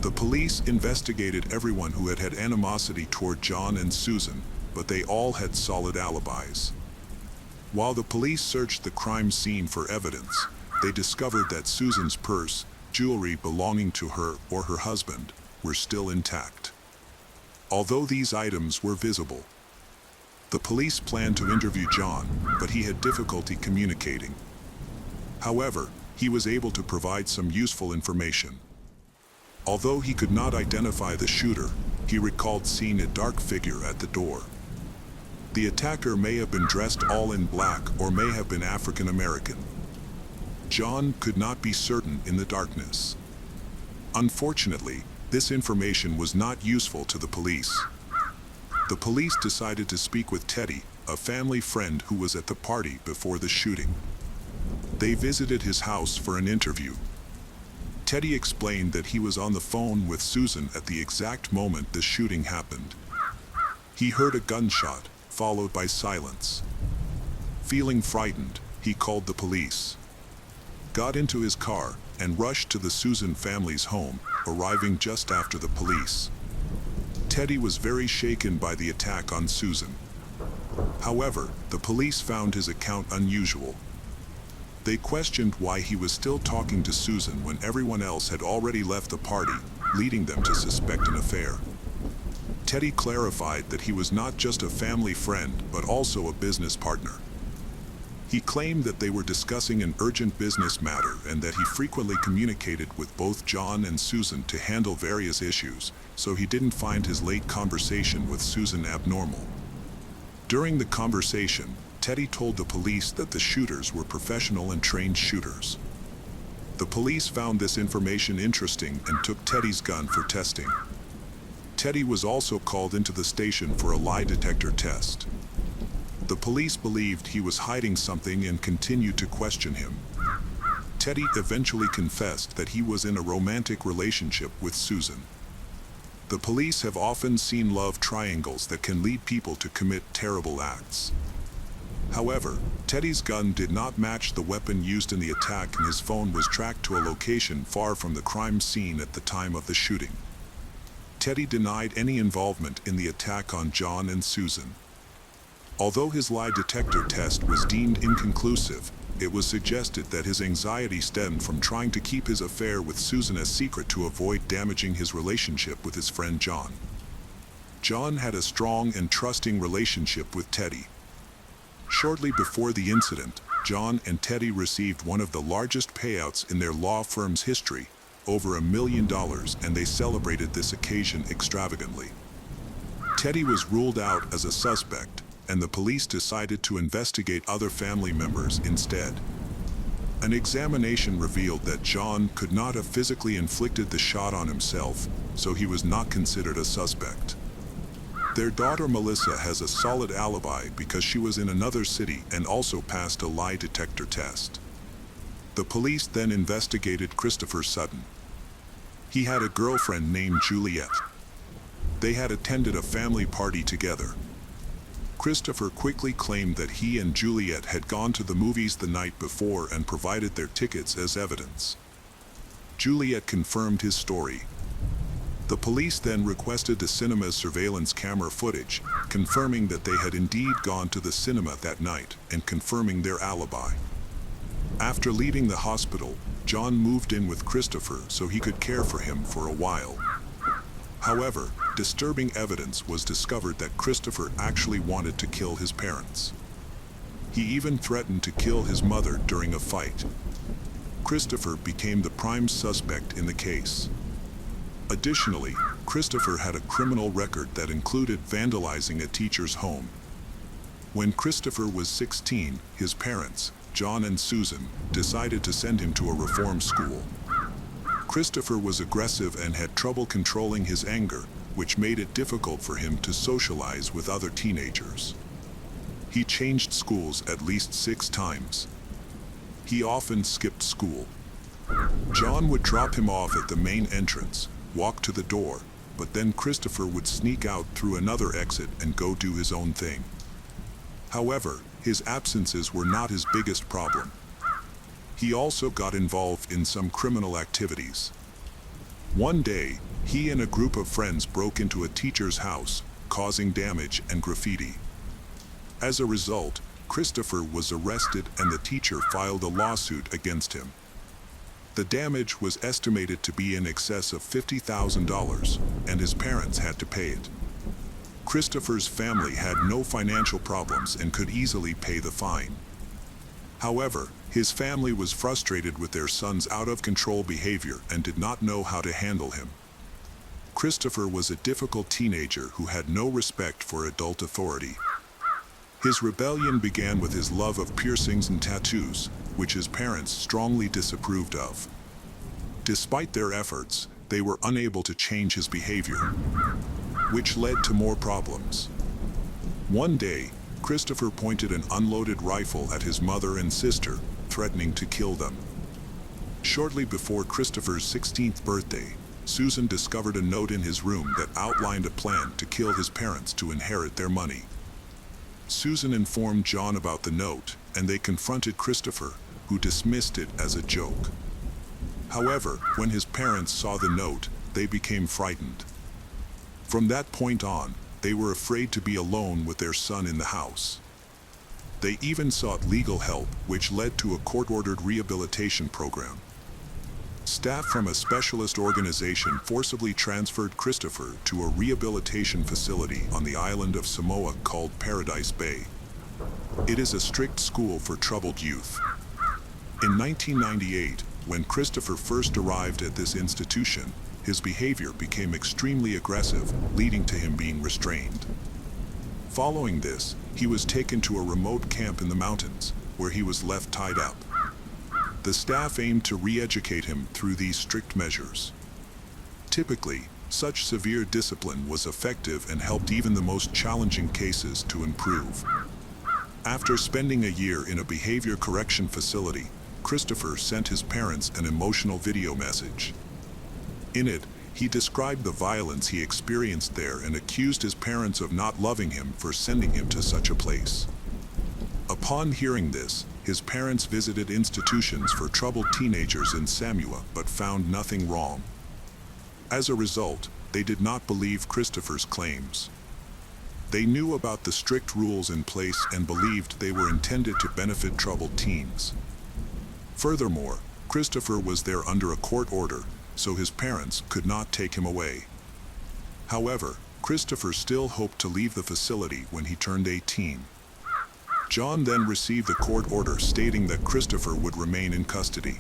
The police investigated everyone who had had animosity toward John and Susan, but they all had solid alibis. While the police searched the crime scene for evidence, they discovered that Susan's purse, jewelry belonging to her or her husband, were still intact. Although these items were visible, the police planned to interview John, but he had difficulty communicating. However, he was able to provide some useful information. Although he could not identify the shooter, he recalled seeing a dark figure at the door. The attacker may have been dressed all in black or may have been African American. John could not be certain in the darkness. Unfortunately, this information was not useful to the police. The police decided to speak with Teddy, a family friend who was at the party before the shooting. They visited his house for an interview. Teddy explained that he was on the phone with Susan at the exact moment the shooting happened. He heard a gunshot, followed by silence. Feeling frightened, he called the police, got into his car, and rushed to the Susan family's home, arriving just after the police. Teddy was very shaken by the attack on Susan. However, the police found his account unusual. They questioned why he was still talking to Susan when everyone else had already left the party, leading them to suspect an affair. Teddy clarified that he was not just a family friend, but also a business partner. He claimed that they were discussing an urgent business matter and that he frequently communicated with both John and Susan to handle various issues, so he didn't find his late conversation with Susan abnormal. During the conversation, Teddy told the police that the shooters were professional and trained shooters. The police found this information interesting and took Teddy's gun for testing. Teddy was also called into the station for a lie detector test. The police believed he was hiding something and continued to question him. Teddy eventually confessed that he was in a romantic relationship with Susan. The police have often seen love triangles that can lead people to commit terrible acts. However, Teddy's gun did not match the weapon used in the attack, and his phone was tracked to a location far from the crime scene at the time of the shooting. Teddy denied any involvement in the attack on John and Susan. Although his lie detector test was deemed inconclusive, it was suggested that his anxiety stemmed from trying to keep his affair with Susan a secret to avoid damaging his relationship with his friend John. John had a strong and trusting relationship with Teddy. Shortly before the incident, John and Teddy received one of the largest payouts in their law firm's history, over $1 million, and they celebrated this occasion extravagantly. Teddy was ruled out as a suspect, and the police decided to investigate other family members instead. An examination revealed that John could not have physically inflicted the shot on himself, so he was not considered a suspect. Their daughter Melissa has a solid alibi because she was in another city and also passed a lie detector test. The police then investigated Christopher Sutton. He had a girlfriend named Juliet. They had attended a family party together. Christopher quickly claimed that he and Juliet had gone to the movies the night before and provided their tickets as evidence. Juliet confirmed his story. The police then requested the cinema's surveillance camera footage, confirming that they had indeed gone to the cinema that night and confirming their alibi. After leaving the hospital, John moved in with Christopher so he could care for him for a while. However, disturbing evidence was discovered that Christopher actually wanted to kill his parents. He even threatened to kill his mother during a fight. Christopher became the prime suspect in the case. Additionally, Christopher had a criminal record that included vandalizing a teacher's home. When Christopher was 16, his parents, John and Susan, decided to send him to a reform school. Christopher was aggressive and had trouble controlling his anger, which made it difficult for him to socialize with other teenagers. He changed schools at least 6 times. He often skipped school. John would drop him off at the main entrance, walk to the door, but then Christopher would sneak out through another exit and go do his own thing. However, his absences were not his biggest problem. He also got involved in some criminal activities. One day, he and a group of friends broke into a teacher's house, causing damage and graffiti. As a result, Christopher was arrested and the teacher filed a lawsuit against him. The damage was estimated to be in excess of $50,000, and his parents had to pay it. Christopher's family had no financial problems and could easily pay the fine. However, his family was frustrated with their son's out-of-control behavior and did not know how to handle him. Christopher was a difficult teenager who had no respect for adult authority. His rebellion began with his love of piercings and tattoos, which his parents strongly disapproved of. Despite their efforts, they were unable to change his behavior, which led to more problems. One day, Christopher pointed an unloaded rifle at his mother and sister, threatening to kill them. Shortly before Christopher's 16th birthday, Susan discovered a note in his room that outlined a plan to kill his parents to inherit their money. Susan informed John about the note, and they confronted Christopher, who dismissed it as a joke. However, when his parents saw the note, they became frightened. From that point on, they were afraid to be alone with their son in the house. They even sought legal help, which led to a court-ordered rehabilitation program. Staff from a specialist organization forcibly transferred Christopher to a rehabilitation facility on the island of Samoa called Paradise Bay. It is a strict school for troubled youth. In 1998, when Christopher first arrived at this institution, his behavior became extremely aggressive, leading to him being restrained. Following this, he was taken to a remote camp in the mountains, where he was left tied up. The staff aimed to re-educate him through these strict measures. Typically, such severe discipline was effective and helped even the most challenging cases to improve. After spending a year in a behavior correction facility, Christopher sent his parents an emotional video message. In it, he described the violence he experienced there and accused his parents of not loving him for sending him to such a place. Upon hearing this, his parents visited institutions for troubled teenagers in Samoa but found nothing wrong. As a result, they did not believe Christopher's claims. They knew about the strict rules in place and believed they were intended to benefit troubled teens. Furthermore, Christopher was there under a court order, so his parents could not take him away. However, Christopher still hoped to leave the facility when he turned 18. John then received a court order stating that Christopher would remain in custody.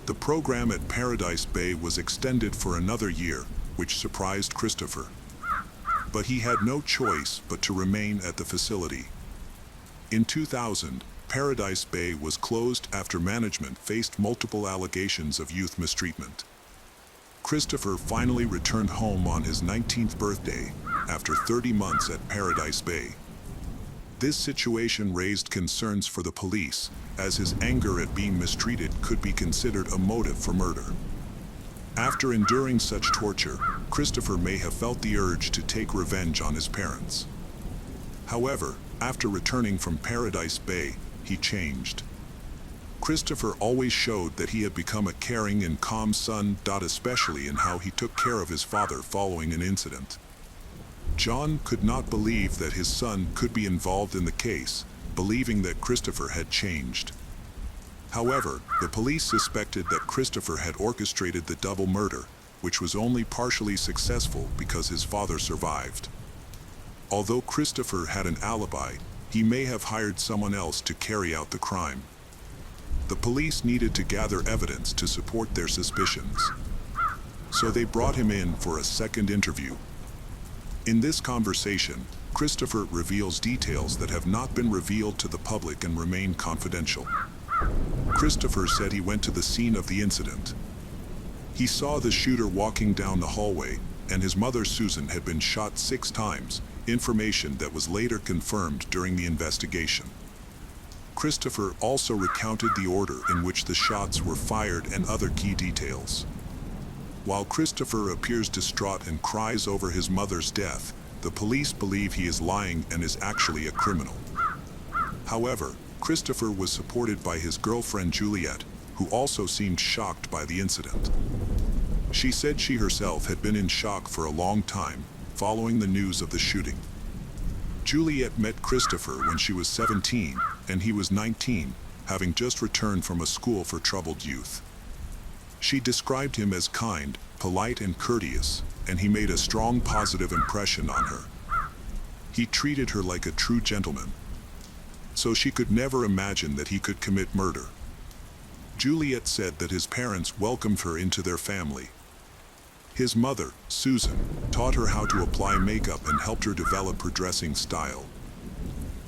The program at Paradise Bay was extended for another year, which surprised Christopher. But he had no choice but to remain at the facility. In 2000, Paradise Bay was closed after management faced multiple allegations of youth mistreatment. Christopher finally returned home on his 19th birthday, after 30 months at Paradise Bay. This situation raised concerns for the police, as his anger at being mistreated could be considered a motive for murder. After enduring such torture, Christopher may have felt the urge to take revenge on his parents. However, after returning from Paradise Bay, he changed. Christopher always showed that he had become a caring and calm son, especially in how he took care of his father following an incident. John could not believe that his son could be involved in the case, believing that Christopher had changed. However, the police suspected that Christopher had orchestrated the double murder, which was only partially successful because his father survived. Although Christopher had an alibi, he may have hired someone else to carry out the crime. The police needed to gather evidence to support their suspicions. So they brought him in for a second interview. In this conversation, Christopher reveals details that have not been revealed to the public and remain confidential. Christopher said he went to the scene of the incident. He saw the shooter walking down the hallway, and his mother Susan had been shot 6 times, information that was later confirmed during the investigation. Christopher also recounted the order in which the shots were fired and other key details. While Christopher appears distraught and cries over his mother's death, the police believe he is lying and is actually a criminal. However, Christopher was supported by his girlfriend Juliet, who also seemed shocked by the incident. She said she herself had been in shock for a long time, following the news of the shooting. Juliet met Christopher when she was 17, and he was 19, having just returned from a school for troubled youth. She described him as kind, polite, and courteous, and he made a strong positive impression on her. He treated her like a true gentleman. So she could never imagine that he could commit murder. Juliet said that his parents welcomed her into their family. His mother, Susan, taught her how to apply makeup and helped her develop her dressing style.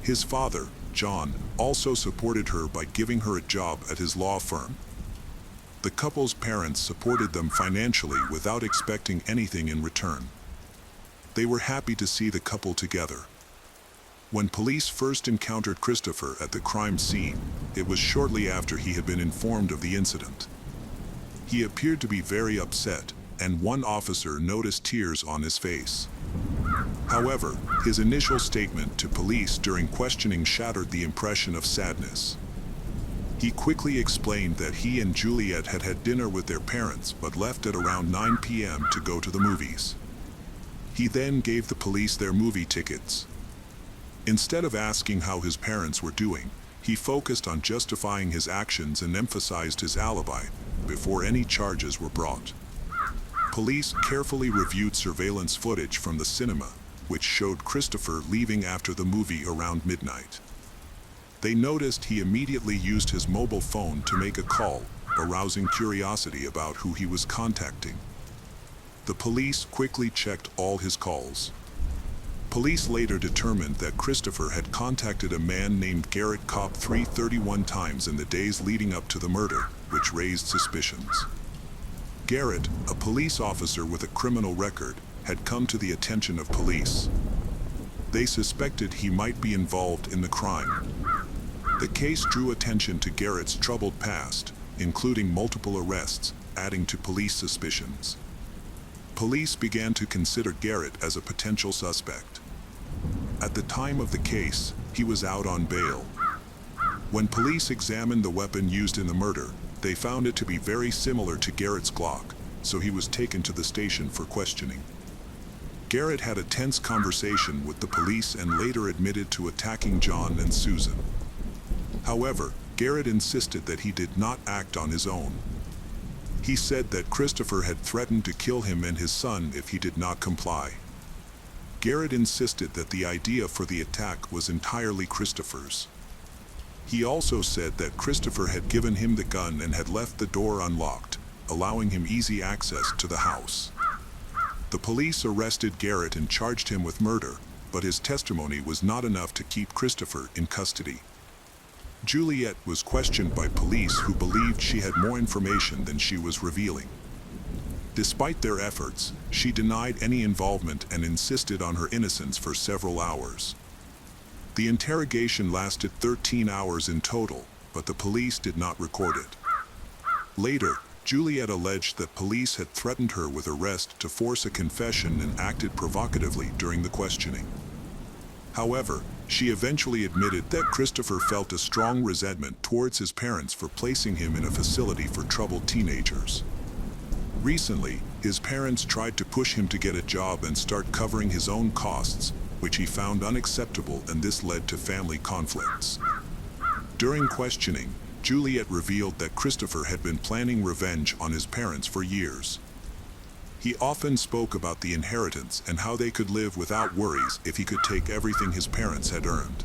His father, John, also supported her by giving her a job at his law firm. The couple's parents supported them financially without expecting anything in return. They were happy to see the couple together. When police first encountered Christopher at the crime scene, it was shortly after he had been informed of the incident. He appeared to be very upset, and one officer noticed tears on his face. However, his initial statement to police during questioning shattered the impression of sadness. He quickly explained that he and Juliet had had dinner with their parents but left at around 9 p.m. to go to the movies. He then gave the police their movie tickets. Instead of asking how his parents were doing, he focused on justifying his actions and emphasized his alibi before any charges were brought. Police carefully reviewed surveillance footage from the cinema, which showed Christopher leaving after the movie around midnight. They noticed he immediately used his mobile phone to make a call, arousing curiosity about who he was contacting. The police quickly checked all his calls. Police later determined that Christopher had contacted a man named Garrett Kopp 331 times in the days leading up to the murder, which raised suspicions. Garrett, a police officer with a criminal record, had come to the attention of police. They suspected he might be involved in the crime. The case drew attention to Garrett's troubled past, including multiple arrests, adding to police suspicions. Police began to consider Garrett as a potential suspect. At the time of the case, he was out on bail. When police examined the weapon used in the murder, they found it to be very similar to Garrett's Glock, so he was taken to the station for questioning. Garrett had a tense conversation with the police and later admitted to attacking John and Susan. However, Garrett insisted that he did not act on his own. He said that Christopher had threatened to kill him and his son if he did not comply. Garrett insisted that the idea for the attack was entirely Christopher's. He also said that Christopher had given him the gun and had left the door unlocked, allowing him easy access to the house. The police arrested Garrett and charged him with murder, but his testimony was not enough to keep Christopher in custody. Juliet was questioned by police who believed she had more information than she was revealing. Despite their efforts, she denied any involvement and insisted on her innocence for several hours. The interrogation lasted 13 hours in total, but the police did not record it. Later, Juliet alleged that police had threatened her with arrest to force a confession and acted provocatively during the questioning. However, she eventually admitted that Christopher felt a strong resentment towards his parents for placing him in a facility for troubled teenagers. Recently, his parents tried to push him to get a job and start covering his own costs, which he found unacceptable, and this led to family conflicts. During questioning, Juliet revealed that Christopher had been planning revenge on his parents for years. He often spoke about the inheritance and how they could live without worries if he could take everything his parents had earned.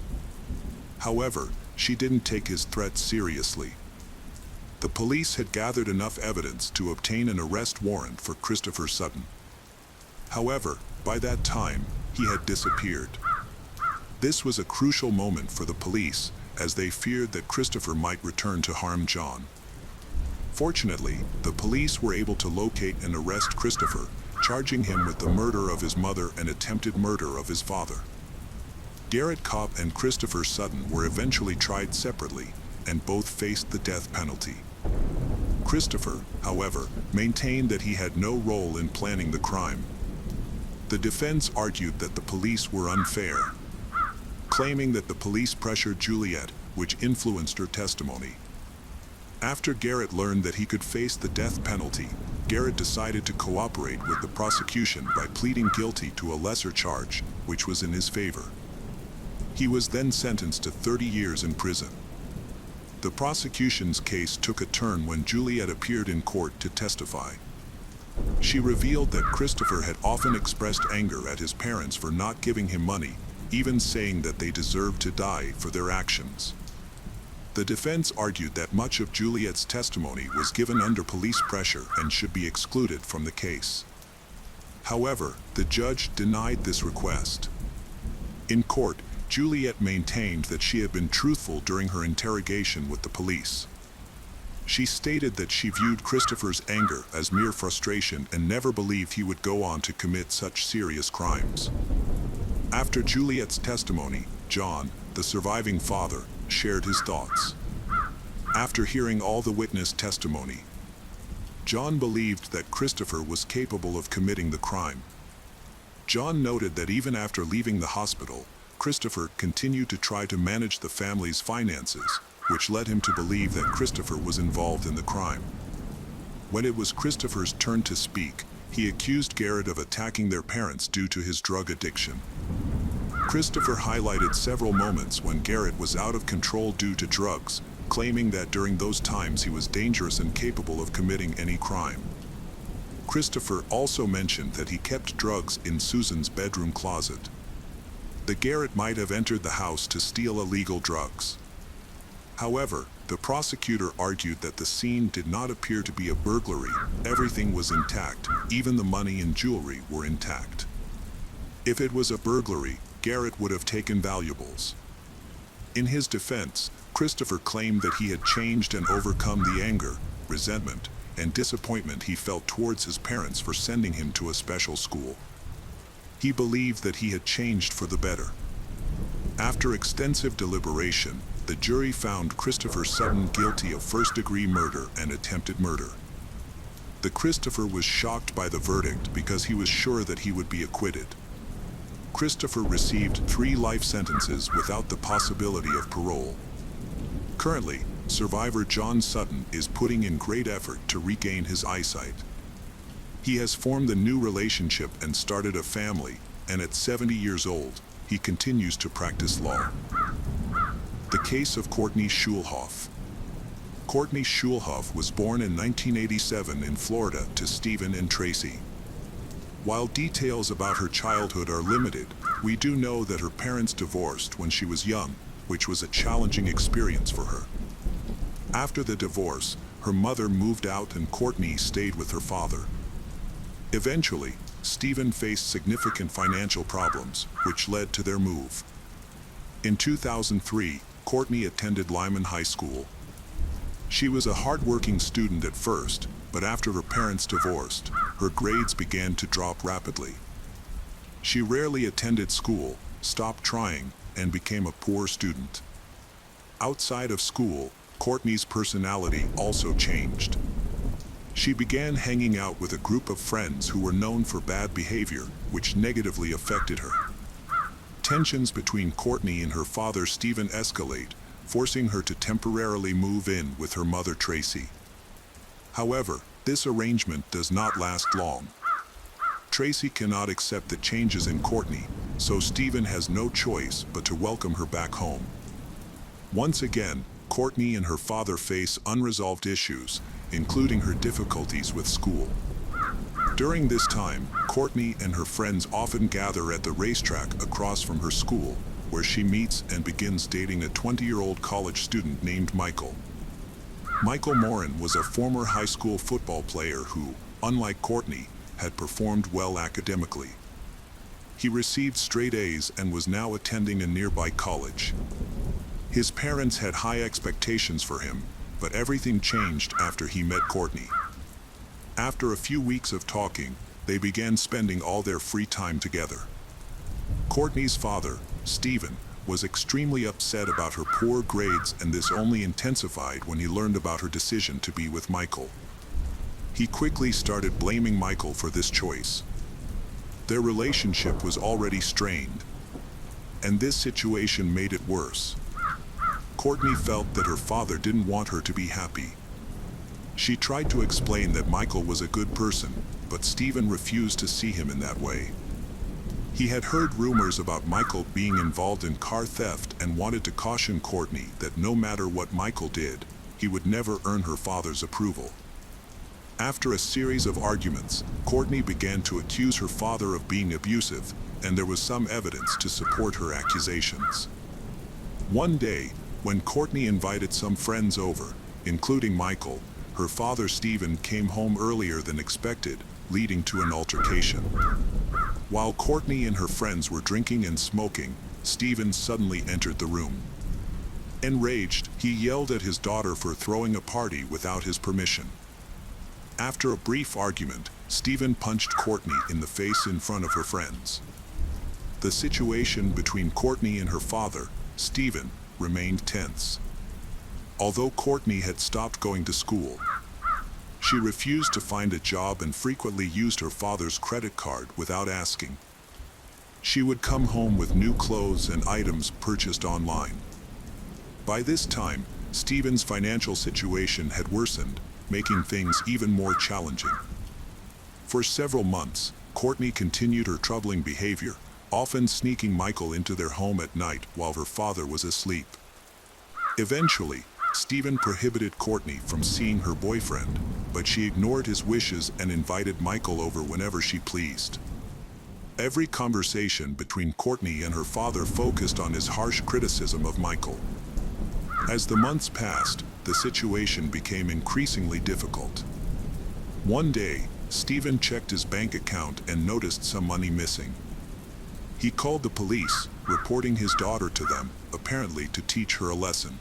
However, she didn't take his threats seriously. The police had gathered enough evidence to obtain an arrest warrant for Christopher Sutton. However, by that time, he had disappeared. This was a crucial moment for the police, as they feared that Christopher might return to harm John. Fortunately, the police were able to locate and arrest Christopher, charging him with the murder of his mother and attempted murder of his father. Garrett Kopp and Christopher Sutton were eventually tried separately, and both faced the death penalty. Christopher, however, maintained that he had no role in planning the crime. The defense argued that the police were unfair, claiming that the police pressured Juliet, which influenced her testimony. After Garrett learned that he could face the death penalty, Garrett decided to cooperate with the prosecution by pleading guilty to a lesser charge, which was in his favor. He was then sentenced to 30 years in prison. The prosecution's case took a turn when Juliet appeared in court to testify. She revealed that Christopher had often expressed anger at his parents for not giving him money, even saying that they deserved to die for their actions. The defense argued that much of Juliet's testimony was given under police pressure and should be excluded from the case. However, the judge denied this request. In court, Juliet maintained that she had been truthful during her interrogation with the police. She stated that she viewed Christopher's anger as mere frustration and never believed he would go on to commit such serious crimes. After Juliet's testimony, John, the surviving father, shared his thoughts. After hearing all the witness testimony, John believed that Christopher was capable of committing the crime. John noted that even after leaving the hospital, Christopher continued to try to manage the family's finances, which led him to believe that Christopher was involved in the crime. When it was Christopher's turn to speak, he accused Garrett of attacking their parents due to his drug addiction. Christopher highlighted several moments when Garrett was out of control due to drugs, claiming that during those times he was dangerous and capable of committing any crime. Christopher also mentioned that he kept drugs in Susan's bedroom closet. The Garrett might have entered the house to steal illegal drugs. However, the prosecutor argued that the scene did not appear to be a burglary. Everything was intact, even the money and jewelry were intact. If it was a burglary, Garrett would have taken valuables. In his defense, Christopher claimed that he had changed and overcome the anger, resentment, and disappointment he felt towards his parents for sending him to a special school. He believed that he had changed for the better. After extensive deliberation, the jury found Christopher Sutton guilty of first-degree murder and attempted murder. The Christopher was shocked by the verdict because he was sure that he would be acquitted. Christopher received 3 life sentences without the possibility of parole. Currently, survivor John Sutton is putting in great effort to regain his eyesight. He has formed a new relationship and started a family, and at 70 years old, he continues to practice law. The case of Courtney Schulhoff. Courtney Schulhoff was born in 1987 in Florida to Stephen and Tracy. While details about her childhood are limited, we do know that her parents divorced when she was young, which was a challenging experience for her. After the divorce, her mother moved out and Courtney stayed with her father. Eventually, Stephen faced significant financial problems, which led to their move. In 2003, Courtney attended Lyman High School. She was a hardworking student at first, but after her parents divorced, her grades began to drop rapidly. She rarely attended school, stopped trying, and became a poor student. Outside of school, Courtney's personality also changed. She began hanging out with a group of friends who were known for bad behavior, which negatively affected her. Tensions between Courtney and her father Stephen escalate, forcing her to temporarily move in with her mother Tracy. However, this arrangement does not last long. Tracy cannot accept the changes in Courtney, so Stephen has no choice but to welcome her back home. Once again, Courtney and her father face unresolved issues, including her difficulties with school. During this time, Courtney and her friends often gather at the racetrack across from her school, where she meets and begins dating a 20-year-old college student named Michael. Michael Morin was a former high school football player who, unlike Courtney, had performed well academically. He received straight A's and was now attending a nearby college. His parents had high expectations for him, but everything changed after he met Courtney. After a few weeks of talking, they began spending all their free time together. Courtney's father, Stephen, was extremely upset about her poor grades, and this only intensified when he learned about her decision to be with Michael. He quickly started blaming Michael for this choice. Their relationship was already strained, and this situation made it worse. Courtney felt that her father didn't want her to be happy. She tried to explain that Michael was a good person, but Stephen refused to see him in that way. He had heard rumors about Michael being involved in car theft and wanted to caution Courtney that no matter what Michael did, he would never earn her father's approval. After a series of arguments, Courtney began to accuse her father of being abusive, and there was some evidence to support her accusations. One day, when Courtney invited some friends over, including Michael, her father Stephen came home earlier than expected, leading to an altercation. While Courtney and her friends were drinking and smoking, Stephen suddenly entered the room. Enraged, he yelled at his daughter for throwing a party without his permission. After a brief argument, Stephen punched Courtney in the face in front of her friends. The situation between Courtney and her father, Stephen, remained tense. Although Courtney had stopped going to school, she refused to find a job and frequently used her father's credit card without asking. She would come home with new clothes and items purchased online. By this time, Stephen's financial situation had worsened, making things even more challenging. For several months, Courtney continued her troubling behavior, often sneaking Michael into their home at night while her father was asleep. Eventually, Stephen prohibited Courtney from seeing her boyfriend, but she ignored his wishes and invited Michael over whenever she pleased. Every conversation between Courtney and her father focused on his harsh criticism of Michael. As the months passed, the situation became increasingly difficult. One day, Stephen checked his bank account and noticed some money missing. He called the police, reporting his daughter to them, apparently to teach her a lesson.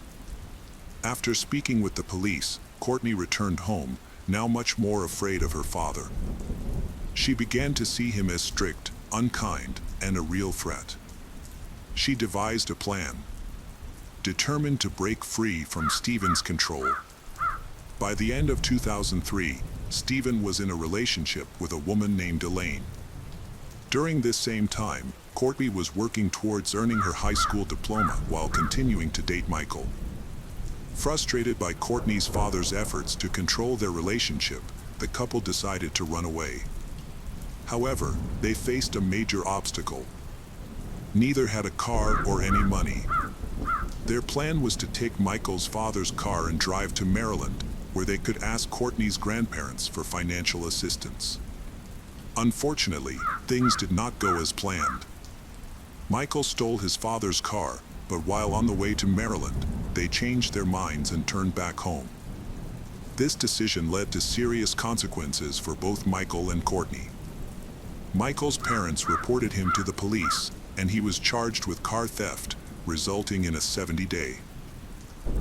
After speaking with the police, Courtney returned home, now much more afraid of her father. She began to see him as strict, unkind, and a real threat. She devised a plan, determined to break free from Stephen's control. By the end of 2003, Stephen was in a relationship with a woman named Elaine. During this same time, Courtney was working towards earning her high school diploma while continuing to date Michael. Frustrated by Courtney's father's efforts to control their relationship, the couple decided to run away. However, they faced a major obstacle. Neither had a car or any money. Their plan was to take Michael's father's car and drive to Maryland, where they could ask Courtney's grandparents for financial assistance. Unfortunately, things did not go as planned. Michael stole his father's car, but while on the way to Maryland, they changed their minds and turned back home. This decision led to serious consequences for both Michael and Courtney. Michael's parents reported him to the police, and he was charged with car theft, resulting in a 70-day.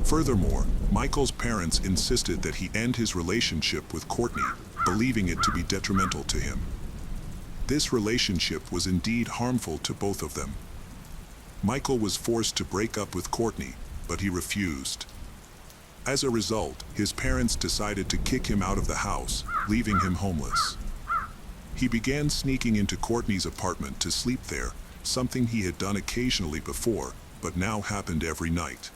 Furthermore, Michael's parents insisted that he end his relationship with Courtney, believing it to be detrimental to him. This relationship was indeed harmful to both of them. Michael was forced to break up with Courtney, but he refused. As a result, his parents decided to kick him out of the house, leaving him homeless. He began sneaking into Courtney's apartment to sleep there, something he had done occasionally before, but now happened every night.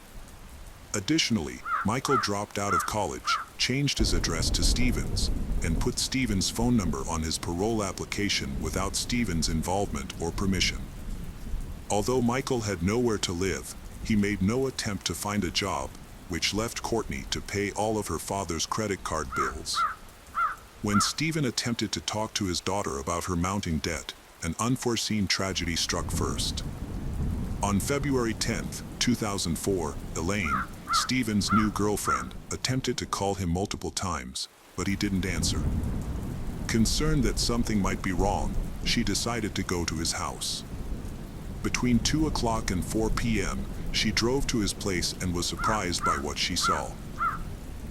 Additionally, Michael dropped out of college, changed his address to Stephen's, and put Stephen's phone number on his parole application without Stephen's involvement or permission. Although Michael had nowhere to live, he made no attempt to find a job, which left Courtney to pay all of her father's credit card bills. When Stephen attempted to talk to his daughter about her mounting debt, an unforeseen tragedy struck first. On February 10, 2004, Elaine, Stephen's new girlfriend, attempted to call him multiple times, but he didn't answer. Concerned that something might be wrong, she decided to go to his house. Between 2 o'clock and 4 p.m., she drove to his place and was surprised by what she saw.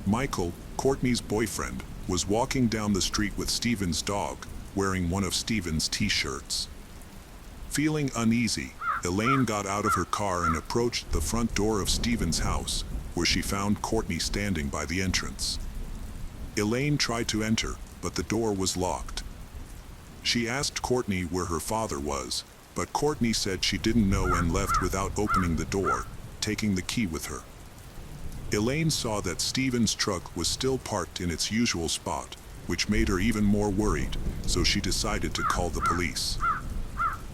Michael, Courtney's boyfriend, was walking down the street with Stephen's dog, wearing one of Stephen's t-shirts. Feeling uneasy, Elaine got out of her car and approached the front door of Stephen's house, where she found Courtney standing by the entrance. Elaine tried to enter, but the door was locked. She asked Courtney where her father was, but Courtney said she didn't know and left without opening the door, taking the key with her. Elaine saw that Stephen's truck was still parked in its usual spot, which made her even more worried, so she decided to call the police.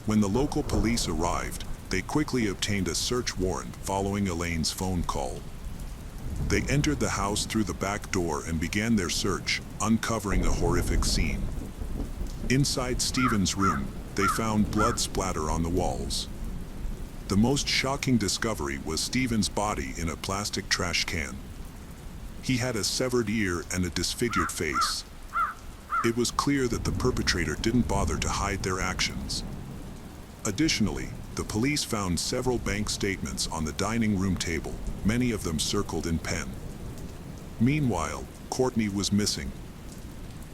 When the local police arrived, they quickly obtained a search warrant following Elaine's phone call. They entered the house through the back door and began their search, uncovering a horrific scene. Inside Stephen's room, they found blood splatter on the walls. The most shocking discovery was Stephen's body in a plastic trash can. He had a severed ear and a disfigured face. It was clear that the perpetrator didn't bother to hide their actions. Additionally, the police found several bank statements on the dining room table, many of them circled in pen. Meanwhile, Courtney was missing.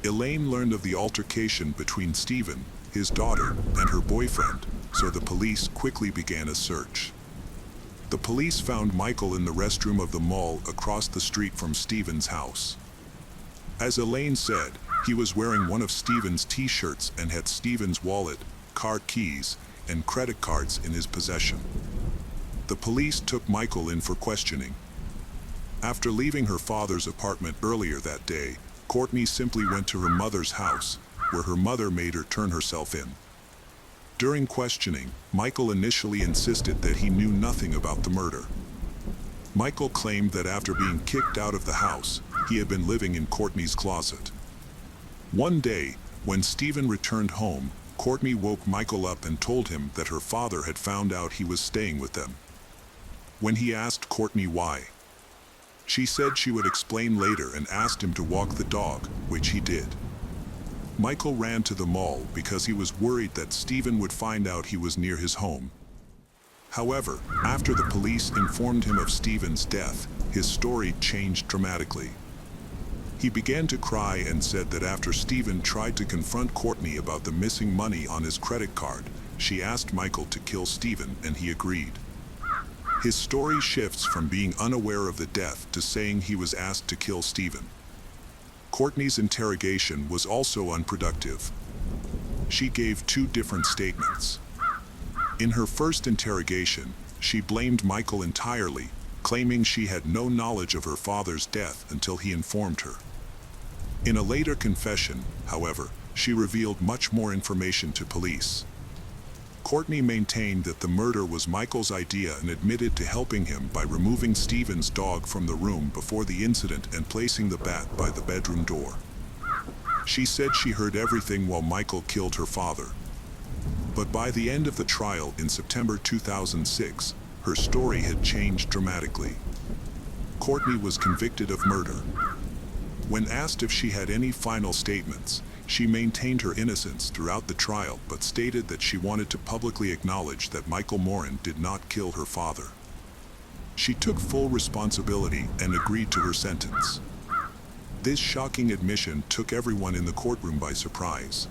Elaine learned of the altercation between Stephen, his daughter, and her boyfriend, so the police quickly began a search. The police found Michael in the restroom of the mall across the street from Stephen's house. As Elaine said, he was wearing one of Stephen's t-shirts and had Stephen's wallet, car keys, and credit cards in his possession. The police took Michael in for questioning. After leaving her father's apartment earlier that day, Courtney simply went to her mother's house, where her mother made her turn herself in. During questioning, Michael initially insisted that he knew nothing about the murder. Michael claimed that after being kicked out of the house, he had been living in Courtney's closet. One day, when Stephen returned home, Courtney woke Michael up and told him that her father had found out he was staying with them. When he asked Courtney why, she said she would explain later and asked him to walk the dog, which he did. Michael ran to the mall because he was worried that Stephen would find out he was near his home. However, after the police informed him of Stephen's death, his story changed dramatically. He began to cry and said that after Stephen tried to confront Courtney about the missing money on his credit card, she asked Michael to kill Stephen and he agreed. His story shifts from being unaware of the death to saying he was asked to kill Stephen. Courtney's interrogation was also unproductive. She gave two different statements. In her first interrogation, she blamed Michael entirely, claiming she had no knowledge of her father's death until he informed her. In a later confession, however, she revealed much more information to police. Courtney maintained that the murder was Michael's idea and admitted to helping him by removing Stephen's dog from the room before the incident and placing the bat by the bedroom door. She said she heard everything while Michael killed her father. But by the end of the trial in September 2006, her story had changed dramatically. Courtney was convicted of murder. When asked if she had any final statements, she maintained her innocence throughout the trial but stated that she wanted to publicly acknowledge that Michael Morin did not kill her father. She took full responsibility and agreed to her sentence. This shocking admission took everyone in the courtroom by surprise.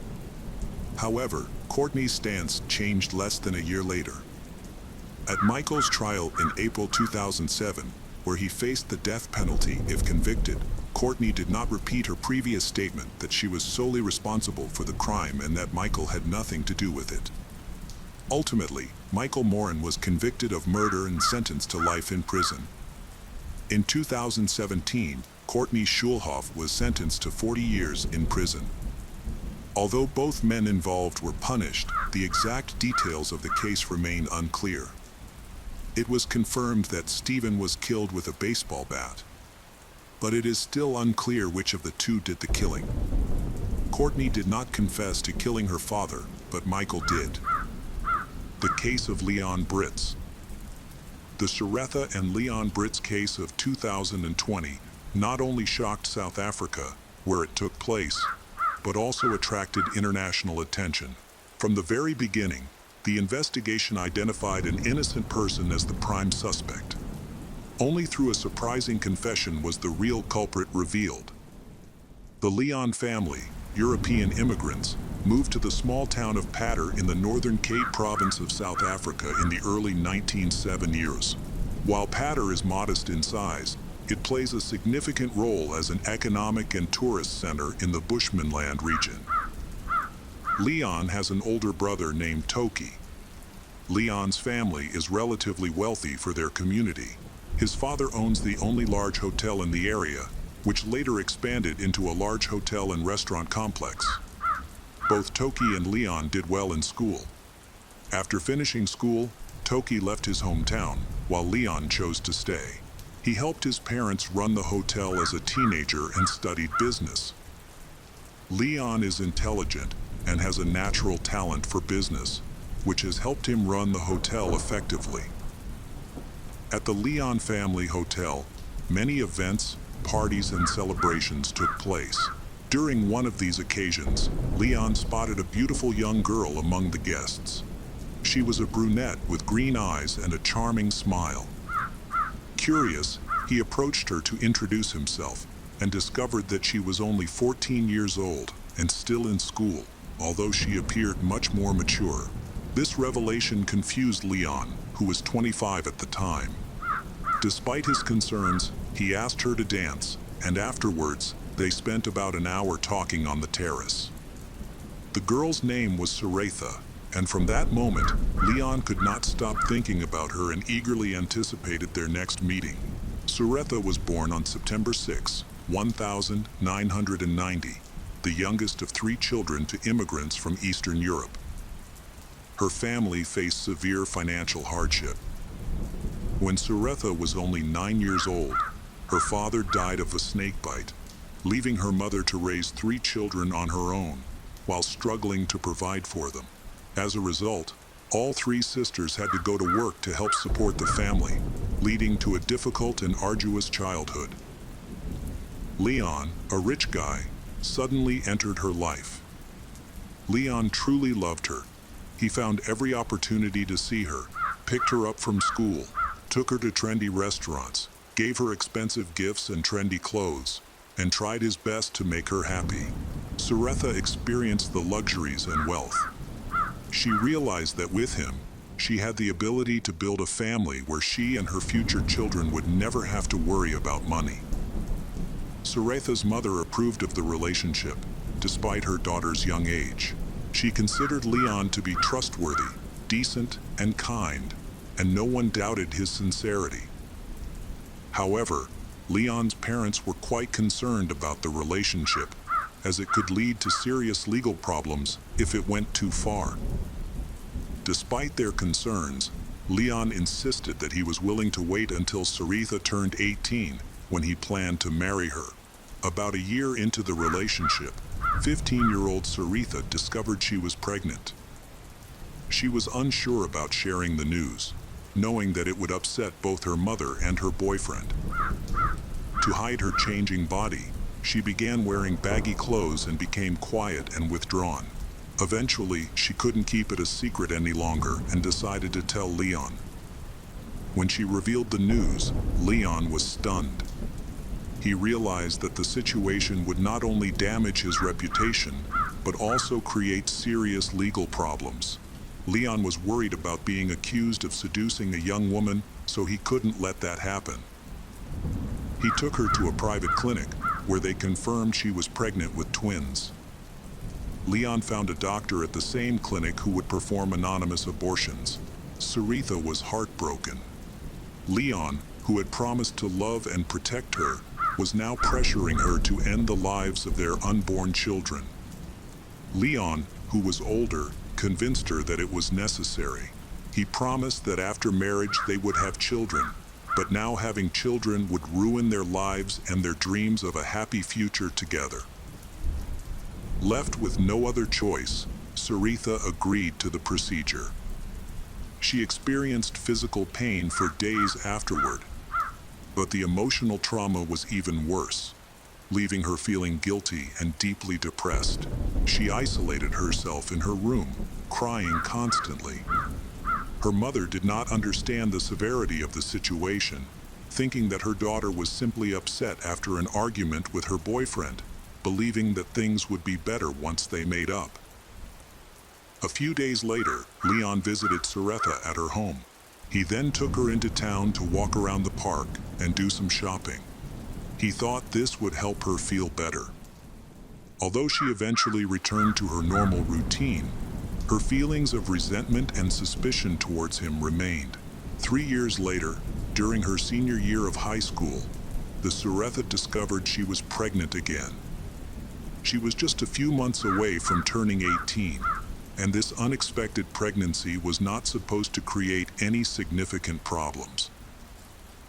However, Courtney's stance changed less than a year later. At Michael's trial in April 2007, where he faced the death penalty if convicted, Courtney did not repeat her previous statement that she was solely responsible for the crime and that Michael had nothing to do with it. Ultimately, Michael Morin was convicted of murder and sentenced to life in prison. In 2017, Courtney Schulhoff was sentenced to 40 years in prison. Although both men involved were punished, the exact details of the case remain unclear. It was confirmed that Stephen was killed with a baseball bat, but it is still unclear which of the two did the killing. Courtney did not confess to killing her father, but Michael did. The case of Leon Britz. The Saretha and Leon Britz case of 2020 not only shocked South Africa, where it took place, but also attracted international attention. From the very beginning, the investigation identified an innocent person as the prime suspect. Only through a surprising confession was the real culprit revealed. The Leon family, European immigrants, moved to the small town of Patter in the Northern Cape province of South Africa in the early 1970s. While Patter is modest in size, it plays a significant role as an economic and tourist center in the Bushmanland region. Leon has an older brother named Toki. Leon's family is relatively wealthy for their community. His father owns the only large hotel in the area, which later expanded into a large hotel and restaurant complex. Both Toki and Leon did well in school. After finishing school, Toki left his hometown, while Leon chose to stay. He helped his parents run the hotel as a teenager and studied business. Leon is intelligent and has a natural talent for business, which has helped him run the hotel effectively. At the Leon family hotel, many events, parties, and celebrations took place. During one of these occasions, Leon spotted a beautiful young girl among the guests. She was a brunette with green eyes and a charming smile. Curious, he approached her to introduce himself and discovered that she was only 14 years old and still in school, although she appeared much more mature. This revelation confused Leon, who was 25 at the time. Despite his concerns, he asked her to dance, and afterwards, they spent about an hour talking on the terrace. The girl's name was Saretha, and from that moment, Leon could not stop thinking about her and eagerly anticipated their next meeting. Saretha was born on September 6, 1990, the youngest of 3 children to immigrants from Eastern Europe. Her family faced severe financial hardship. When Saretha was only 9 years old, her father died of a snake bite, leaving her mother to raise 3 children on her own, while struggling to provide for them. As a result, all 3 sisters had to go to work to help support the family, leading to a difficult and arduous childhood. Leon, a rich guy, suddenly entered her life. Leon truly loved her. He found every opportunity to see her, picked her up from school, took her to trendy restaurants, gave her expensive gifts and trendy clothes, and tried his best to make her happy. Saretha experienced the luxuries and wealth. She realized that with him, she had the ability to build a family where she and her future children would never have to worry about money. Saretha's mother approved of the relationship, despite her daughter's young age. She considered Leon to be trustworthy, decent, and kind, and no one doubted his sincerity. However, Leon's parents were quite concerned about the relationship, as it could lead to serious legal problems if it went too far. Despite their concerns, Leon insisted that he was willing to wait until Saretha turned 18 when he planned to marry her. About a year into the relationship, 15-year-old Saretha discovered she was pregnant. She was unsure about sharing the news, knowing that it would upset both her mother and her boyfriend. To hide her changing body, she began wearing baggy clothes and became quiet and withdrawn. Eventually, she couldn't keep it a secret any longer and decided to tell Leon. When she revealed the news, Leon was stunned. He realized that the situation would not only damage his reputation, but also create serious legal problems. Leon was worried about being accused of seducing a young woman, so he couldn't let that happen. He took her to a private clinic, where they confirmed she was pregnant with twins. Leon found a doctor at the same clinic who would perform anonymous abortions. Saretha was heartbroken. Leon, who had promised to love and protect her, was now pressuring her to end the lives of their unborn children. Leon, who was older, convinced her that it was necessary. He promised that after marriage they would have children, but now having children would ruin their lives and their dreams of a happy future together. Left with no other choice, Saritha agreed to the procedure. She experienced physical pain for days afterward, but the emotional trauma was even worse, leaving her feeling guilty and deeply depressed. She isolated herself in her room, crying constantly. Her mother did not understand the severity of the situation, thinking that her daughter was simply upset after an argument with her boyfriend, believing that things would be better once they made up. A few days later, Leon visited Saritha at her home. He then took her into town to walk around the park and do some shopping. He thought this would help her feel better. Although she eventually returned to her normal routine, her feelings of resentment and suspicion towards him remained. 3 years later, during her senior year of high school, the Saritha discovered she was pregnant again. She was just a few months away from turning 18, and this unexpected pregnancy was not supposed to create any significant problems.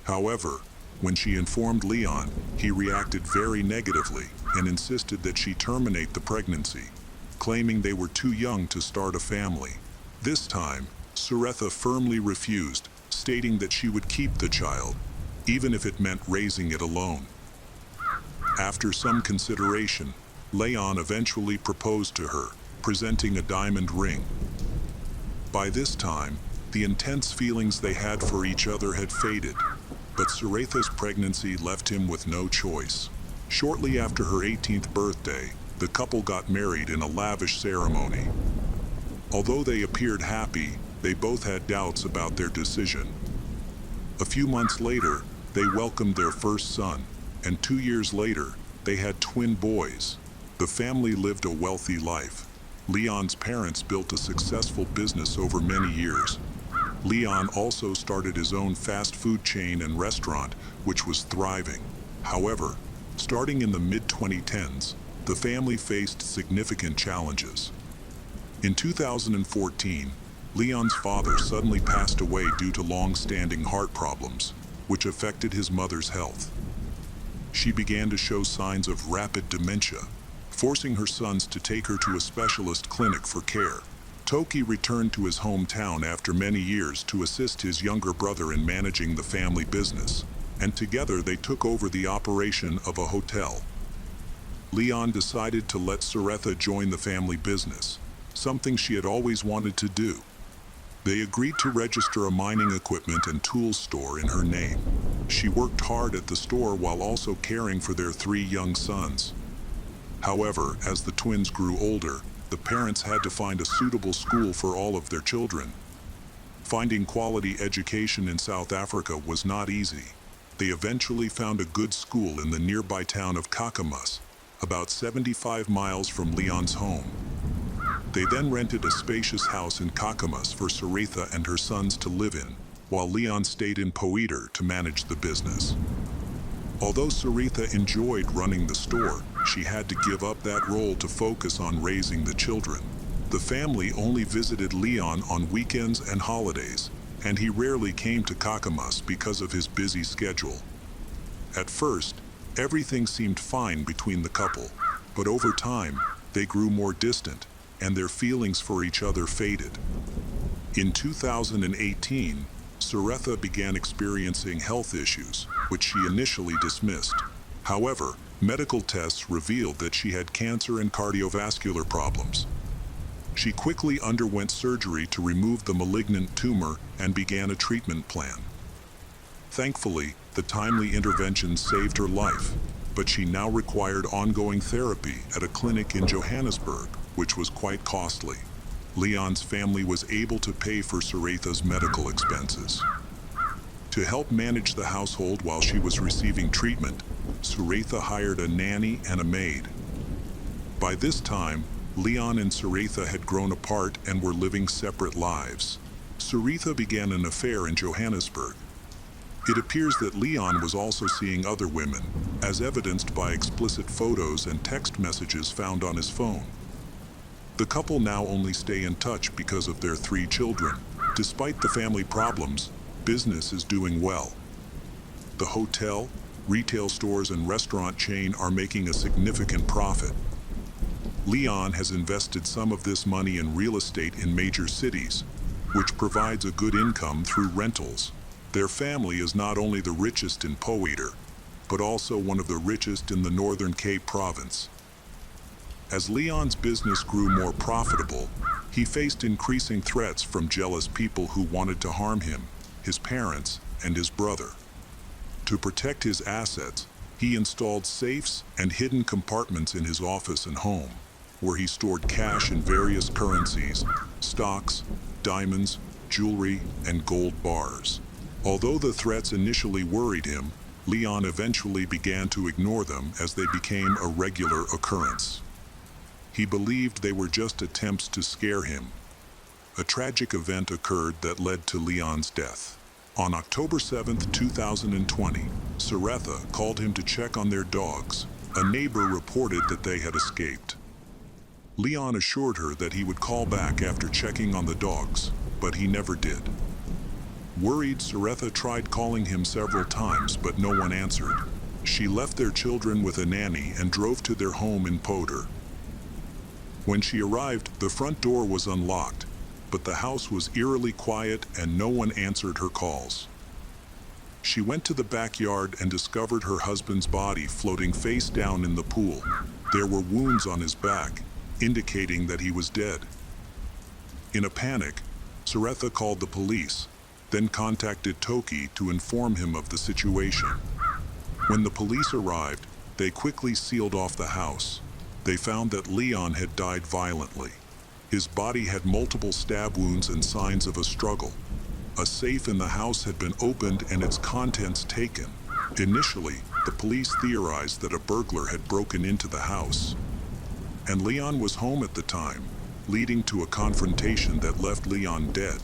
However, when she informed Leon, he reacted very negatively and insisted that she terminate the pregnancy, claiming they were too young to start a family. This time, Saritha firmly refused, stating that she would keep the child, even if it meant raising it alone. After some consideration, Leon eventually proposed to her, presenting a diamond ring. By this time, the intense feelings they had for each other had faded, but Saritha's pregnancy left him with no choice. Shortly after her 18th birthday, the couple got married in a lavish ceremony. Although they appeared happy, they both had doubts about their decision. A few months later, they welcomed their first son, and 2 years later, they had twin boys. The family lived a wealthy life. Leon's parents built a successful business over many years. Leon also started his own fast food chain and restaurant, which was thriving. However, starting in the mid-2010s, the family faced significant challenges. In 2014, Leon's father suddenly passed away due to long-standing heart problems, which affected his mother's health. She began to show signs of rapid dementia, forcing her sons to take her to a specialist clinic for care. Toki returned to his hometown after many years to assist his younger brother in managing the family business, and together they took over the operation of a hotel. Leon decided to let Saritha join the family business, something she had always wanted to do. They agreed to register a mining equipment and tools store in her name. She worked hard at the store while also caring for their 3 young sons. However, as the twins grew older, the parents had to find a suitable school for all of their children. Finding quality education in South Africa was not easy. They eventually found a good school in the nearby town of Kakamas, about 75 miles from Leon's home. They then rented a spacious house in Kakamas for Saritha and her sons to live in, while Leon stayed in Poeter to manage the business. Although Saritha enjoyed running the store, she had to give up that role to focus on raising the children. The family only visited Leon on weekends and holidays, and he rarely came to Kakamas because of his busy schedule. At first, everything seemed fine between the couple, but over time, they grew more distant, and their feelings for each other faded. In 2018, Saritha began experiencing health issues, which she initially dismissed. However, medical tests revealed that she had cancer and cardiovascular problems. She quickly underwent surgery to remove the malignant tumor and began a treatment plan. Thankfully, the timely intervention saved her life, but she now required ongoing therapy at a clinic in Johannesburg, which was quite costly. Leon's family was able to pay for Saritha's medical expenses. To help manage the household while she was receiving treatment, Saritha hired a nanny and a maid. By this time, Leon and Saritha had grown apart and were living separate lives. Saritha began an affair in Johannesburg. It appears that Leon was also seeing other women, as evidenced by explicit photos and text messages found on his phone. The couple now only stay in touch because of their 3 children. Despite the family problems, business is doing well. The hotel, retail stores, and restaurant chain are making a significant profit. Leon has invested some of this money in real estate in major cities, which provides a good income through rentals. Their family is not only the richest in Poeter, but also one of the richest in the Northern Cape province. As Leon's business grew more profitable, he faced increasing threats from jealous people who wanted to harm him, his parents, and his brother. To protect his assets, he installed safes and hidden compartments in his office and home, where he stored cash in various currencies, stocks, diamonds, jewelry, and gold bars. Although the threats initially worried him, Leon eventually began to ignore them as they became a regular occurrence. He believed they were just attempts to scare him. A tragic event occurred that led to Leon's death. On October 7, 2020, Saretha called him to check on their dogs. A neighbor reported that they had escaped. Leon assured her that he would call back after checking on the dogs, but he never did. Worried, Saretha tried calling him several times, but no one answered. She left their children with a nanny and drove to their home in Poeter. When she arrived, the front door was unlocked, but the house was eerily quiet and no one answered her calls. She went to the backyard and discovered her husband's body floating face down in the pool. There were wounds on his back, indicating that he was dead. In a panic, Saretha called the police, then contacted Toki to inform him of the situation. When the police arrived, they quickly sealed off the house. They found that Leon had died violently. His body had multiple stab wounds and signs of a struggle. A safe in the house had been opened and its contents taken. Initially, the police theorized that a burglar had broken into the house. And Leon was home at the time, leading to a confrontation that left Leon dead.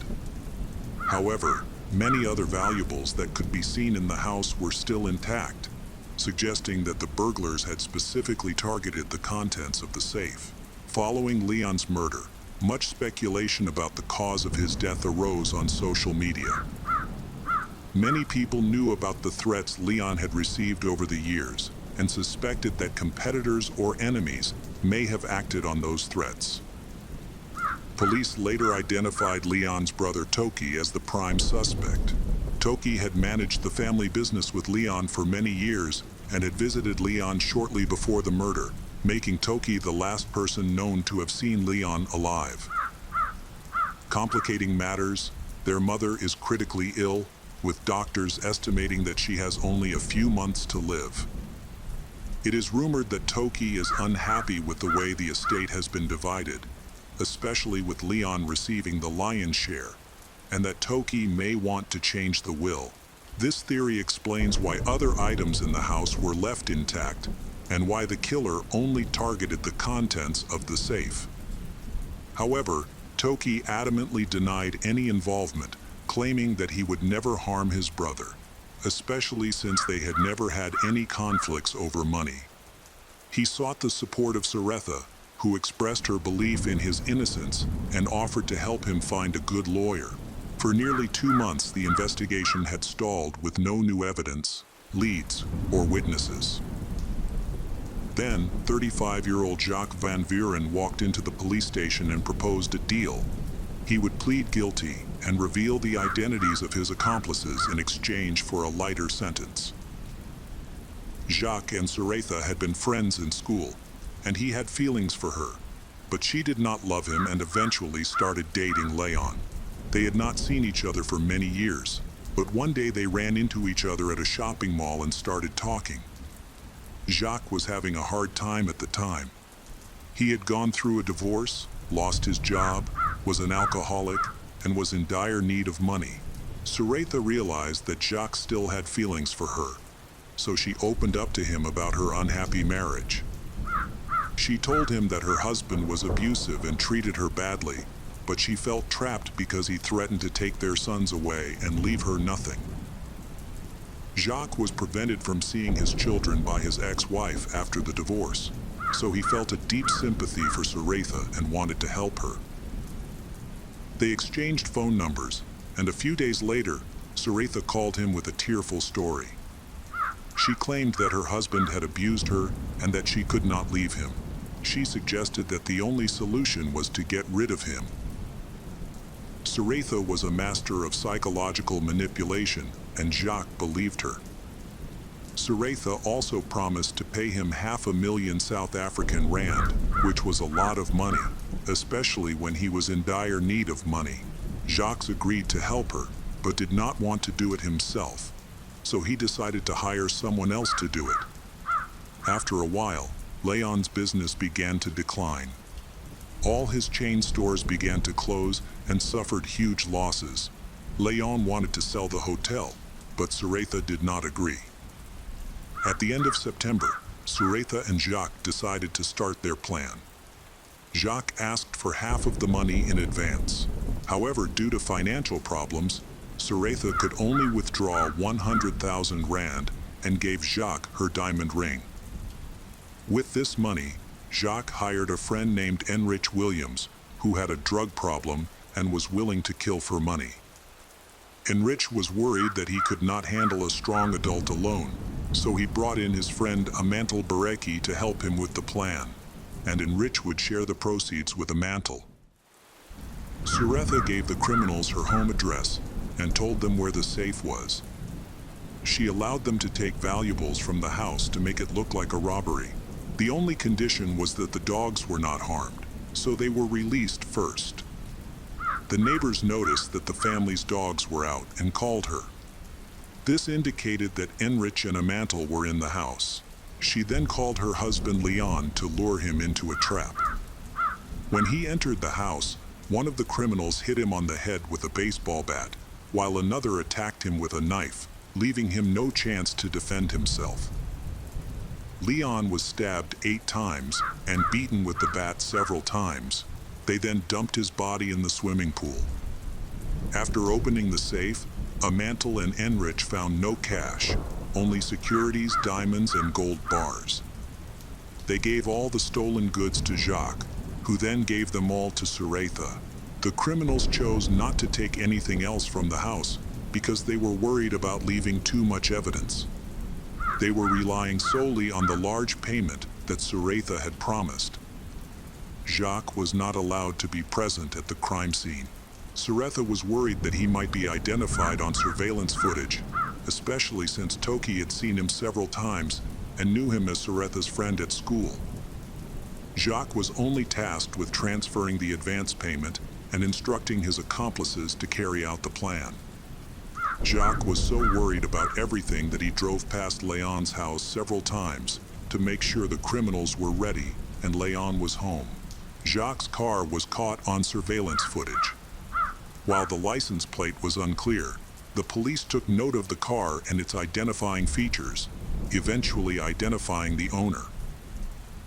However, many other valuables that could be seen in the house were still intact, suggesting that the burglars had specifically targeted the contents of the safe. Following Leon's murder, much speculation about the cause of his death arose on social media. Many people knew about the threats Leon had received over the years and suspected that competitors or enemies may have acted on those threats. Police later identified Leon's brother Toki as the prime suspect. Toki had managed the family business with Leon for many years and had visited Leon shortly before the murder, making Toki the last person known to have seen Leon alive. Complicating matters, their mother is critically ill, with doctors estimating that she has only a few months to live. It is rumored that Toki is unhappy with the way the estate has been divided, especially with Leon receiving the lion's share, and that Toki may want to change the will. This theory explains why other items in the house were left intact and why the killer only targeted the contents of the safe. However, Toki adamantly denied any involvement, claiming that he would never harm his brother, especially since they had never had any conflicts over money. He sought the support of Saretha, who expressed her belief in his innocence and offered to help him find a good lawyer. For nearly 2 months, the investigation had stalled with no new evidence, leads, or witnesses. Then, 35-year-old Jacques Van Vuren walked into the police station and proposed a deal. He would plead guilty and reveal the identities of his accomplices in exchange for a lighter sentence. Jacques and Saretha had been friends in school, and he had feelings for her, but she did not love him and eventually started dating Leon. They had not seen each other for many years, but one day they ran into each other at a shopping mall and started talking. Jacques was having a hard time at the time. He had gone through a divorce, lost his job, was an alcoholic, and was in dire need of money. Saretha realized that Jacques still had feelings for her, so she opened up to him about her unhappy marriage. She told him that her husband was abusive and treated her badly, but she felt trapped because he threatened to take their sons away and leave her nothing. Jacques was prevented from seeing his children by his ex-wife after the divorce, so he felt a deep sympathy for Saretha and wanted to help her. They exchanged phone numbers, and a few days later, Saretha called him with a tearful story. She claimed that her husband had abused her and that she could not leave him. She suggested that the only solution was to get rid of him. Suratha was a master of psychological manipulation, and Jacques believed her. Suratha also promised to pay him $500,000 South African rand, which was a lot of money, especially when he was in dire need of money. Jacques agreed to help her, but did not want to do it himself, so he decided to hire someone else to do it. After a while, Leon's business began to decline. All his chain stores began to close and suffered huge losses. Leon wanted to sell the hotel, but Suratha did not agree. At the end of September, Suratha and Jacques decided to start their plan. Jacques asked for half of the money in advance. However, due to financial problems, Suratha could only withdraw 100,000 rand and gave Jacques her diamond ring. With this money, Jacques hired a friend named Enrich Williams, who had a drug problem and was willing to kill for money. Enrich was worried that he could not handle a strong adult alone, so he brought in his friend Amantel Bareki to help him with the plan, and Enrich would share the proceeds with Amantel. Suratha gave the criminals her home address and told them where the safe was. She allowed them to take valuables from the house to make it look like a robbery. The only condition was that the dogs were not harmed, so they were released first. The neighbors noticed that the family's dogs were out and called her. This indicated that Enrich and Amantel were in the house. She then called her husband Leon to lure him into a trap. When he entered the house, one of the criminals hit him on the head with a baseball bat, while another attacked him with a knife, leaving him no chance to defend himself. Leon was stabbed 8 times and beaten with the bat several times. They then dumped his body in the swimming pool. After opening the safe, Amantel and Enrich found no cash, only securities, diamonds, and gold bars. They gave all the stolen goods to Jacques, who then gave them all to Suratha. The criminals chose not to take anything else from the house because they were worried about leaving too much evidence. They were relying solely on the large payment that Suratha had promised. Jacques was not allowed to be present at the crime scene. Suratha was worried that he might be identified on surveillance footage, especially since Toki had seen him several times and knew him as Suratha's friend at school. Jacques was only tasked with transferring the advance payment and instructing his accomplices to carry out the plan. Jacques was so worried about everything that he drove past Leon's house several times to make sure the criminals were ready and Leon was home. Jacques' car was caught on surveillance footage. While the license plate was unclear, the police took note of the car and its identifying features, eventually identifying the owner.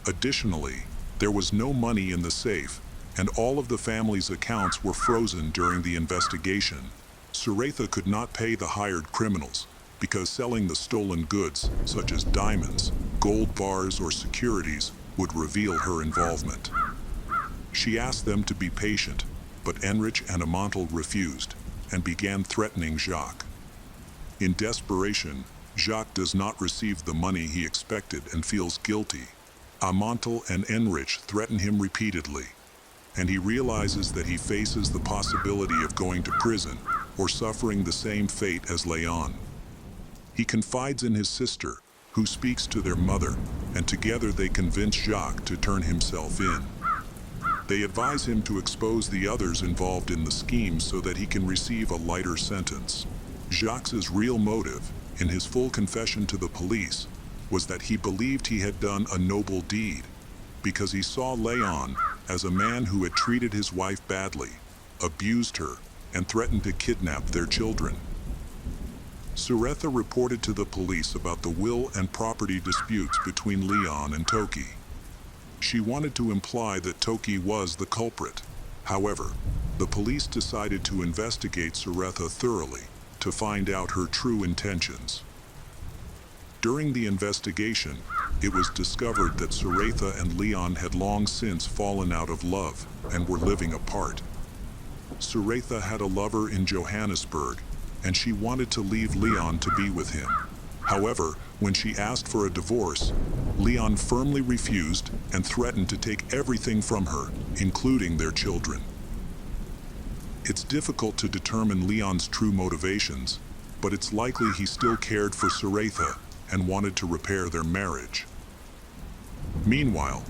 Additionally, there was no money in the safe, and all of the family's accounts were frozen during the investigation. Suratha could not pay the hired criminals because selling the stolen goods, such as diamonds, gold bars, or securities, would reveal her involvement. She asked them to be patient, but Enrich and Amantel refused and began threatening Jacques. In desperation, Jacques does not receive the money he expected and feels guilty. Amantel and Enrich threaten him repeatedly, and he realizes that he faces the possibility of going to prison or suffering the same fate as Leon. He confides in his sister, who speaks to their mother, and together they convince Jacques to turn himself in. They advise him to expose the others involved in the scheme so that he can receive a lighter sentence. Jacques' real motive, in his full confession to the police, was that he believed he had done a noble deed, because he saw Leon as a man who had treated his wife badly, abused her, and threatened to kidnap their children. Suratha reported to the police about the will and property disputes between Leon and Toki. She wanted to imply that Toki was the culprit. However, the police decided to investigate Suratha thoroughly to find out her true intentions. During the investigation, it was discovered that Suratha and Leon had long since fallen out of love and were living apart. Suratha had a lover in Johannesburg, and she wanted to leave Leon to be with him. However, when she asked for a divorce, Leon firmly refused and threatened to take everything from her, including their children. It's difficult to determine Leon's true motivations, but it's likely he still cared for Suretha and wanted to repair their marriage. Meanwhile,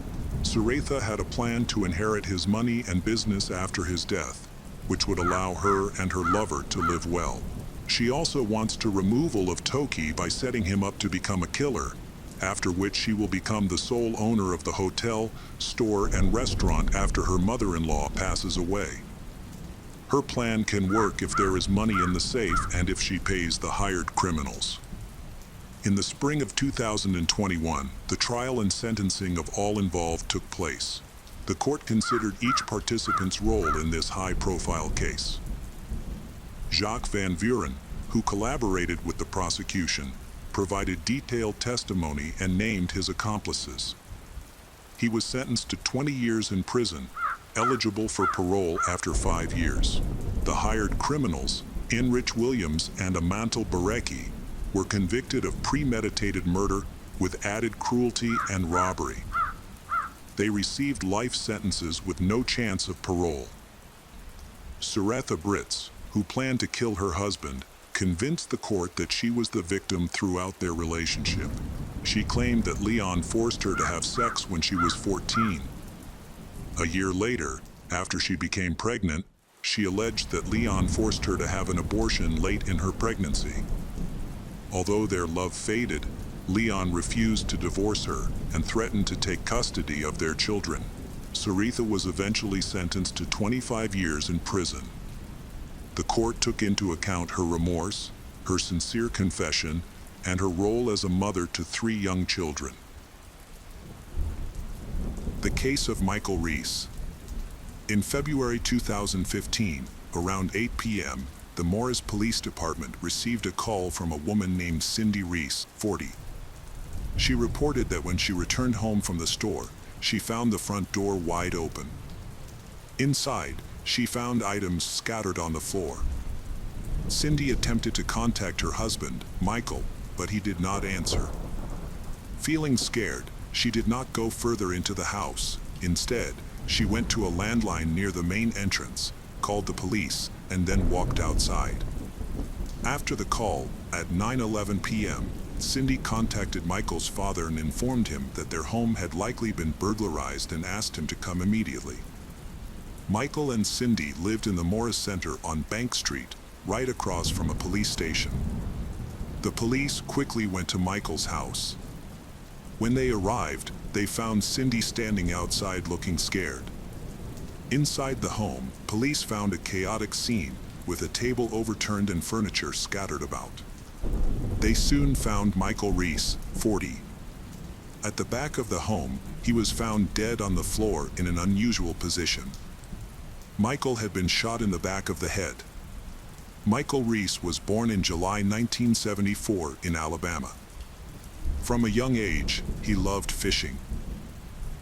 Suretha had a plan to inherit his money and business after his death, which would allow her and her lover to live well. She also wants to removal of Toki by setting him up to become a killer, after which she will become the sole owner of the hotel, store, and restaurant after her mother-in-law passes away. Her plan can work if there is money in the safe and if she pays the hired criminals. In the spring of 2021, the trial and sentencing of all involved took place. The court considered each participant's role in this high-profile case. Jacques Van Vuren, who collaborated with the prosecution, provided detailed testimony and named his accomplices. He was sentenced to 20 years in prison, eligible for parole after 5 years. The hired criminals, Inrich Williams and Amantal Barecki, were convicted of premeditated murder with added cruelty and robbery. They received life sentences with no chance of parole. Suretha Britz, who planned to kill her husband, convinced the court that she was the victim throughout their relationship. She claimed that Leon forced her to have sex when she was 14. A year later, after she became pregnant, she alleged that Leon forced her to have an abortion late in her pregnancy. Although their love faded, Leon refused to divorce her and threatened to take custody of their children. Suretha was eventually sentenced to 25 years in prison. The court took into account her remorse, her sincere confession, and her role as a mother to 3 young children. The case of Michael Reese. In February 2015, around 8 p.m., the Morris Police Department received a call from a woman named Cindy Reese, 40. She reported that when she returned home from the store, she found the front door wide open. Inside, she found items scattered on the floor. Cindy attempted to contact her husband, Michael, but he did not answer. Feeling scared, she did not go further into the house. Instead, she went to a landline near the main entrance, called the police, and then walked outside. After the call, at 9:11 p.m., Cindy contacted Michael's father and informed him that their home had likely been burglarized and asked him to come immediately. Michael and Cindy lived in the Morris Center on Bank Street, right across from a police station. The police quickly went to Michael's house. When they arrived, they found Cindy standing outside looking scared. Inside the home, police found a chaotic scene with a table overturned and furniture scattered about. They soon found Michael Reese, 40. At the back of the home, he was found dead on the floor in an unusual position. Michael had been shot in the back of the head. Michael Reese was born in July 1974 in Alabama. From a young age, he loved fishing.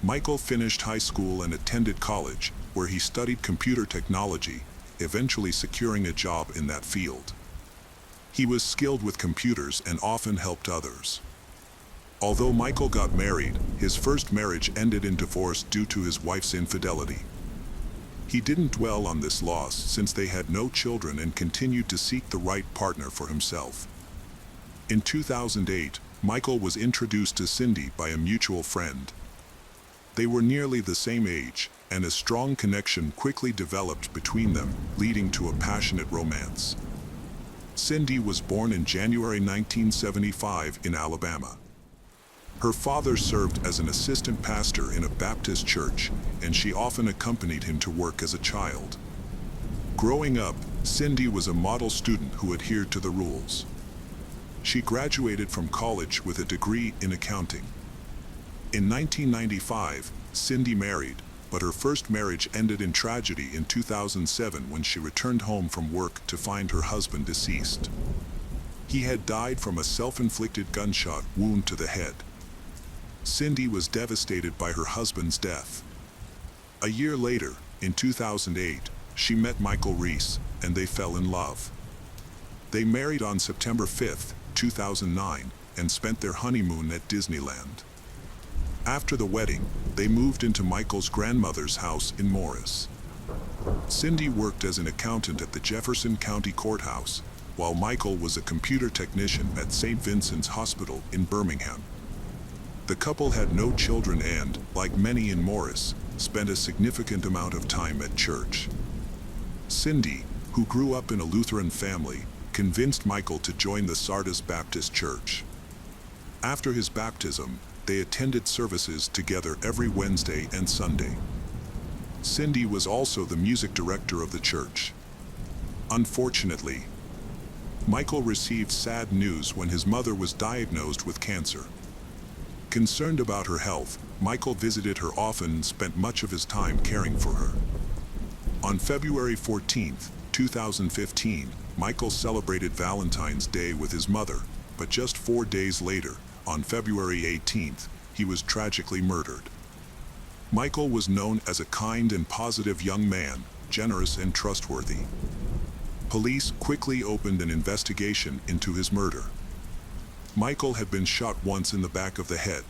Michael finished high school and attended college, where he studied computer technology, eventually securing a job in that field. He was skilled with computers and often helped others. Although Michael got married, his first marriage ended in divorce due to his wife's infidelity. He didn't dwell on this loss since they had no children and continued to seek the right partner for himself. In 2008, Michael was introduced to Cindy by a mutual friend. They were nearly the same age, and a strong connection quickly developed between them, leading to a passionate romance. Cindy was born in January 1975 in Alabama. Her father served as an assistant pastor in a Baptist church, and she often accompanied him to work as a child. Growing up, Cindy was a model student who adhered to the rules. She graduated from college with a degree in accounting. In 1995, Cindy married, but her first marriage ended in tragedy in 2007 when she returned home from work to find her husband deceased. He had died from a self-inflicted gunshot wound to the head. Cindy was devastated by her husband's death. A year later, in 2008, she met Michael Reese, and they fell in love. They married on September 5, 2009, and spent their honeymoon at Disneyland. After the wedding, they moved into Michael's grandmother's house in Morris. Cindy worked as an accountant at the Jefferson County Courthouse, while Michael was a computer technician at St. Vincent's Hospital in Birmingham. The couple had no children and, like many in Morris, spent a significant amount of time at church. Cindy, who grew up in a Lutheran family, convinced Michael to join the Sardis Baptist Church. After his baptism, they attended services together every Wednesday and Sunday. Cindy was also the music director of the church. Unfortunately, Michael received sad news when his mother was diagnosed with cancer. Concerned about her health, Michael visited her often and spent much of his time caring for her. On February 14, 2015, Michael celebrated Valentine's Day with his mother, but just 4 days later, on February 18th, he was tragically murdered. Michael was known as a kind and positive young man, generous and trustworthy. Police quickly opened an investigation into his murder. Michael had been shot once in the back of the head.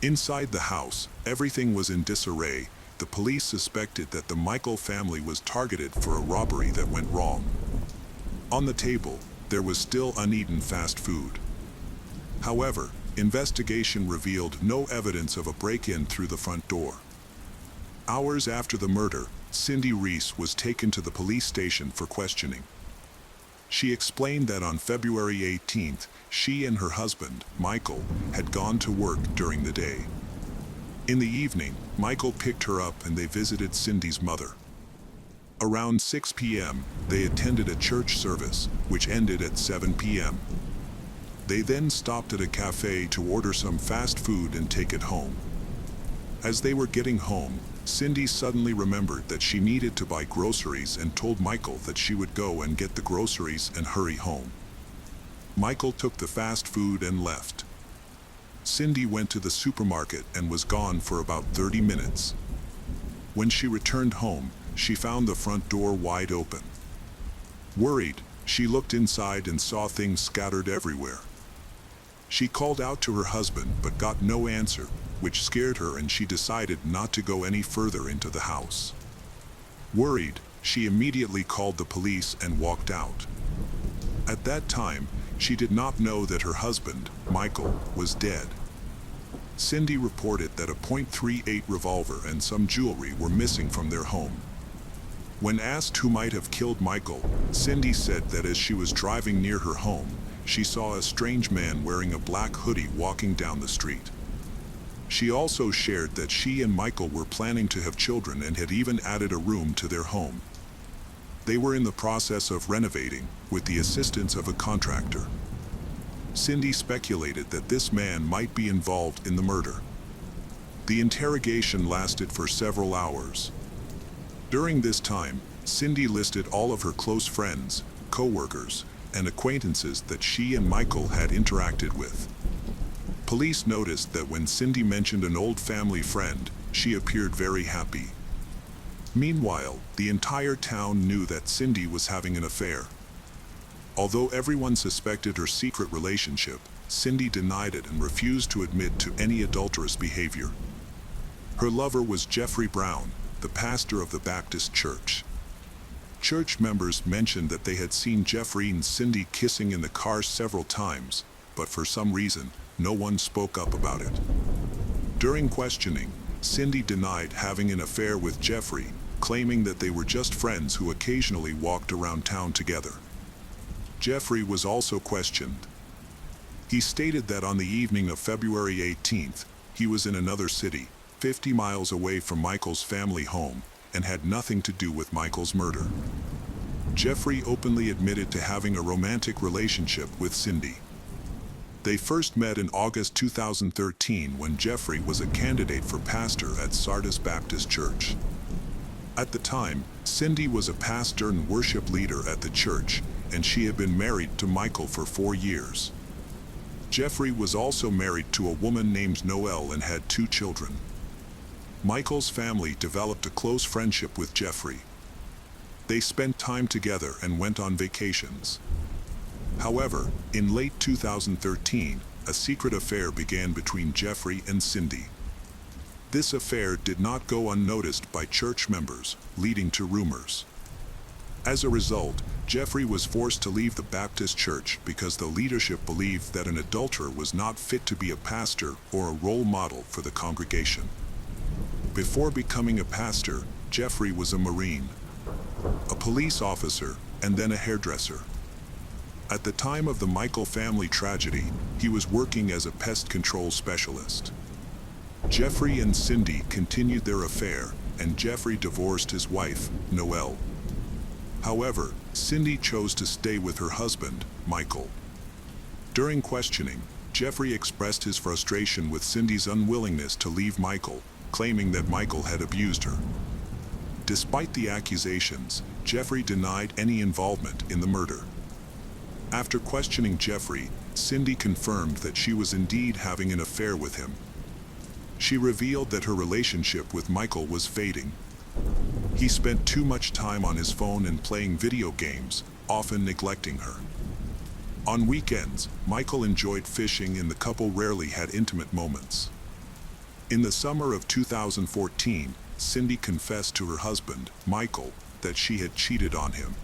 Inside the house, everything was in disarray. The police suspected that the Michael family was targeted for a robbery that went wrong. On the table, there was still uneaten fast food. However, investigation revealed no evidence of a break-in through the front door. Hours after the murder, Cindy Reese was taken to the police station for questioning. She explained that on February 18th, she and her husband, Michael, had gone to work during the day. In the evening, Michael picked her up and they visited Cindy's mother. Around 6 p.m., they attended a church service, which ended at 7 p.m. They then stopped at a cafe to order some fast food and take it home. As they were getting home, Cindy suddenly remembered that she needed to buy groceries and told Michael that she would go and get the groceries and hurry home. Michael took the fast food and left. Cindy went to the supermarket and was gone for about 30 minutes. When she returned home, she found the front door wide open. Worried, she looked inside and saw things scattered everywhere. She called out to her husband but got no answer, which scared her, and she decided not to go any further into the house. Worried, she immediately called the police and walked out. At that time, she did not know that her husband, Michael, was dead. Cindy reported that a .38 revolver and some jewelry were missing from their home. When asked who might have killed Michael, Cindy said that as she was driving near her home, she saw a strange man wearing a black hoodie walking down the street. She also shared that she and Michael were planning to have children and had even added a room to their home. They were in the process of renovating, with the assistance of a contractor. Cindy speculated that this man might be involved in the murder. The interrogation lasted for several hours. During this time, Cindy listed all of her close friends, co-workers, and acquaintances that she and Michael had interacted with. Police noticed that when Cindy mentioned an old family friend, she appeared very happy. Meanwhile, the entire town knew that Cindy was having an affair. Although everyone suspected her secret relationship, Cindy denied it and refused to admit to any adulterous behavior. Her lover was Jeffrey Brown, the pastor of the Baptist church. Church members mentioned that they had seen Jeffrey and Cindy kissing in the car several times, but for some reason, no one spoke up about it. During questioning, Cindy denied having an affair with Jeffrey, claiming that they were just friends who occasionally walked around town together. Jeffrey was also questioned. He stated that on the evening of February 18th, he was in another city, 50 miles away from Michael's family home, and had nothing to do with Michael's murder. Jeffrey openly admitted to having a romantic relationship with Cindy. They first met in August 2013 when Jeffrey was a candidate for pastor at Sardis Baptist Church. At the time, Cindy was a pastor and worship leader at the church, and she had been married to Michael for 4 years. Jeffrey was also married to a woman named Noelle and had 2 children. Michael's family developed a close friendship with Jeffrey. They spent time together and went on vacations. However, in late 2013, a secret affair began between Jeffrey and Cindy. This affair did not go unnoticed by church members, leading to rumors. As a result, Jeffrey was forced to leave the Baptist church because the leadership believed that an adulterer was not fit to be a pastor or a role model for the congregation. Before becoming a pastor, Jeffrey was a Marine, a police officer, and then a hairdresser. At the time of the Michael family tragedy, he was working as a pest control specialist. Jeffrey and Cindy continued their affair, and Jeffrey divorced his wife, Noelle. However, Cindy chose to stay with her husband, Michael. During questioning, Jeffrey expressed his frustration with Cindy's unwillingness to leave Michael, claiming that Michael had abused her. Despite the accusations, Jeffrey denied any involvement in the murder. After questioning Jeffrey, Cindy confirmed that she was indeed having an affair with him. She revealed that her relationship with Michael was fading. He spent too much time on his phone and playing video games, often neglecting her. On weekends, Michael enjoyed fishing and the couple rarely had intimate moments. In the summer of 2014, Cindy confessed to her husband, Michael, that she had cheated on him.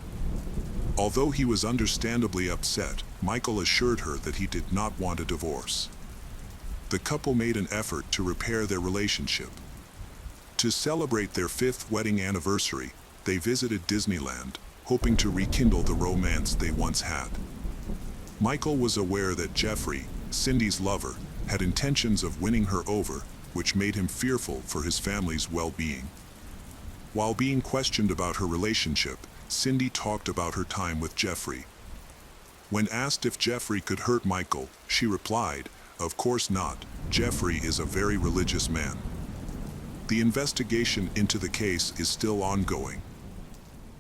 Although he was understandably upset, Michael assured her that he did not want a divorce. The couple made an effort to repair their relationship. To celebrate their 5th wedding anniversary, they visited Disneyland, hoping to rekindle the romance they once had. Michael was aware that Jeffrey, Cindy's lover, had intentions of winning her over, which made him fearful for his family's well-being. While being questioned about her relationship, Cindy talked about her time with Jeffrey. When asked if Jeffrey could hurt Michael, she replied, "Of course not. Jeffrey is a very religious man." The investigation into the case is still ongoing.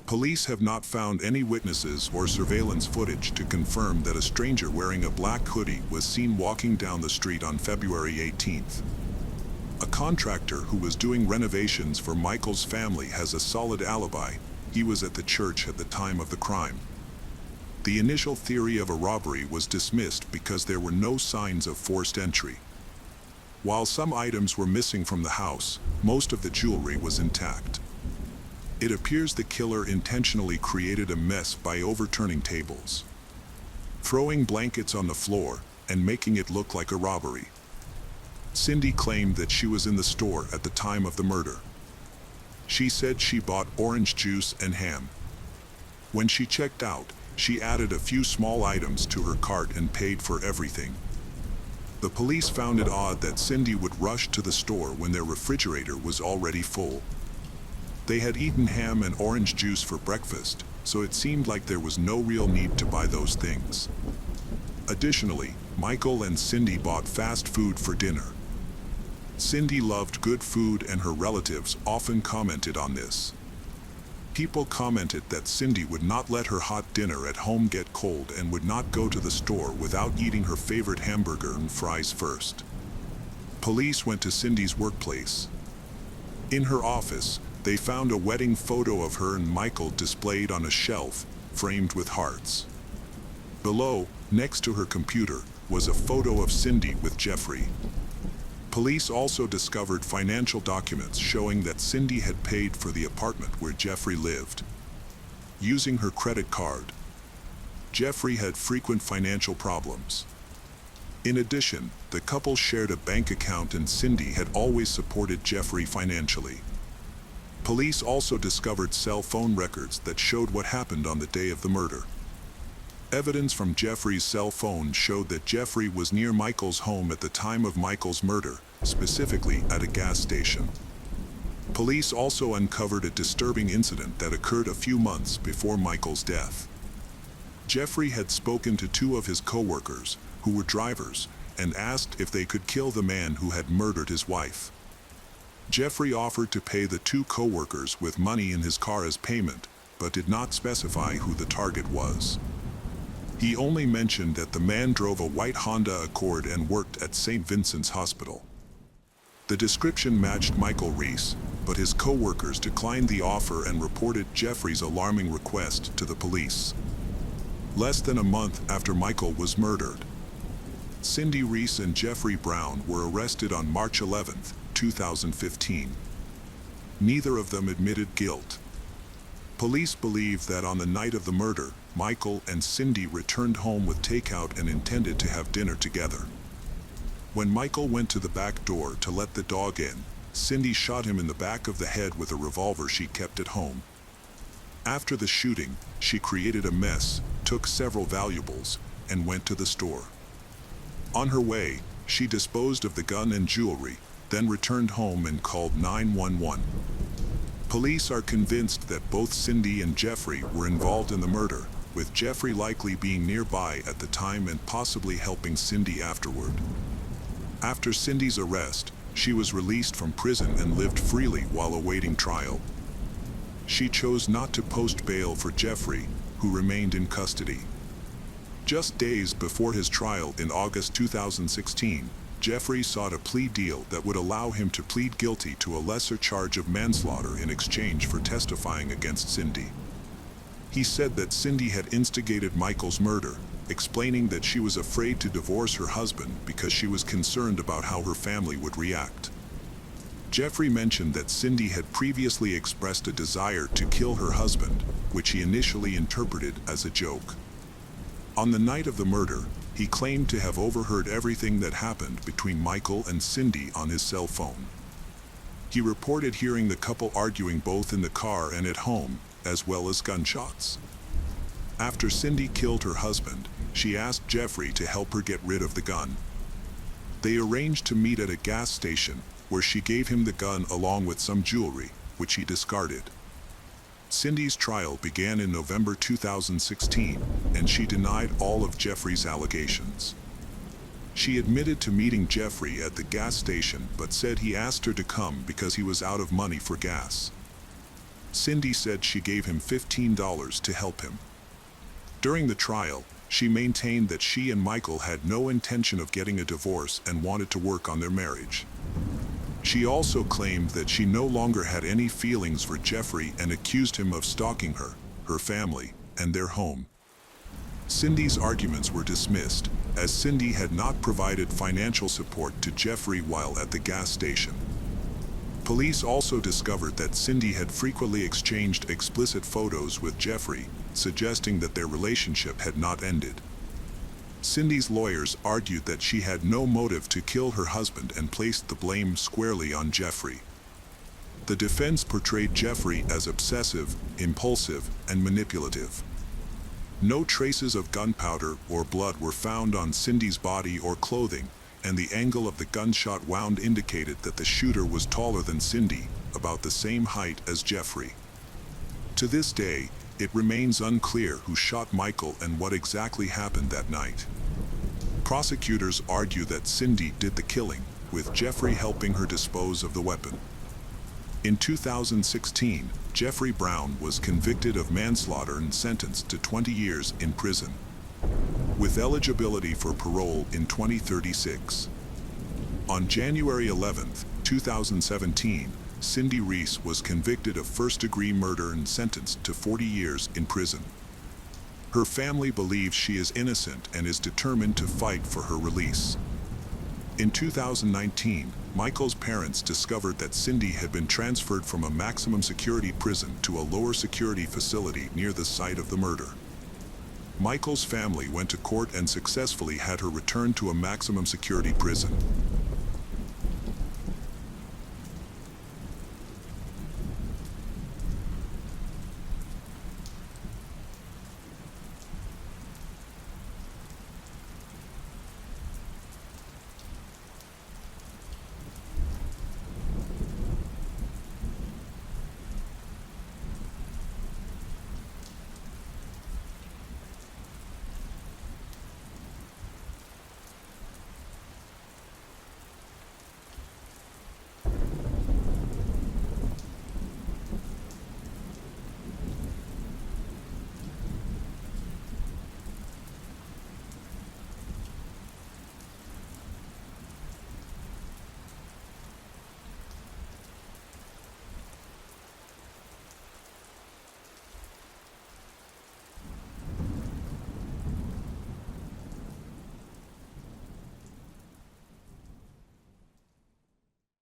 Police have not found any witnesses or surveillance footage to confirm that a stranger wearing a black hoodie was seen walking down the street on February 18th. A contractor who was doing renovations for Michael's family has a solid alibi. He was at the church at the time of the crime. The initial theory of a robbery was dismissed because there were no signs of forced entry. While some items were missing from the house, most of the jewelry was intact. It appears the killer intentionally created a mess by overturning tables, throwing blankets on the floor, and making it look like a robbery. Cindy claimed that she was in the store at the time of the murder. She said she bought orange juice and ham. When she checked out, she added a few small items to her cart and paid for everything. The police found it odd that Cindy would rush to the store when their refrigerator was already full. They had eaten ham and orange juice for breakfast, so it seemed like there was no real need to buy those things. Additionally, Michael and Cindy bought fast food for dinner. Cindy loved good food and her relatives often commented on this. People commented that Cindy would not let her hot dinner at home get cold and would not go to the store without eating her favorite hamburger and fries first. Police went to Cindy's workplace. In her office, they found a wedding photo of her and Michael displayed on a shelf, framed with hearts. Below, next to her computer, was a photo of Cindy with Jeffrey. Police also discovered financial documents showing that Cindy had paid for the apartment where Jeffrey lived using her credit card. Jeffrey had frequent financial problems. In addition, the couple shared a bank account and Cindy had always supported Jeffrey financially. Police also discovered cell phone records that showed what happened on the day of the murder. Evidence from Jeffrey's cell phone showed that Jeffrey was near Michael's home at the time of Michael's murder, specifically at a gas station. Police also uncovered a disturbing incident that occurred a few months before Michael's death. Jeffrey had spoken to 2 of his co-workers, who were drivers, and asked if they could kill the man who had murdered his wife. Jeffrey offered to pay the 2 co-workers with money in his car as payment, but did not specify who the target was. He only mentioned that the man drove a white Honda Accord and worked at St. Vincent's Hospital. The description matched Michael Reese, but his co-workers declined the offer and reported Jeffrey's alarming request to the police. less than a month after Michael was murdered. Cindy Reese and Jeffrey Brown were arrested on March 11, 2015. Neither of them admitted guilt. Police believe that on the night of the murder, Michael and Cindy returned home with takeout and intended to have dinner together. When Michael went to the back door to let the dog in, Cindy shot him in the back of the head with a revolver she kept at home. After the shooting, she created a mess, took several valuables, and went to the store. On her way, she disposed of the gun and jewelry, then returned home and called 911. Police are convinced that both Cindy and Jeffrey were involved in the murder, with Jeffrey likely being nearby at the time and possibly helping Cindy afterward. After Cindy's arrest, she was released from prison and lived freely while awaiting trial. She chose not to post bail for Jeffrey, who remained in custody. Just days before his trial in August 2016, Jeffrey sought a plea deal that would allow him to plead guilty to a lesser charge of manslaughter in exchange for testifying against Cindy. He said that Cindy had instigated Michael's murder, explaining that she was afraid to divorce her husband because she was concerned about how her family would react. Jeffrey mentioned that Cindy had previously expressed a desire to kill her husband, which he initially interpreted as a joke. On the night of the murder, he claimed to have overheard everything that happened between Michael and Cindy on his cell phone. He reported hearing the couple arguing both in the car and at home, as well as gunshots. After Cindy killed her husband, she asked Jeffrey to help her get rid of the gun. They arranged to meet at a gas station, where she gave him the gun along with some jewelry, which he discarded. Cindy's trial began in November 2016, and she denied all of Jeffrey's allegations. She admitted to meeting Jeffrey at the gas station but said he asked her to come because he was out of money for gas. Cindy said she gave him $15 to help him. During the trial, she maintained that she and Michael had no intention of getting a divorce and wanted to work on their marriage. She also claimed that she no longer had any feelings for Jeffrey and accused him of stalking her, her family, and their home. Cindy's arguments were dismissed, as Cindy had not provided financial support to Jeffrey while at the gas station. Police also discovered that Cindy had frequently exchanged explicit photos with Jeffrey, suggesting that their relationship had not ended. Cindy's lawyers argued that she had no motive to kill her husband and placed the blame squarely on Jeffrey. The defense portrayed Jeffrey as obsessive, impulsive, and manipulative. No traces of gunpowder or blood were found on Cindy's body or clothing, and the angle of the gunshot wound indicated that the shooter was taller than Cindy, about the same height as Jeffrey. To this day, it remains unclear who shot Michael and what exactly happened that night. Prosecutors argue that Cindy did the killing, with Jeffrey helping her dispose of the weapon. In 2016, Jeffrey Brown was convicted of manslaughter and sentenced to 20 years in prison, with eligibility for parole in 2036. On January 11, 2017, Cindy Reese was convicted of first-degree murder and sentenced to 40 years in prison. Her family believes she is innocent and is determined to fight for her release. In 2019, Michael's parents discovered that Cindy had been transferred from a maximum security prison to a lower security facility near the site of the murder. Michael's family went to court and successfully had her returned to a maximum security prison.